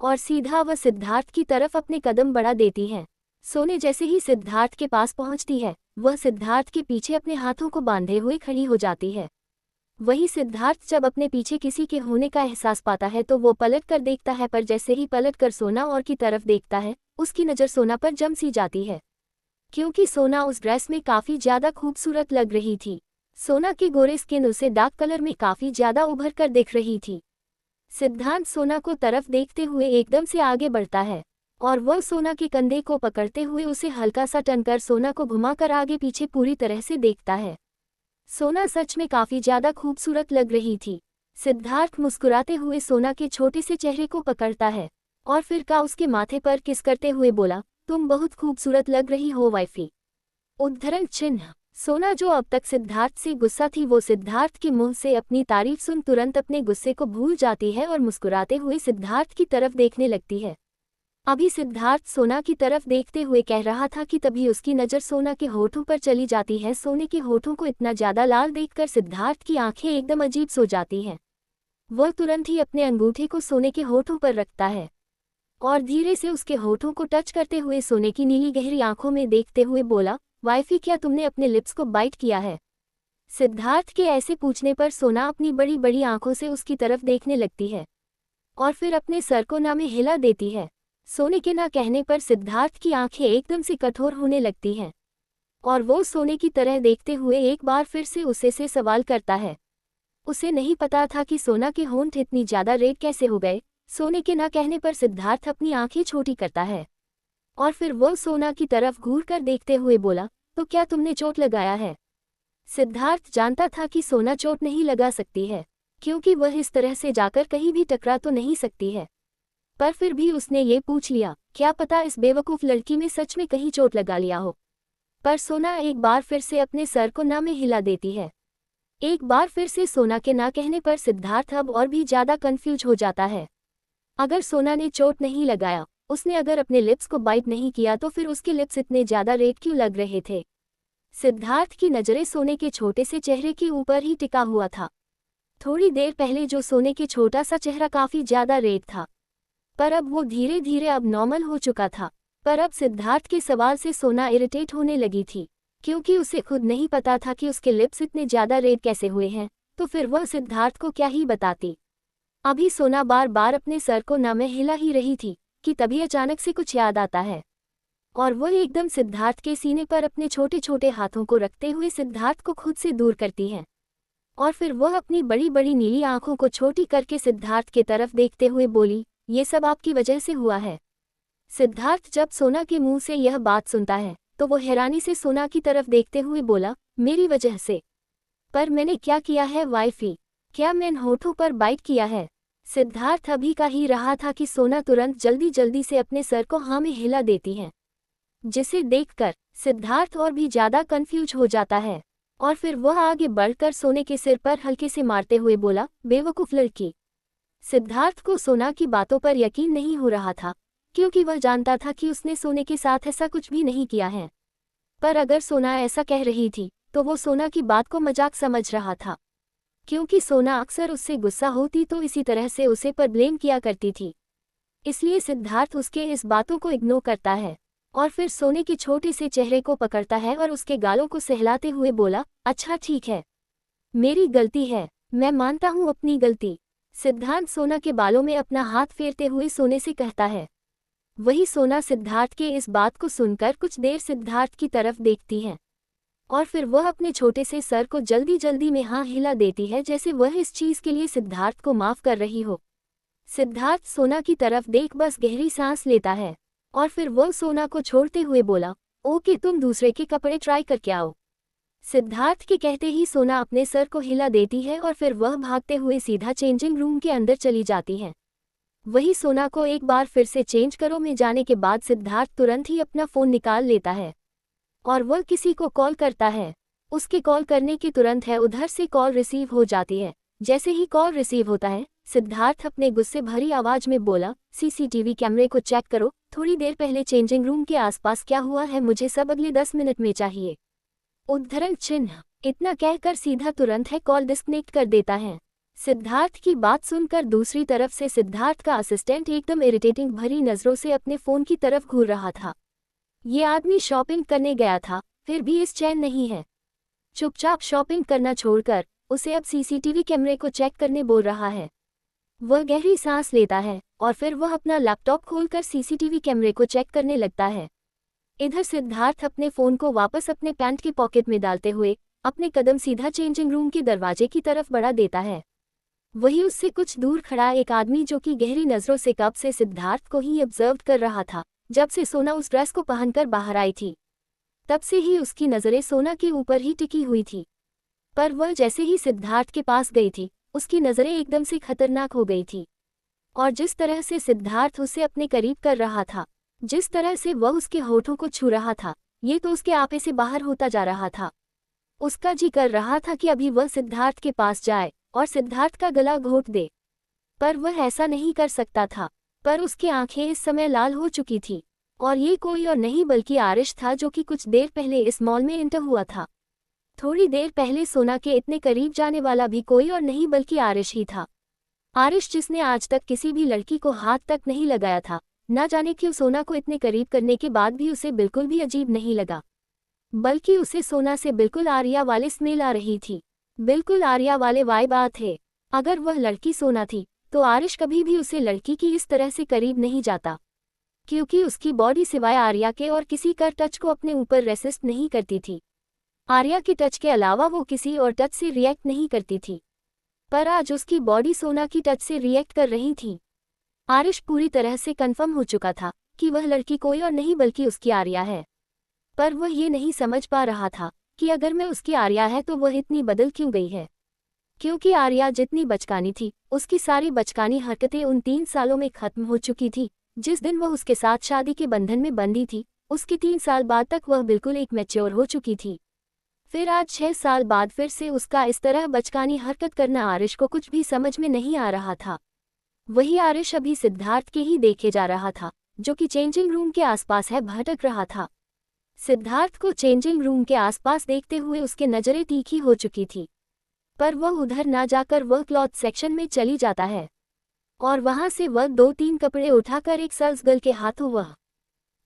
Speaker 1: और सीधा वह सिद्धार्थ की तरफ अपने कदम बढ़ा देती है। सोने जैसे ही सिद्धार्थ के पास पहुंचती है वह सिद्धार्थ के पीछे अपने हाथों को बांधे हुए खड़ी हो जाती है। वही सिद्धार्थ जब अपने पीछे किसी के होने का एहसास पाता है तो वो पलट कर देखता है, पर जैसे ही पलट कर सोना और की तरफ देखता है उसकी नज़र सोना पर जम सी जाती है, क्योंकि सोना उस ड्रेस में काफ़ी ज़्यादा खूबसूरत लग रही थी। सोना की गोरे स्किन उसे डार्क कलर में काफ़ी ज़्यादा उभर कर दिख रही थी। सिद्धांत सोना को तरफ देखते हुए एकदम से आगे बढ़ता है और वह सोना के कंधे को पकड़ते हुए उसे हल्का सा टनकर सोना को घुमाकर आगे पीछे पूरी तरह से देखता है। सोना सच में काफ़ी ज़्यादा खूबसूरत लग रही थी। सिद्धार्थ मुस्कुराते हुए सोना के छोटे से चेहरे को पकड़ता है और फिर का उसके माथे पर किस करते हुए बोला, तुम बहुत खूबसूरत लग रही हो वाइफी। उद्धरण चिन्ह। सोना जो अब तक सिद्धार्थ से गुस्सा थी वो सिद्धार्थ के मुंह से अपनी तारीफ सुन तुरंत अपने गुस्से को भूल जाती है और मुस्कुराते हुए सिद्धार्थ की तरफ देखने लगती है। अभी सिद्धार्थ सोना की तरफ देखते हुए कह रहा था कि तभी उसकी नज़र सोना के होठों पर चली जाती है। सोने के होठों को इतना ज़्यादा लाल देखकर सिद्धार्थ की आंखें एकदम अजीब सो जाती हैं। वह तुरंत ही अपने अंगूठे को सोने के होठों पर रखता है और धीरे से उसके होठों को टच करते हुए सोने की नीली गहरी आंखों में देखते हुए बोला, वाइफी क्या तुमने अपने लिप्स को बाइट किया है। सिद्धार्थ के ऐसे पूछने पर सोना अपनी बड़ी बड़ी आंखों से उसकी तरफ देखने लगती है और फिर अपने सर को ना में हिला देती है। सोने के ना कहने पर सिद्धार्थ की आंखें एकदम से कठोर होने लगती हैं और वो सोने की तरह देखते हुए एक बार फिर से उसे से सवाल करता है। उसे नहीं पता था कि सोना के होंठ इतनी ज़्यादा रेड कैसे हो गए। सोने के ना कहने पर सिद्धार्थ अपनी आंखें छोटी करता है और फिर वो सोना की तरफ घूर कर देखते हुए बोला, तो क्या तुमने चोट लगाया है। सिद्धार्थ जानता था कि सोना चोट नहीं लगा सकती है, क्योंकि वह इस तरह से जाकर कहीं भी टकरा तो नहीं सकती है, पर फिर भी उसने ये पूछ लिया, क्या पता इस बेवकूफ़ लड़की में सच में कहीं चोट लगा लिया हो। पर सोना एक बार फिर से अपने सर को ना में हिला देती है। एक बार फिर से सोना के ना कहने पर सिद्धार्थ अब और भी ज़्यादा कंफ्यूज हो जाता है। अगर सोना ने चोट नहीं लगाया, उसने अगर अपने लिप्स को बाइट नहीं किया तो फिर उसके लिप्स इतने ज़्यादा रेड क्यों लग रहे थे। सिद्धार्थ की नज़रें सोने के छोटे से चेहरे के ऊपर ही टिका हुआ था। थोड़ी देर पहले जो सोने के छोटा सा चेहरा काफ़ी ज़्यादा रेड था, पर अब वो धीरे धीरे अब नॉर्मल हो चुका था। पर अब सिद्धार्थ के सवाल से सोना इरिटेट होने लगी थी, क्योंकि उसे खुद नहीं पता था कि उसके लिप्स इतने ज़्यादा रेड कैसे हुए हैं, तो फिर वह सिद्धार्थ को क्या ही बताती। अभी सोना बार बार अपने सर को ना में हिला ही रही थी कि तभी अचानक से कुछ याद आता है और वह एकदम सिद्धार्थ के सीने पर अपने छोटे छोटे हाथों को रखते हुए सिद्धार्थ को खुद से दूर करती है और फिर वह अपनी बड़ी बड़ी नीली आंखों को छोटी करके सिद्धार्थ के तरफ देखते हुए बोली, ये सब आपकी वजह से हुआ है। सिद्धार्थ जब सोना के मुंह से यह बात सुनता है तो वो हैरानी से सोना की तरफ देखते हुए बोला, मेरी वजह से? पर मैंने क्या किया है वाइफी? क्या मैंने होठों पर बाइट किया है? सिद्धार्थ अभी का ही रहा था कि सोना तुरंत जल्दी जल्दी से अपने सर को हाँ में हिला देती है, जिसे देखकर सिद्धार्थ और भी ज्यादा कंफ्यूज हो जाता है। और फिर वह आगे बढ़कर सोने के सिर पर हल्के से मारते हुए बोला, बेवकूफ लड़की। सिद्धार्थ को सोना की बातों पर यकीन नहीं हो रहा था, क्योंकि वह जानता था कि उसने सोने के साथ ऐसा कुछ भी नहीं किया है। पर अगर सोना ऐसा कह रही थी तो वो सोना की बात को मजाक समझ रहा था, क्योंकि सोना अक्सर उससे गुस्सा होती तो इसी तरह से उसे पर ब्लेम किया करती थी। इसलिए सिद्धार्थ उसके इस बातों को इग्नोर करता है और फिर सोने के छोटे से चेहरे को पकड़ता है और उसके गालों को सहलाते हुए बोला, अच्छा ठीक है, मेरी गलती है, मैं मानता हूँ अपनी गलती। सिद्धार्थ सोना के बालों में अपना हाथ फेरते हुए सोने से कहता है। वही सोना सिद्धार्थ के इस बात को सुनकर कुछ देर सिद्धार्थ की तरफ देखती है और फिर वह अपने छोटे से सर को जल्दी जल्दी में हाँ हिला देती है, जैसे वह इस चीज के लिए सिद्धार्थ को माफ कर रही हो। सिद्धार्थ सोना की तरफ देख बस गहरी सांस लेता है और फिर वह सोना को छोड़ते हुए बोला, ओके तुम दूसरे के कपड़े ट्राई करके आओ। सिद्धार्थ के कहते ही सोना अपने सर को हिला देती है और फिर वह भागते हुए सीधा चेंजिंग रूम के अंदर चली जाती है। वही सोना को एक बार फिर से चेंज करो में जाने के बाद सिद्धार्थ तुरंत ही अपना फ़ोन निकाल लेता है और वह किसी को कॉल करता है। उसके कॉल करने के तुरंत है उधर से कॉल रिसीव हो जाती है। जैसे ही कॉल रिसीव होता है, सिद्धार्थ अपने गुस्से भरी आवाज में बोला, सीसीटीवी कैमरे को चेक करो, थोड़ी देर पहले चेंजिंग रूम के आसपास क्या हुआ है मुझे सब अगले 10 मिनट में चाहिए। उद्धरण चिन्ह। इतना कहकर सीधा तुरंत है कॉल डिस्कनेक्ट कर देता है। सिद्धार्थ की बात सुनकर दूसरी तरफ से सिद्धार्थ का असिस्टेंट एकदम इरिटेटिंग भरी नज़रों से अपने फ़ोन की तरफ घूर रहा था। ये आदमी शॉपिंग करने गया था, फिर भी इस चैन नहीं है। चुपचाप शॉपिंग करना छोड़कर उसे अब सीसीटीवी कैमरे को चेक करने बोल रहा है। वह गहरी सांस लेता है और फिर वह अपना लैपटॉप खोलकर सीसीटीवी कैमरे को चेक करने लगता है। इधर सिद्धार्थ अपने फ़ोन को वापस अपने पैंट के पॉकेट में डालते हुए अपने कदम सीधा चेंजिंग रूम के दरवाजे की तरफ बढ़ा देता है। वही उससे कुछ दूर खड़ा एक आदमी जो कि गहरी नज़रों से कब से सिद्धार्थ को ही ऑब्जर्व कर रहा था, जब से सोना उस ड्रेस को पहनकर बाहर आई थी। तब से ही उसकी नज़रें सोना के ऊपर ही टिकी हुई थी। पर वह जैसे ही सिद्धार्थ के पास गई थी, उसकी नज़रें एकदम से खतरनाक हो गई थी। और जिस तरह से सिद्धार्थ उसे अपने करीब कर रहा था, जिस तरह से वह उसके होठों को छू रहा था, ये तो उसके आपे से बाहर होता जा रहा था। उसका जी कर रहा था कि अभी वह सिद्धार्थ के पास जाए और सिद्धार्थ का गला घोंट दे, पर वह ऐसा नहीं कर सकता था। पर उसकी आंखें इस समय लाल हो चुकी थी और ये कोई और नहीं बल्कि आरिश था, जो कि कुछ देर पहले इस मॉल में एंटर हुआ था। थोड़ी देर पहले सोना के इतने करीब जाने वाला भी कोई और नहीं बल्कि आरिश ही था। आरिश जिसने आज तक किसी भी लड़की को हाथ तक नहीं लगाया था। ना जाने क्यों सोना को इतने करीब करने के बाद भी उसे बिल्कुल भी अजीब नहीं लगा, बल्कि उसे सोना से बिल्कुल आर्या वाले स्मेल आ रही थी, बिल्कुल आर्या वाले वाइब आ थे। अगर वह लड़की सोना थी तो आरिश कभी भी उसे लड़की की इस तरह से करीब नहीं जाता, क्योंकि उसकी बॉडी सिवाय आर्या के और किसी का टच को अपने ऊपर रेसिस्ट नहीं करती थी। आर्या के टच के अलावा वो किसी और टच से रिएक्ट नहीं करती थी, पर आज उसकी बॉडी सोना की टच से रिएक्ट कर रही थी। आरिश पूरी तरह से कन्फर्म हो चुका था कि वह लड़की कोई और नहीं बल्कि उसकी आर्या है, पर वह ये नहीं समझ पा रहा था कि अगर मैं उसकी आर्या है तो वह इतनी बदल क्यों गई है। क्योंकि आर्या जितनी बचकानी थी, उसकी सारी बचकानी हरकतें उन 3 सालों में खत्म हो चुकी थी। जिस दिन वह उसके साथ शादी के बंधन में बंधी थी, उसके 3 साल बाद तक वह बिल्कुल एक मैच्योर हो चुकी थी। फिर आज 6 साल बाद फिर से उसका इस तरह बचकानी हरकत करना आरिश को कुछ भी समझ में नहीं आ रहा था। वही आरिश अभी सिद्धार्थ के ही देखे जा रहा था, जो कि चेंजिंग रूम के आसपास है भटक रहा था। सिद्धार्थ को चेंजिंग रूम के आसपास देखते हुए उसके नज़रें तीखी हो चुकी थी, पर वह उधर ना जाकर वह क्लॉथ सेक्शन में चली जाता है और वहां से वह 2-3 कपड़े उठाकर एक सेल्स गर्ल के हाथों वह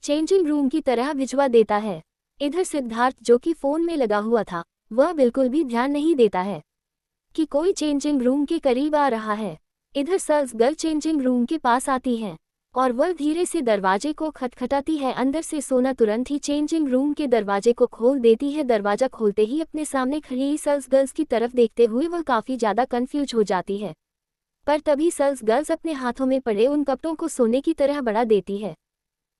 Speaker 1: चेंजिंग रूम की तरह भिजवा देता है। इधर सिद्धार्थ जो कि फ़ोन में लगा हुआ था, वह बिल्कुल भी ध्यान नहीं देता है कि कोई चेंजिंग रूम के करीब आ रहा है। इधर सेल्स गर्ल चेंजिंग रूम के पास आती है और वह धीरे से दरवाजे को खटखटाती है। अंदर से सोना तुरंत ही चेंजिंग रूम के दरवाजे को खोल देती है। दरवाजा खोलते ही अपने सामने खड़ी सेल्स गर्ल्स की तरफ देखते हुए वह काफ़ी ज़्यादा कंफ्यूज हो जाती है, पर तभी सेल्स गर्ल्स अपने हाथों में पड़े उन कपड़ों को सोने की तरह बढ़ा देती है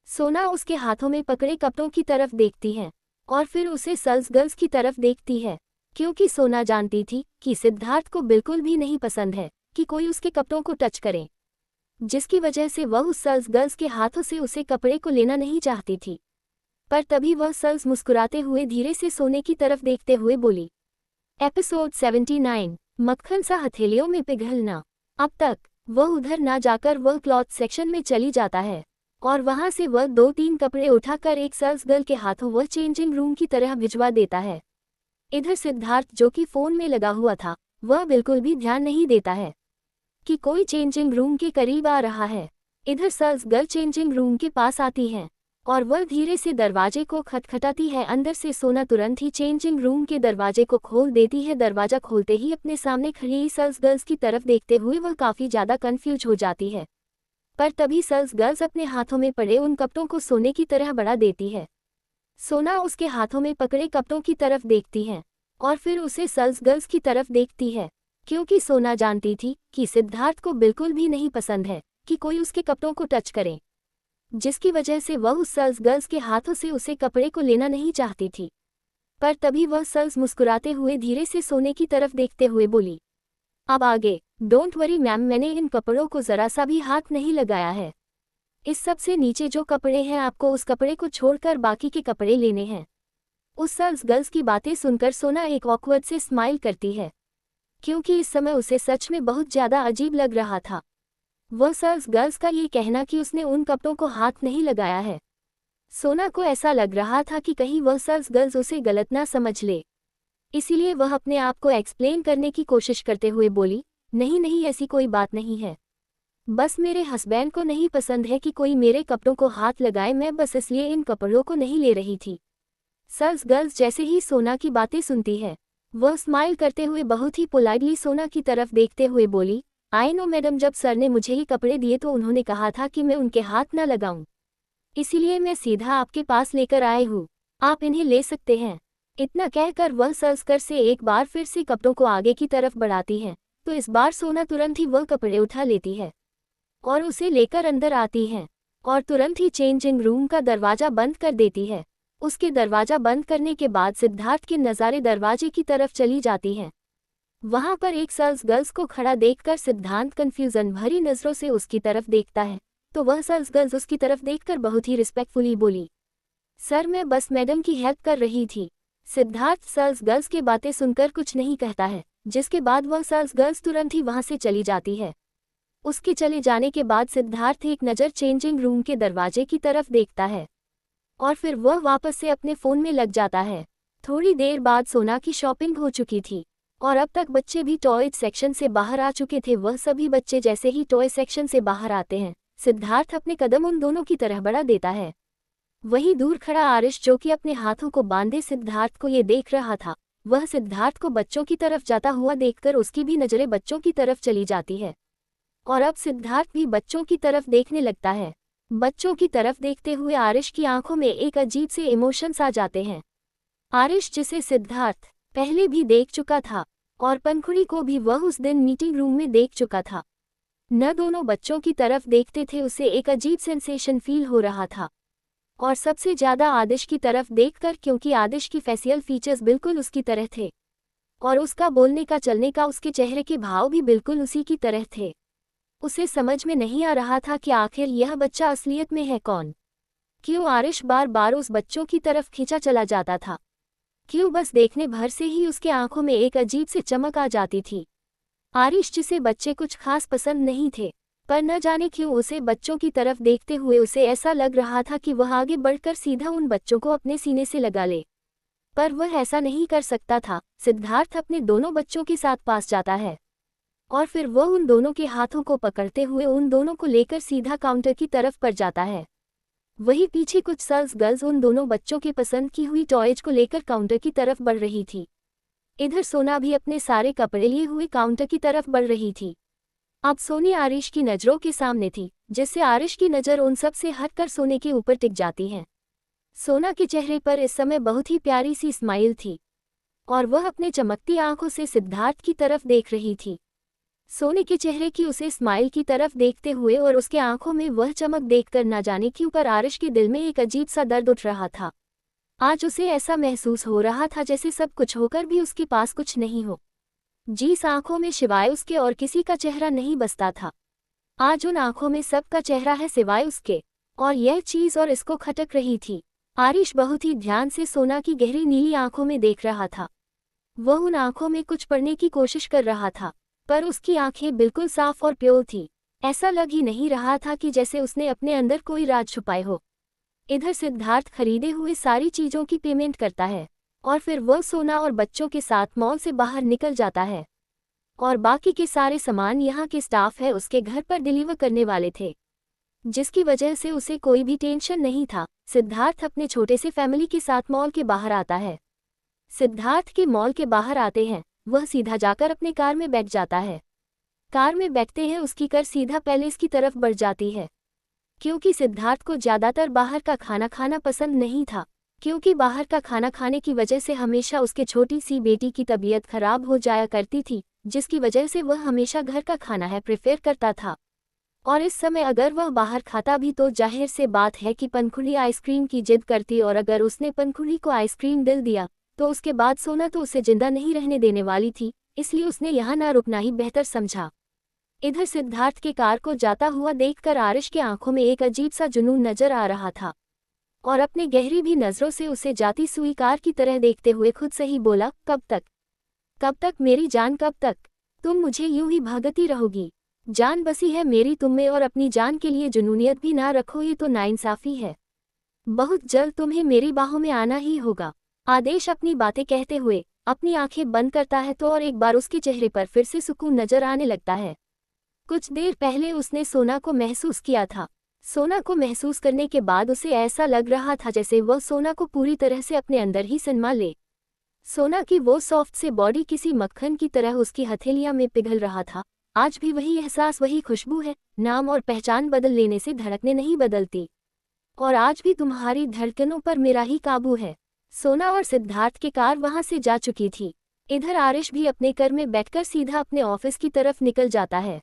Speaker 1: सोना उसके हाथों में पकड़े कपड़ों की तरफ देखती है और फिर उसे सल्स गर्ल्स की तरफ देखती है, क्योंकि सोना जानती थी कि सिद्धार्थ को बिल्कुल भी नहीं पसंद है कि कोई उसके कपड़ों को टच करे, जिसकी वजह से वह उस सल्स गर्ल्स के हाथों से उसे कपड़े को लेना नहीं चाहती थी। पर तभी वह सल्स मुस्कुराते हुए धीरे से सोने की तरफ देखते हुए बोली। एपिसोड 79, मक्खन सा हथेलियों में पिघलना। अब तक वह उधर ना जाकर वह क्लॉथ सेक्शन में चली जाता है और वहां से वह 2-3 कपड़े उठाकर एक सल्स गर्ल के हाथों वह चेंजिंग रूम की तरह भिजवा देता है। इधर सिद्धार्थ जो कि फोन में लगा हुआ था, वह बिल्कुल भी ध्यान नहीं देता है कि कोई चेंजिंग रूम के करीब आ रहा है। इधर सल्स गर्ल चेंजिंग रूम के पास आती है और वह धीरे से दरवाजे को खटखटाती है। अंदर से सोना तुरंत ही चेंजिंग रूम के दरवाजे को खोल देती है। दरवाजा खोलते ही अपने सामने खड़ी सल्स गर्ल्स की तरफ देखते हुए वह काफ़ी ज़्यादा कंफ्यूज हो जाती है। पर तभी सल्स गर्ल्स अपने हाथों में पड़े उन कपड़ों को सोने की तरह बढ़ा देती है। सोना उसके हाथों में पकड़े कपड़ों की तरफ देखती है और फिर उसे सल्स गर्ल्स की तरफ देखती है, क्योंकि सोना जानती थी कि सिद्धार्थ को बिल्कुल भी नहीं पसंद है कि कोई उसके कपड़ों को टच करे, जिसकी वजह से वह उस सल्स गर्ल्स के हाथों से उसे कपड़े को लेना नहीं चाहती थी। पर तभी वह सल्स मुस्कुराते हुए धीरे से सोने की तरफ देखते हुए बोली, अब आगे डोंट वरी मैम, मैंने इन कपड़ों को ज़रा सा भी हाथ नहीं लगाया है। इस सबसे नीचे जो कपड़े हैं आपको उस कपड़े को छोड़कर बाकी के कपड़े लेने हैं। उस सल्स गर्ल्स की बातें सुनकर सोना एक ऑकवर्ड से स्माइल करती है, क्योंकि इस समय उसे सच में बहुत ज़्यादा अजीब लग रहा था वह सल्स गर्ल्स का ये कहना कि उसने उन कपड़ों को हाथ नहीं लगाया है। सोना को ऐसा लग रहा था कि कहीं वह सल्स गर्ल्स उसे गलत ना समझ ले, इसीलिए वह अपने आप को एक्सप्लेन करने की कोशिश करते हुए बोली, नहीं नहीं, ऐसी कोई बात नहीं है, बस मेरे हस्बैंड को नहीं पसंद है कि कोई मेरे कपड़ों को हाथ लगाए, मैं बस इसलिए इन कपड़ों को नहीं ले रही थी। सल्स गर्ल्स जैसे ही सोना की बातें सुनती है, वह स्माइल करते हुए बहुत ही पोलाइटली सोना की तरफ देखते हुए बोली, आई नो मैडम, जब सर ने मुझे ये कपड़े दिए तो उन्होंने कहा था कि मैं उनके हाथ ना लगाऊं, इसीलिए मैं सीधा आपके पास लेकर आई हूँ, आप इन्हें ले सकते हैं। इतना कहकर वह सल्स गर्ल से एक बार फिर से कपड़ों को आगे की तरफ बढ़ाती है, तो इस बार सोना तुरंत ही वह कपड़े उठा लेती है और उसे लेकर अंदर आती है और तुरंत ही चेंजिंग रूम का दरवाज़ा बंद कर देती है। उसके दरवाज़ा बंद करने के बाद सिद्धार्थ के नज़ारे दरवाजे की तरफ चली जाती हैं। वहां पर एक सल्स गर्ल्स को खड़ा देखकर सिद्धांत कंफ्यूजन भरी नज़रों से उसकी तरफ देखता है, तो वह सल्स गर्ल्स उसकी तरफ देखकर बहुत ही रिस्पेक्टफुली बोली, सर मैं बस मैडम की हेल्प कर रही थी। सिद्धार्थ सल्स गर्ल्स की बातें सुनकर कुछ नहीं कहता है, जिसके बाद वह सल्स गर्ल्स तुरंत ही वहां से चली जाती है। उसके चले जाने के बाद सिद्धार्थ एक नज़र चेंजिंग रूम के दरवाजे की तरफ देखता है और फिर वह वापस से अपने फ़ोन में लग जाता है। थोड़ी देर बाद सोना की शॉपिंग हो चुकी थी और अब तक बच्चे भी टॉय सेक्शन से बाहर आ चुके थे। वह सभी बच्चे जैसे ही टॉय सेक्शन से बाहर आते हैं, सिद्धार्थ अपने कदम उन दोनों की तरह बढ़ा देता है। वहीं दूर खड़ा आरिश, जो कि अपने हाथों को बांधे सिद्धार्थ को ये देख रहा था, वह सिद्धार्थ को बच्चों की तरफ जाता हुआ देखकर उसकी भी नज़रें बच्चों की तरफ चली जाती है और अब सिद्धार्थ भी बच्चों की तरफ देखने लगता है। बच्चों की तरफ देखते हुए आरिश की आंखों में एक अजीब से इमोशंस आ जाते हैं। आरिश, जिसे सिद्धार्थ पहले भी देख चुका था और पंखुड़ी को भी वह उस दिन मीटिंग रूम में देख चुका था, न दोनों बच्चों की तरफ देखते थे उसे एक अजीब सेंसेशन फील हो रहा था और सबसे ज़्यादा आदिश की तरफ देखकर, क्योंकि आदिश की फेशियल फीचर्स बिल्कुल उसकी तरह थे और उसका बोलने का, चलने का, उसके चेहरे के भाव भी बिल्कुल उसी की तरह थे। उसे समझ में नहीं आ रहा था कि आखिर यह बच्चा असलियत में है कौन। क्यों आरिश बार बार उस बच्चों की तरफ खींचा चला जाता था, क्यों बस देखने भर से ही उसके आंखों में एक अजीब सी चमक आ जाती थी। आरिश, जिसे बच्चे कुछ खास पसंद नहीं थे, पर न जाने क्यों उसे बच्चों की तरफ देखते हुए उसे ऐसा लग रहा था कि वह आगे बढ़कर सीधा उन बच्चों को अपने सीने से लगा ले, पर वह ऐसा नहीं कर सकता था। सिद्धार्थ अपने दोनों बच्चों के साथ पास जाता है और फिर वह उन दोनों के हाथों को पकड़ते हुए उन दोनों को लेकर सीधा काउंटर की तरफ पर जाता है। वहीं पीछे कुछ सल्स गर्ल्स उन दोनों बच्चों के पसंद की हुई टॉयज को लेकर काउंटर की तरफ बढ़ रही थी। इधर सोना भी अपने सारे कपड़े लिए हुए काउंटर की तरफ बढ़ रही थी। अब सोनी आरिश की नज़रों के सामने थी, जिससे आरिश की नज़र उन सब से हटकर सोने के ऊपर टिक जाती है। सोना के चेहरे पर इस समय बहुत ही प्यारी सी स्माइल थी और वह अपने चमकती आंखों से सिद्धार्थ की तरफ देख रही थी। सोने के चेहरे की उसे स्माइल की तरफ देखते हुए और उसके आंखों में वह चमक देखकर न जाने क्यों पर आरिश के दिल में एक अजीब सा दर्द उठ रहा था। आज उसे ऐसा महसूस हो रहा था जैसे सब कुछ होकर भी उसके पास कुछ नहीं हो। जिस आंखों में सिवाय उसके और किसी का चेहरा नहीं बसता था, आज उन आंखों में सबका चेहरा है सिवाय उसके, और यह चीज और इसको खटक रही थी। आरिश बहुत ही ध्यान से सोना की गहरी नीली आंखों में देख रहा था। वह उन आंखों में कुछ पढ़ने की कोशिश कर रहा था, पर उसकी आंखें बिल्कुल साफ और प्योर थी। ऐसा लग ही नहीं रहा था कि जैसे उसने अपने अंदर कोई राज छुपाए हो। इधर सिद्धार्थ खरीदे हुए सारी चीजों की पेमेंट करता है और फिर वह सोना और बच्चों के साथ मॉल से बाहर निकल जाता है, और बाकी के सारे सामान यहाँ के स्टाफ है उसके घर पर डिलीवर करने वाले थे, जिसकी वजह से उसे कोई भी टेंशन नहीं था। सिद्धार्थ अपने छोटे से फैमिली के साथ मॉल के बाहर आता है। सिद्धार्थ के मॉल के बाहर आते हैं, वह सीधा जाकर अपने कार में बैठ जाता है। कार में बैठते हैं उसकी कार सीधा पैलेस की तरफ बढ़ जाती है, क्योंकि सिद्धार्थ को ज़्यादातर बाहर का खाना खाना पसंद नहीं था, क्योंकि बाहर का खाना खाने की वजह से हमेशा उसके छोटी सी बेटी की तबीयत खराब हो जाया करती थी, जिसकी वजह से वह हमेशा घर का खाना है प्रेफर करता था। और इस समय अगर वह बाहर खाता भी तो जाहिर से बात है कि पंखुड़ी आइसक्रीम की जिद करती, और अगर उसने पंखुड़ी को आइसक्रीम दिल दिया तो उसके बाद सोना तो उसे जिंदा नहीं रहने देने वाली थी, इसलिए उसने यहाँ ना रुकना ही बेहतर समझा। इधर सिद्धार्थ के कार को जाता हुआ देखकर आरिश की आंखों में एक अजीब सा जुनून नजर आ रहा था, और अपने गहरी भी नजरों से उसे जाती सुई कार की तरह देखते हुए खुद से ही बोला, कब तक मेरी जान, कब तक तुम मुझे यूं ही भागती रहोगी? जान बसी है मेरी तुम में, और अपनी जान के लिए जुनूनियत भी ना रखो, ये तो नाइंसाफी है। बहुत जल्द तुम्हें मेरी बाहों में आना ही होगा। आदेश अपनी बातें कहते हुए अपनी आंखें बंद करता है तो और एक बार उसके चेहरे पर फिर से सुकून नजर आने लगता है। कुछ देर पहले उसने सोना को महसूस किया था। सोना को महसूस करने के बाद उसे ऐसा लग रहा था जैसे वह सोना को पूरी तरह से अपने अंदर ही सनमा ले। सोना की वो सॉफ्ट से बॉडी किसी मक्खन की तरह उसकी हथेलियां में पिघल रहा था। आज भी वही एहसास, वही खुशबू है। नाम और पहचान बदल लेने से धड़कने नहीं बदलती, और आज भी तुम्हारी धड़कनों पर मेरा ही काबू है। सोना और सिद्धार्थ की कार वहां से जा चुकी थी। इधर आरिश भी अपने कार में बैठकर सीधा अपने ऑफिस की तरफ निकल जाता है,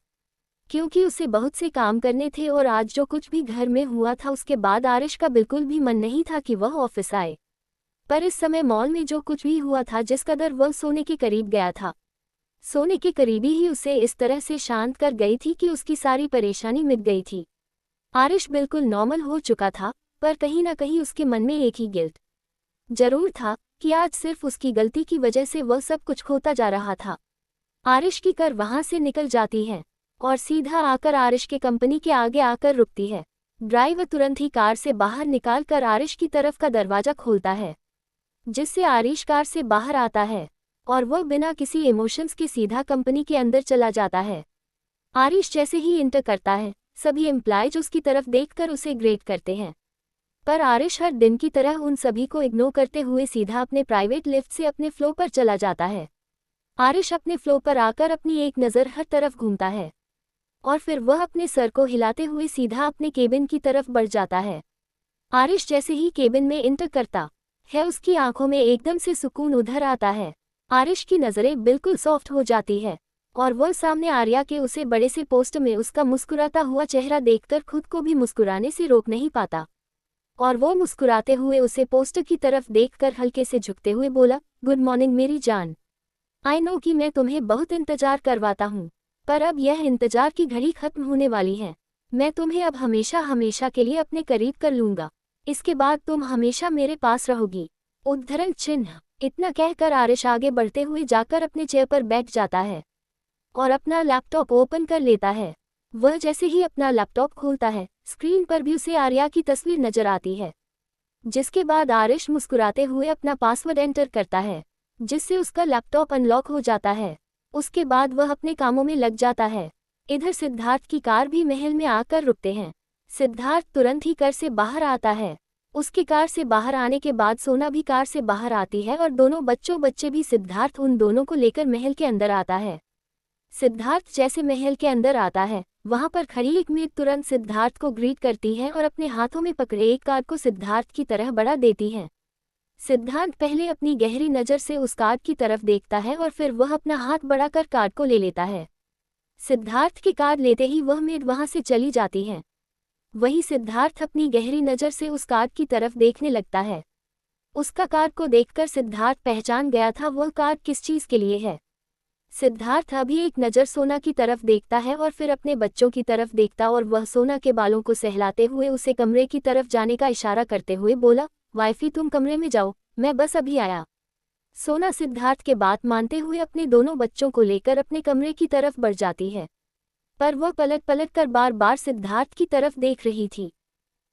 Speaker 1: क्योंकि उसे बहुत से काम करने थे, और आज जो कुछ भी घर में हुआ था उसके बाद आरिश का बिल्कुल भी मन नहीं था कि वह ऑफिस आए। पर इस समय मॉल में जो कुछ भी हुआ था, जिस कदर वह सोने के करीब गया था, सोने के करीबी ही उसे इस तरह से शांत कर गई थी कि उसकी सारी परेशानी मिट गई थी। आरिश बिल्कुल नॉर्मल हो चुका था, पर कहीं ना कहीं उसके मन में एक ही गिल्ट जरूर था कि आज सिर्फ उसकी गलती की वजह से वह सब कुछ खोता जा रहा था। आरिश की कार वहां से निकल जाती है और सीधा आकर आरिश के कंपनी के आगे आकर रुकती है। ड्राइवर तुरंत ही कार से बाहर निकालकर आरिश की तरफ का दरवाजा खोलता है, जिससे आरिश कार से बाहर आता है और वह बिना किसी इमोशंस के सीधा कंपनी के अंदर चला जाता है। आरिश जैसे ही इंटर करता है, सभी एम्प्लॉयज उसकी तरफ देखकर उसे ग्रेट करते हैं, पर आरिश हर दिन की तरह उन सभी को इग्नोर करते हुए सीधा अपने प्राइवेट लिफ्ट से अपने फ्लोर पर चला जाता है। आरिश अपने फ्लोर पर आकर अपनी एक नज़र हर तरफ घूमता है और फिर वह अपने सर को हिलाते हुए सीधा अपने केबिन की तरफ बढ़ जाता है। आरिश जैसे ही केबिन में इंटर करता है, उसकी आंखों में एकदम से सुकून उधर आता है। आरिश की नज़रें बिल्कुल सॉफ्ट हो जाती है और वह सामने आर्या के उसे बड़े से पोस्ट में उसका मुस्कुराता हुआ चेहरा देखकर खुद को भी मुस्कुराने से रोक नहीं पाता, और वो मुस्कुराते हुए उसे पोस्टर की तरफ देखकर हल्के से झुकते हुए बोला, गुड मॉर्निंग मेरी जान। आई नो कि मैं तुम्हें बहुत इंतजार करवाता हूँ, पर अब यह इंतजार की घड़ी खत्म होने वाली है। मैं तुम्हें अब हमेशा हमेशा के लिए अपने करीब कर लूँगा। इसके बाद तुम हमेशा मेरे पास रहोगी। उद्धरण चिन्ह। इतना कहकर आरिश आगे बढ़ते हुए जाकर अपने चेयर पर बैठ जाता है और अपना लैपटॉप ओपन कर लेता है। वह जैसे ही अपना लैपटॉप खोलता है, स्क्रीन पर भी उसे आर्या की तस्वीर नजर आती है, जिसके बाद आरिश मुस्कुराते हुए अपना पासवर्ड एंटर करता है, जिससे उसका लैपटॉप अनलॉक हो जाता है। उसके बाद वह अपने कामों में लग जाता है। इधर सिद्धार्थ की कार भी महल में आकर रुकते हैं। सिद्धार्थ तुरंत ही कार से बाहर आता है। उसकी कार से बाहर आने के बाद सोना भी कार से बाहर आती है और दोनों बच्चे भी। सिद्धार्थ उन दोनों को लेकर महल के अंदर आता है। सिद्धार्थ जैसे महल के अंदर आता है, वहां पर खड़ी एक मेड तुरंत सिद्धार्थ को ग्रीट करती है और अपने हाथों में पकड़े एक कार्ड को सिद्धार्थ की तरह बढ़ा देती है। सिद्धार्थ पहले अपनी गहरी नज़र से उस कार्ड की तरफ देखता है और फिर वह अपना हाथ बढ़ाकर कार्ड को ले लेता है। सिद्धार्थ की कार लेते ही वह मेड वहां से चली जाती है। वही सिद्धार्थ अपनी गहरी नज़र से उस कार की तरफ देखने लगता है। उसका कार को देखकर सिद्धार्थ पहचान गया था वह कार किस चीज़ के लिए है। सिद्धार्थ अभी एक नज़र सोना की तरफ देखता है और फिर अपने बच्चों की तरफ देखता और वह सोना के बालों को सहलाते हुए उसे कमरे की तरफ जाने का इशारा करते हुए बोला, वाइफी तुम कमरे में जाओ, मैं बस अभी आया। सोना सिद्धार्थ के बात मानते हुए अपने दोनों बच्चों को लेकर अपने कमरे की तरफ बढ़ जाती है, पर वह पलट पलट कर बार बार सिद्धार्थ की तरफ देख रही थी।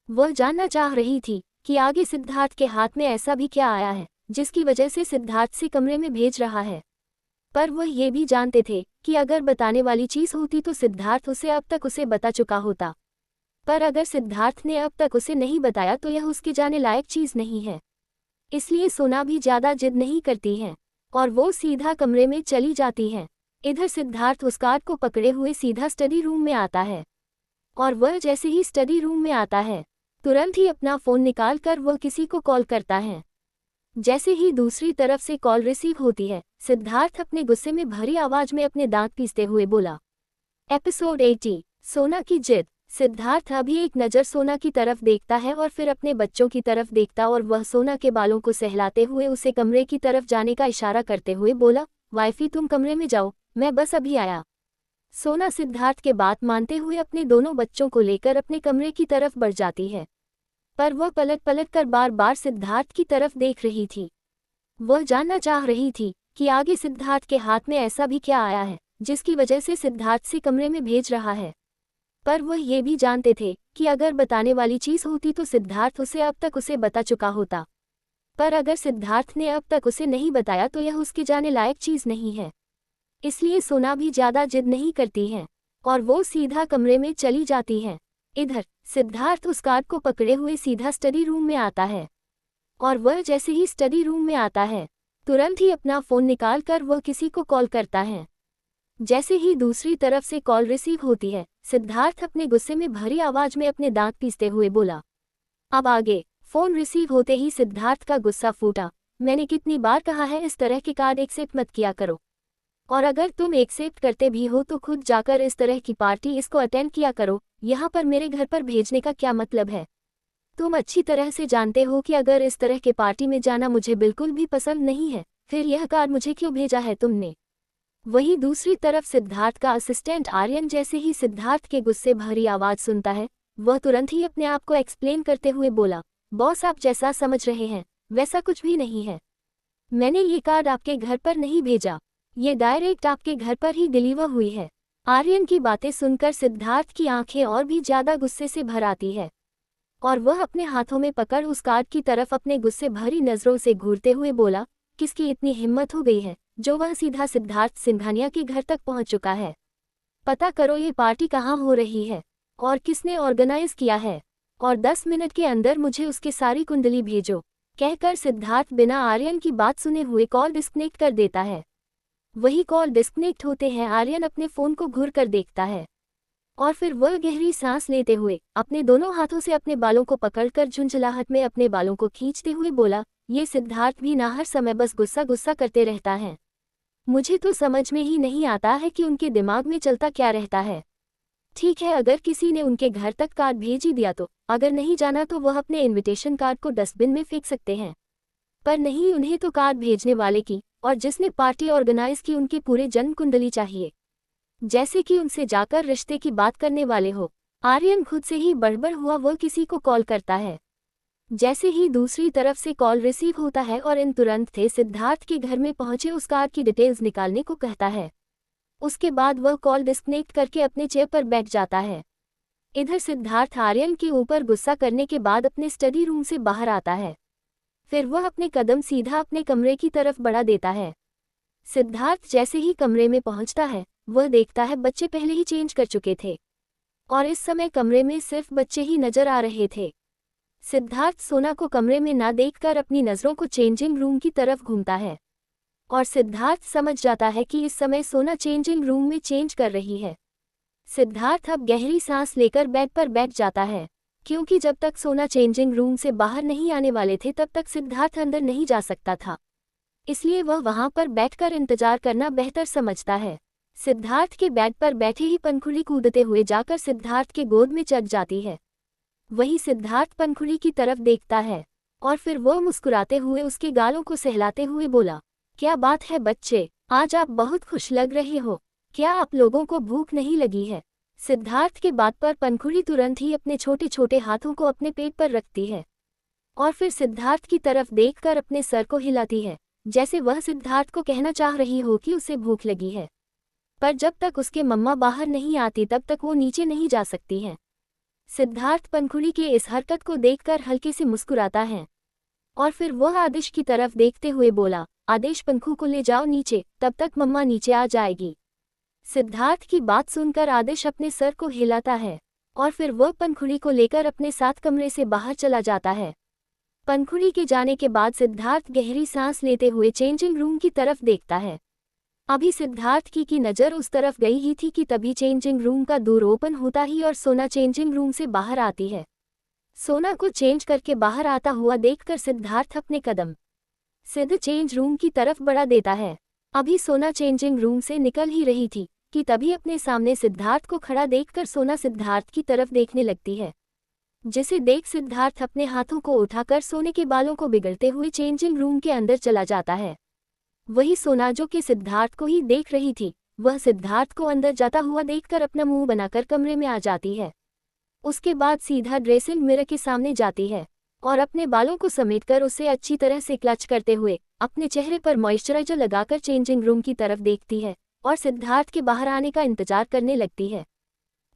Speaker 1: वह जानना चाह रही थी कि आगे सिद्धार्थ के हाथ में ऐसा भी क्या आया है जिसकी वजह से सिद्धार्थ से कमरे में भेज रहा है। पर वह ये भी जानते थे कि अगर बताने वाली चीज़ होती तो सिद्धार्थ उसे अब तक उसे बता चुका होता, पर अगर सिद्धार्थ ने अब तक उसे नहीं बताया तो यह उसके जाने लायक चीज़ नहीं है। इसलिए सोना भी ज़्यादा जिद नहीं करती है और वो सीधा कमरे में चली जाती है। इधर सिद्धार्थ उस कार को पकड़े हुए सीधा स्टडी रूम में आता है और वह जैसे ही स्टडी रूम में आता है तुरंत ही अपना फ़ोन निकाल कर वह किसी को कॉल करता है। जैसे ही दूसरी तरफ से कॉल रिसीव होती है सिद्धार्थ अपने गुस्से में भरी आवाज में अपने दांत पीसते हुए बोला। एपिसोड 80 सोना की जिद। सिद्धार्थ अभी एक नज़र सोना की तरफ देखता है और फिर अपने बच्चों की तरफ देखता और वह सोना के बालों को सहलाते हुए उसे कमरे की तरफ जाने का इशारा करते हुए बोला, वाइफी तुम कमरे में जाओ, मैं बस अभी आया। सोना सिद्धार्थ के बात मानते हुए अपने दोनों बच्चों को लेकर अपने कमरे की तरफ बढ़ जाती है, पर वह पलट पलट कर बार बार सिद्धार्थ की तरफ देख रही थी। वह जानना चाह रही थी कि आगे सिद्धार्थ के हाथ में ऐसा भी क्या आया है जिसकी वजह से सिद्धार्थ से कमरे में भेज रहा है। पर वह ये भी जानते थे कि अगर बताने वाली चीज़ होती तो सिद्धार्थ उसे अब तक उसे बता चुका होता, पर अगर सिद्धार्थ ने अब तक उसे नहीं बताया तो यह उसके जाने लायक चीज़ नहीं है। इसलिए सोना भी ज़्यादा जिद नहीं करती है और वो सीधा कमरे में चली जाती है। इधर सिद्धार्थ उस कार को पकड़े हुए सीधा स्टडी रूम में आता है और वह जैसे ही स्टडी रूम में आता है तुरंत ही अपना फ़ोन निकाल कर वह किसी को कॉल करता है। जैसे ही दूसरी तरफ से कॉल रिसीव होती है सिद्धार्थ अपने गुस्से में भरी आवाज में अपने दांत पीसते हुए बोला। अब आगे फ़ोन रिसीव होते ही सिद्धार्थ का गुस्सा फूटा। मैंने कितनी बार कहा है इस तरह के कार्ड एक्सेप्ट मत किया करो, और अगर तुम एक्सेप्ट करते भी हो तो खुद जाकर इस तरह की पार्टी इसको अटेंड किया करो। यहाँ पर मेरे घर पर भेजने का क्या मतलब है? तुम अच्छी तरह से जानते हो कि अगर इस तरह के पार्टी में जाना मुझे बिल्कुल भी पसंद नहीं है, फिर यह कार्ड मुझे क्यों भेजा है तुमने? वहीं दूसरी तरफ सिद्धार्थ का असिस्टेंट आर्यन जैसे ही सिद्धार्थ के गुस्से भरी आवाज़ सुनता है वह तुरंत ही अपने आप को एक्सप्लेन करते हुए बोला, बॉस आप जैसा समझ रहे हैं वैसा कुछ भी नहीं है। मैंने ये कार्ड आपके घर पर नहीं भेजा, ये डायरेक्ट आपके घर पर ही डिलीवर हुई है। आर्यन की बातें सुनकर सिद्धार्थ की आंखें और भी ज़्यादा गुस्से से भर आती है और वह अपने हाथों में पकड़ उस कार्ड की तरफ अपने गुस्से भरी नज़रों से घूरते हुए बोला, किसकी इतनी हिम्मत हो गई है जो वह सीधा सिद्धार्थ सिंघानिया के घर तक पहुंच चुका है? पता करो ये पार्टी कहाँ हो रही है और किसने ऑर्गेनाइज किया है, और 10 मिनट के अंदर मुझे उसकी सारी कुंडली भेजो। कहकर सिद्धार्थ बिना आर्यन की बात सुने हुए कॉल डिस्कनेक्ट कर देता है। वही कॉल डिस्कनेक्ट होते हैं आर्यन अपने फ़ोन को घूर कर देखता है और फिर वह गहरी सांस लेते हुए अपने दोनों हाथों से अपने बालों को पकड़कर झुंझलाहट में अपने बालों को खींचते हुए बोला, ये सिद्धार्थ भी ना हर समय बस गुस्सा गुस्सा करते रहता है। मुझे तो समझ में ही नहीं आता है कि उनके दिमाग में चलता क्या रहता है। ठीक है, अगर किसी ने उनके घर तक कार्ड भेज ही दिया तो, अगर नहीं जाना तो वह अपने इनविटेशन कार्ड को डस्टबिन में फेंक सकते हैं, पर नहीं, उन्हें तो कार्ड भेजने वाले की और जिसने पार्टी ऑर्गेनाइज की उनकी पूरे जन्म कुंडली चाहिए, जैसे कि उनसे जाकर रिश्ते की बात करने वाले हो। आर्यन खुद से ही बड़बड़ हुआ वह किसी को कॉल करता है। जैसे ही दूसरी तरफ से कॉल रिसीव होता है और इन तुरंत थे सिद्धार्थ के घर में पहुंचे उस कार की डिटेल्स निकालने को कहता है। उसके बाद वह कॉल डिस्कनेक्ट करके अपने चेयर पर बैठ जाता है। इधर सिद्धार्थ आर्यन के ऊपर गुस्सा करने के बाद अपने स्टडी रूम से बाहर आता है। फिर वह अपने कदम सीधा अपने कमरे की तरफ बढ़ा देता है। सिद्धार्थ जैसे ही कमरे में पहुंचता है वह देखता है बच्चे पहले ही चेंज कर चुके थे और इस समय कमरे में सिर्फ बच्चे ही नजर आ रहे थे। सिद्धार्थ सोना को कमरे में ना देखकर अपनी नज़रों को चेंजिंग रूम की तरफ घूमता है और सिद्धार्थ समझ जाता है कि इस समय सोना चेंजिंग रूम में चेंज कर रही है। सिद्धार्थ अब गहरी सांस लेकर बेड पर बैठ जाता है, क्योंकि जब तक सोना चेंजिंग रूम से बाहर नहीं आने वाले थे तब तक सिद्धार्थ अंदर नहीं जा सकता था, इसलिए वह वहां पर बैठकर इंतजार करना बेहतर समझता है। सिद्धार्थ के बेड पर बैठे ही पंखुड़ी कूदते हुए जाकर सिद्धार्थ के गोद में चढ़ जाती है। वही सिद्धार्थ पंखुड़ी की तरफ देखता है और फिर वो मुस्कुराते हुए उसके गालों को सहलाते हुए बोला, क्या बात है बच्चे, आज आप बहुत खुश लग रहे हो, क्या आप लोगों को भूख नहीं लगी है? सिद्धार्थ के बात पर पंखुड़ी तुरंत ही अपने छोटे छोटे हाथों को अपने पेट पर रखती है और फिर सिद्धार्थ की तरफ देखकर अपने सर को हिलाती है, जैसे वह सिद्धार्थ को कहना चाह रही हो कि उसे भूख लगी है। पर जब तक उसके मम्मा बाहर नहीं आती तब तक वो नीचे नहीं जा सकती हैं। सिद्धार्थ पंखुड़ी के इस हरकत को देखकर हल्के से मुस्कुराता है और फिर वह आदेश की तरफ देखते हुए बोला, आदेश पंखु को ले जाओ नीचे, तब तक मम्मा नीचे आ जाएगी। सिद्धार्थ की बात सुनकर आदेश अपने सर को हिलाता है और फिर वह पंखुड़ी को लेकर अपने साथ कमरे से बाहर चला जाता है। पंखुड़ी के जाने के बाद सिद्धार्थ गहरी सांस लेते हुए चेंजिंग रूम की तरफ देखता है। अभी सिद्धार्थ की नज़र उस तरफ गई ही थी कि तभी चेंजिंग रूम का डोर ओपन होता ही और सोना चेंजिंग रूम से बाहर आती है। सोना को चेंज करके बाहर आता हुआ देखकर सिद्धार्थ अपने कदम सीधे चेंज रूम की तरफ बढ़ा देता है। अभी सोना चेंजिंग रूम से निकल ही रही थी कि तभी अपने सामने सिद्धार्थ को खड़ा देखकर सोना सिद्धार्थ की तरफ देखने लगती है, जिसे देख सिद्धार्थ अपने हाथों को उठाकर सोने के बालों को बिगड़ते हुए चेंजिंग रूम के अंदर चला जाता है। वही सोना जो कि सिद्धार्थ को ही देख रही थी, वह सिद्धार्थ को अंदर जाता हुआ देखकर अपना मुंह बनाकर कमरे में आ जाती है। उसके बाद सीधा ड्रेसिंग मिरर के सामने जाती है और अपने बालों को समेटकर उसे अच्छी तरह से क्लच करते हुए अपने चेहरे पर मॉइस्चराइजर लगाकर चेंजिंग रूम की तरफ देखती है और सिद्धार्थ के बाहर आने का इंतजार करने लगती है।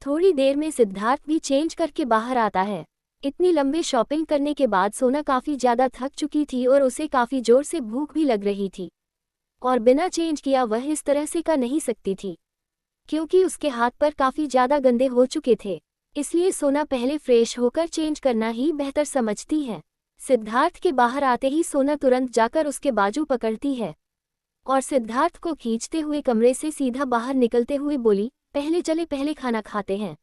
Speaker 1: थोड़ी देर में सिद्धार्थ भी चेंज करके बाहर आता है। इतनी लंबी शॉपिंग करने के बाद सोना काफ़ी ज़्यादा थक चुकी थी और उसे काफ़ी जोर से भूख भी लग रही थी और बिना चेंज किया वह इस तरह से कर नहीं सकती थी, क्योंकि उसके हाथ पर काफ़ी ज़्यादा गंदे हो चुके थे। इसलिए सोना पहले फ्रेश होकर चेंज करना ही बेहतर समझती है। सिद्धार्थ के बाहर आते ही सोना तुरंत जाकर उसके बाजू पकड़ती है और सिद्धार्थ को खींचते हुए कमरे से सीधा बाहर निकलते हुए बोली, पहले चले, पहले खाना खाते हैं,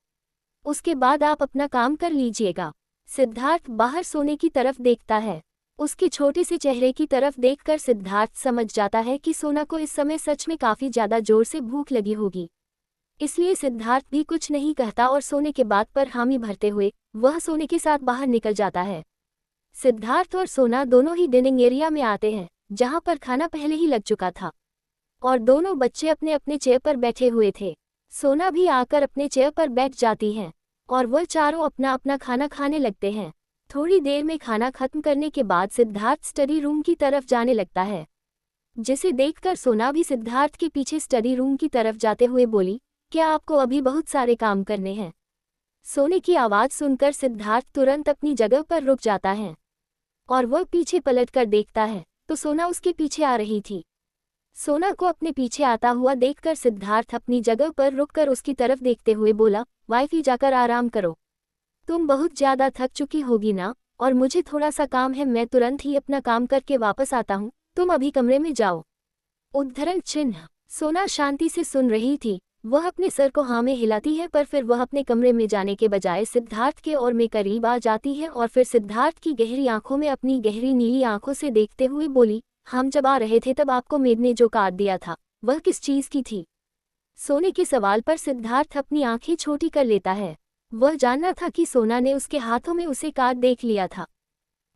Speaker 1: उसके बाद आप अपना काम कर लीजिएगा। सिद्धार्थ बाहर सोने की तरफ देखता है। उसके छोटे से चेहरे की तरफ देखकर सिद्धार्थ समझ जाता है कि सोना को इस समय सच में काफ़ी ज़्यादा जोर से भूख लगी होगी। इसलिए सिद्धार्थ भी कुछ नहीं कहता और सोने के बात पर हामी भरते हुए वह सोने के साथ बाहर निकल जाता है। सिद्धार्थ और सोना दोनों ही डिनिंग एरिया में आते हैं, जहां पर खाना पहले ही लग चुका था और दोनों बच्चे अपने अपने चेयर पर बैठे हुए थे। सोना भी आकर अपने चेयर पर बैठ जाती हैं और वह चारों अपना अपना खाना खाने लगते हैं। थोड़ी देर में खाना खत्म करने के बाद सिद्धार्थ स्टडी रूम की तरफ जाने लगता है, जिसे देखकर सोना भी सिद्धार्थ के पीछे स्टडी रूम की तरफ जाते हुए बोली, क्या आपको अभी बहुत सारे काम करने हैं? सोने की आवाज़ सुनकर सिद्धार्थ तुरंत अपनी जगह पर रुक जाता है और वह पीछे पलटकर देखता है तो सोना उसके पीछे आ रही थी। सोना को अपने पीछे आता हुआ देखकर सिद्धार्थ अपनी जगह पर रुककर उसकी तरफ देखते हुए बोला, वाइफी जाकर आराम करो, तुम बहुत ज़्यादा थक चुकी होगी ना, और मुझे थोड़ा सा काम है, मैं तुरंत ही अपना काम करके वापस आता हूँ, तुम अभी कमरे में जाओ। उद्धरण चिन्ह। सोना शांति से सुन रही थी। वह अपने सर को हाँ में हिलाती है, पर फिर वह अपने कमरे में जाने के बजाय सिद्धार्थ के और में करीब आ जाती है और फिर सिद्धार्थ की गहरी आंखों में अपनी गहरी नीली आंखों से देखते हुए बोली, हम जब आ रहे थे तब आपको मेड ने जो काट दिया था वह किस चीज़ की थी? सोने के सवाल पर सिद्धार्थ अपनी आंखें छोटी कर लेता है। वह जानना था कि सोना ने उसके हाथों में उसे काट देख लिया था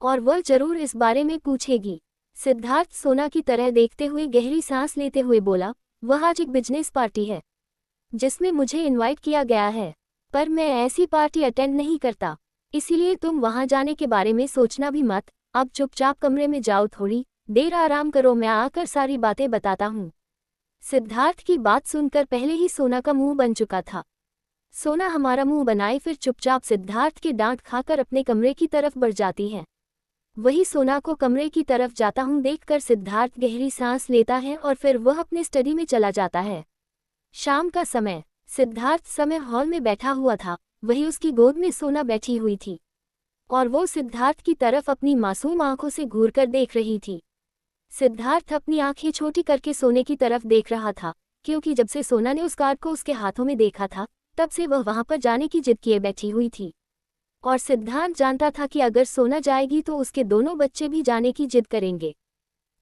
Speaker 1: और वह जरूर इस बारे में पूछेगी। सिद्धार्थ सोना की तरह देखते हुए गहरी सांस लेते हुए बोला, वह आज एक बिजनेस पार्टी है जिसमें मुझे इनवाइट किया गया है, पर मैं ऐसी पार्टी अटेंड नहीं करता, इसीलिए तुम वहां जाने के बारे में सोचना भी मत। अब चुपचाप कमरे में जाओ, थोड़ी देर आराम करो, मैं आकर सारी बातें बताता हूँ। सिद्धार्थ की बात सुनकर पहले ही सोना का मुंह बन चुका था। सोना हमारा मुंह बनाए फिर चुपचाप सिद्धार्थ के डांट खाकर अपने कमरे की तरफ बढ़ जाती है। वही सोना को कमरे की तरफ जाता हूँ देखकर सिद्धार्थ गहरी सांस लेता है और फिर वह अपने स्टडी में चला जाता है। शाम का समय। सिद्धार्थ समय हॉल में बैठा हुआ था, वही उसकी गोद में सोना बैठी हुई थी और वो सिद्धार्थ की तरफ अपनी मासूम आंखों से घूरकर देख रही थी। सिद्धार्थ अपनी आंखें छोटी करके सोने की तरफ देख रहा था, क्योंकि जब से सोना ने उस कार्ड को उसके हाथों में देखा था तब से वह वहां पर जाने की जिद किए बैठी हुई थी और सिद्धार्थ जानता था कि अगर सोना जाएगी तो उसके दोनों बच्चे भी जाने की जिद करेंगे।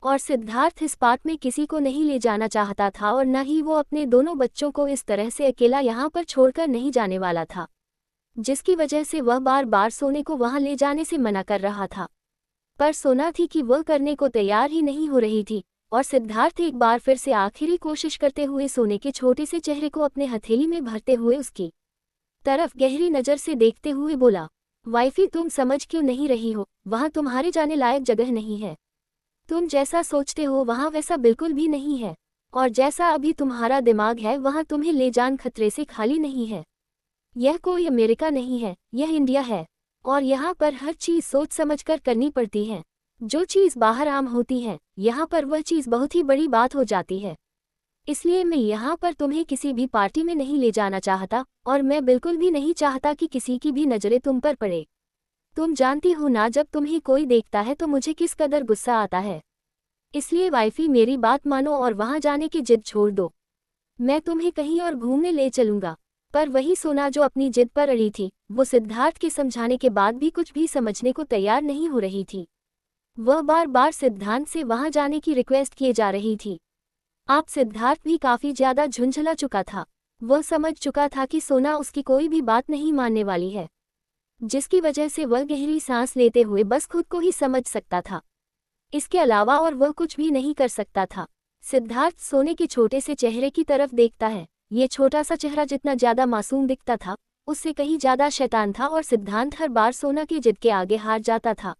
Speaker 1: और सिद्धार्थ इस बात में किसी को नहीं ले जाना चाहता था और न ही वो अपने दोनों बच्चों को इस तरह से अकेला यहाँ पर छोड़कर नहीं जाने वाला था, जिसकी वजह से वह बार बार सोने को वहाँ ले जाने से मना कर रहा था। पर सोना थी कि वह करने को तैयार ही नहीं हो रही थी और सिद्धार्थ एक बार फिर से आखिरी कोशिश करते हुए सोने के छोटे से चेहरे को अपने हथेली में भरते हुए उसकी तरफ गहरी नज़र से देखते हुए बोला, वाइफी तुम समझ क्यों नहीं रही हो, वहाँ तुम्हारे जाने लायक जगह नहीं है। तुम जैसा सोचते हो वहाँ वैसा बिल्कुल भी नहीं है, और जैसा अभी तुम्हारा दिमाग है वहाँ तुम्हें ले जान खतरे से खाली नहीं है। यह कोई अमेरिका नहीं है, यह इंडिया है, और यहाँ पर हर चीज़ सोच समझकर करनी पड़ती है। जो चीज़ बाहर आम होती है यहाँ पर वह चीज़ बहुत ही बड़ी बात हो जाती है। इसलिए मैं यहाँ पर तुम्हें किसी भी पार्टी में नहीं ले जाना चाहता और मैं बिल्कुल भी नहीं चाहता कि किसी की भी नज़रें तुम पर पड़े। तुम जानती हो ना, जब तुम्हें कोई देखता है तो मुझे किस कदर गुस्सा आता है। इसलिए वाइफी मेरी बात मानो और वहाँ जाने की जिद छोड़ दो। मैं तुम्हें कहीं और घूमने ले चलूँगा। पर वही सोना जो अपनी जिद पर अड़ी थी, वो सिद्धार्थ के समझाने के बाद भी कुछ भी समझने को तैयार नहीं हो रही थी। वह बार बार सिद्धांत से वहाँ जाने की रिक्वेस्ट किए जा रही थी। आप सिद्धार्थ भी काफ़ी ज़्यादा झुंझला चुका था। वह समझ चुका था कि सोना उसकी कोई भी बात नहीं मानने वाली है, जिसकी वजह से वह गहरी सांस लेते हुए बस खुद को ही समझ सकता था। इसके अलावा और वह कुछ भी नहीं कर सकता था। सिद्धार्थ सोने के छोटे से चेहरे की तरफ देखता है। ये छोटा सा चेहरा जितना ज़्यादा मासूम दिखता था, उससे कहीं ज़्यादा शैतान था और सिद्धांत हर बार सोना की जिद के आगे हार जाता था।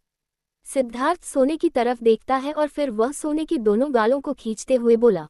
Speaker 1: सिद्धार्थ सोने की तरफ देखता है और फिर वह सोने की दोनों गालों को खींचते हुए बोला,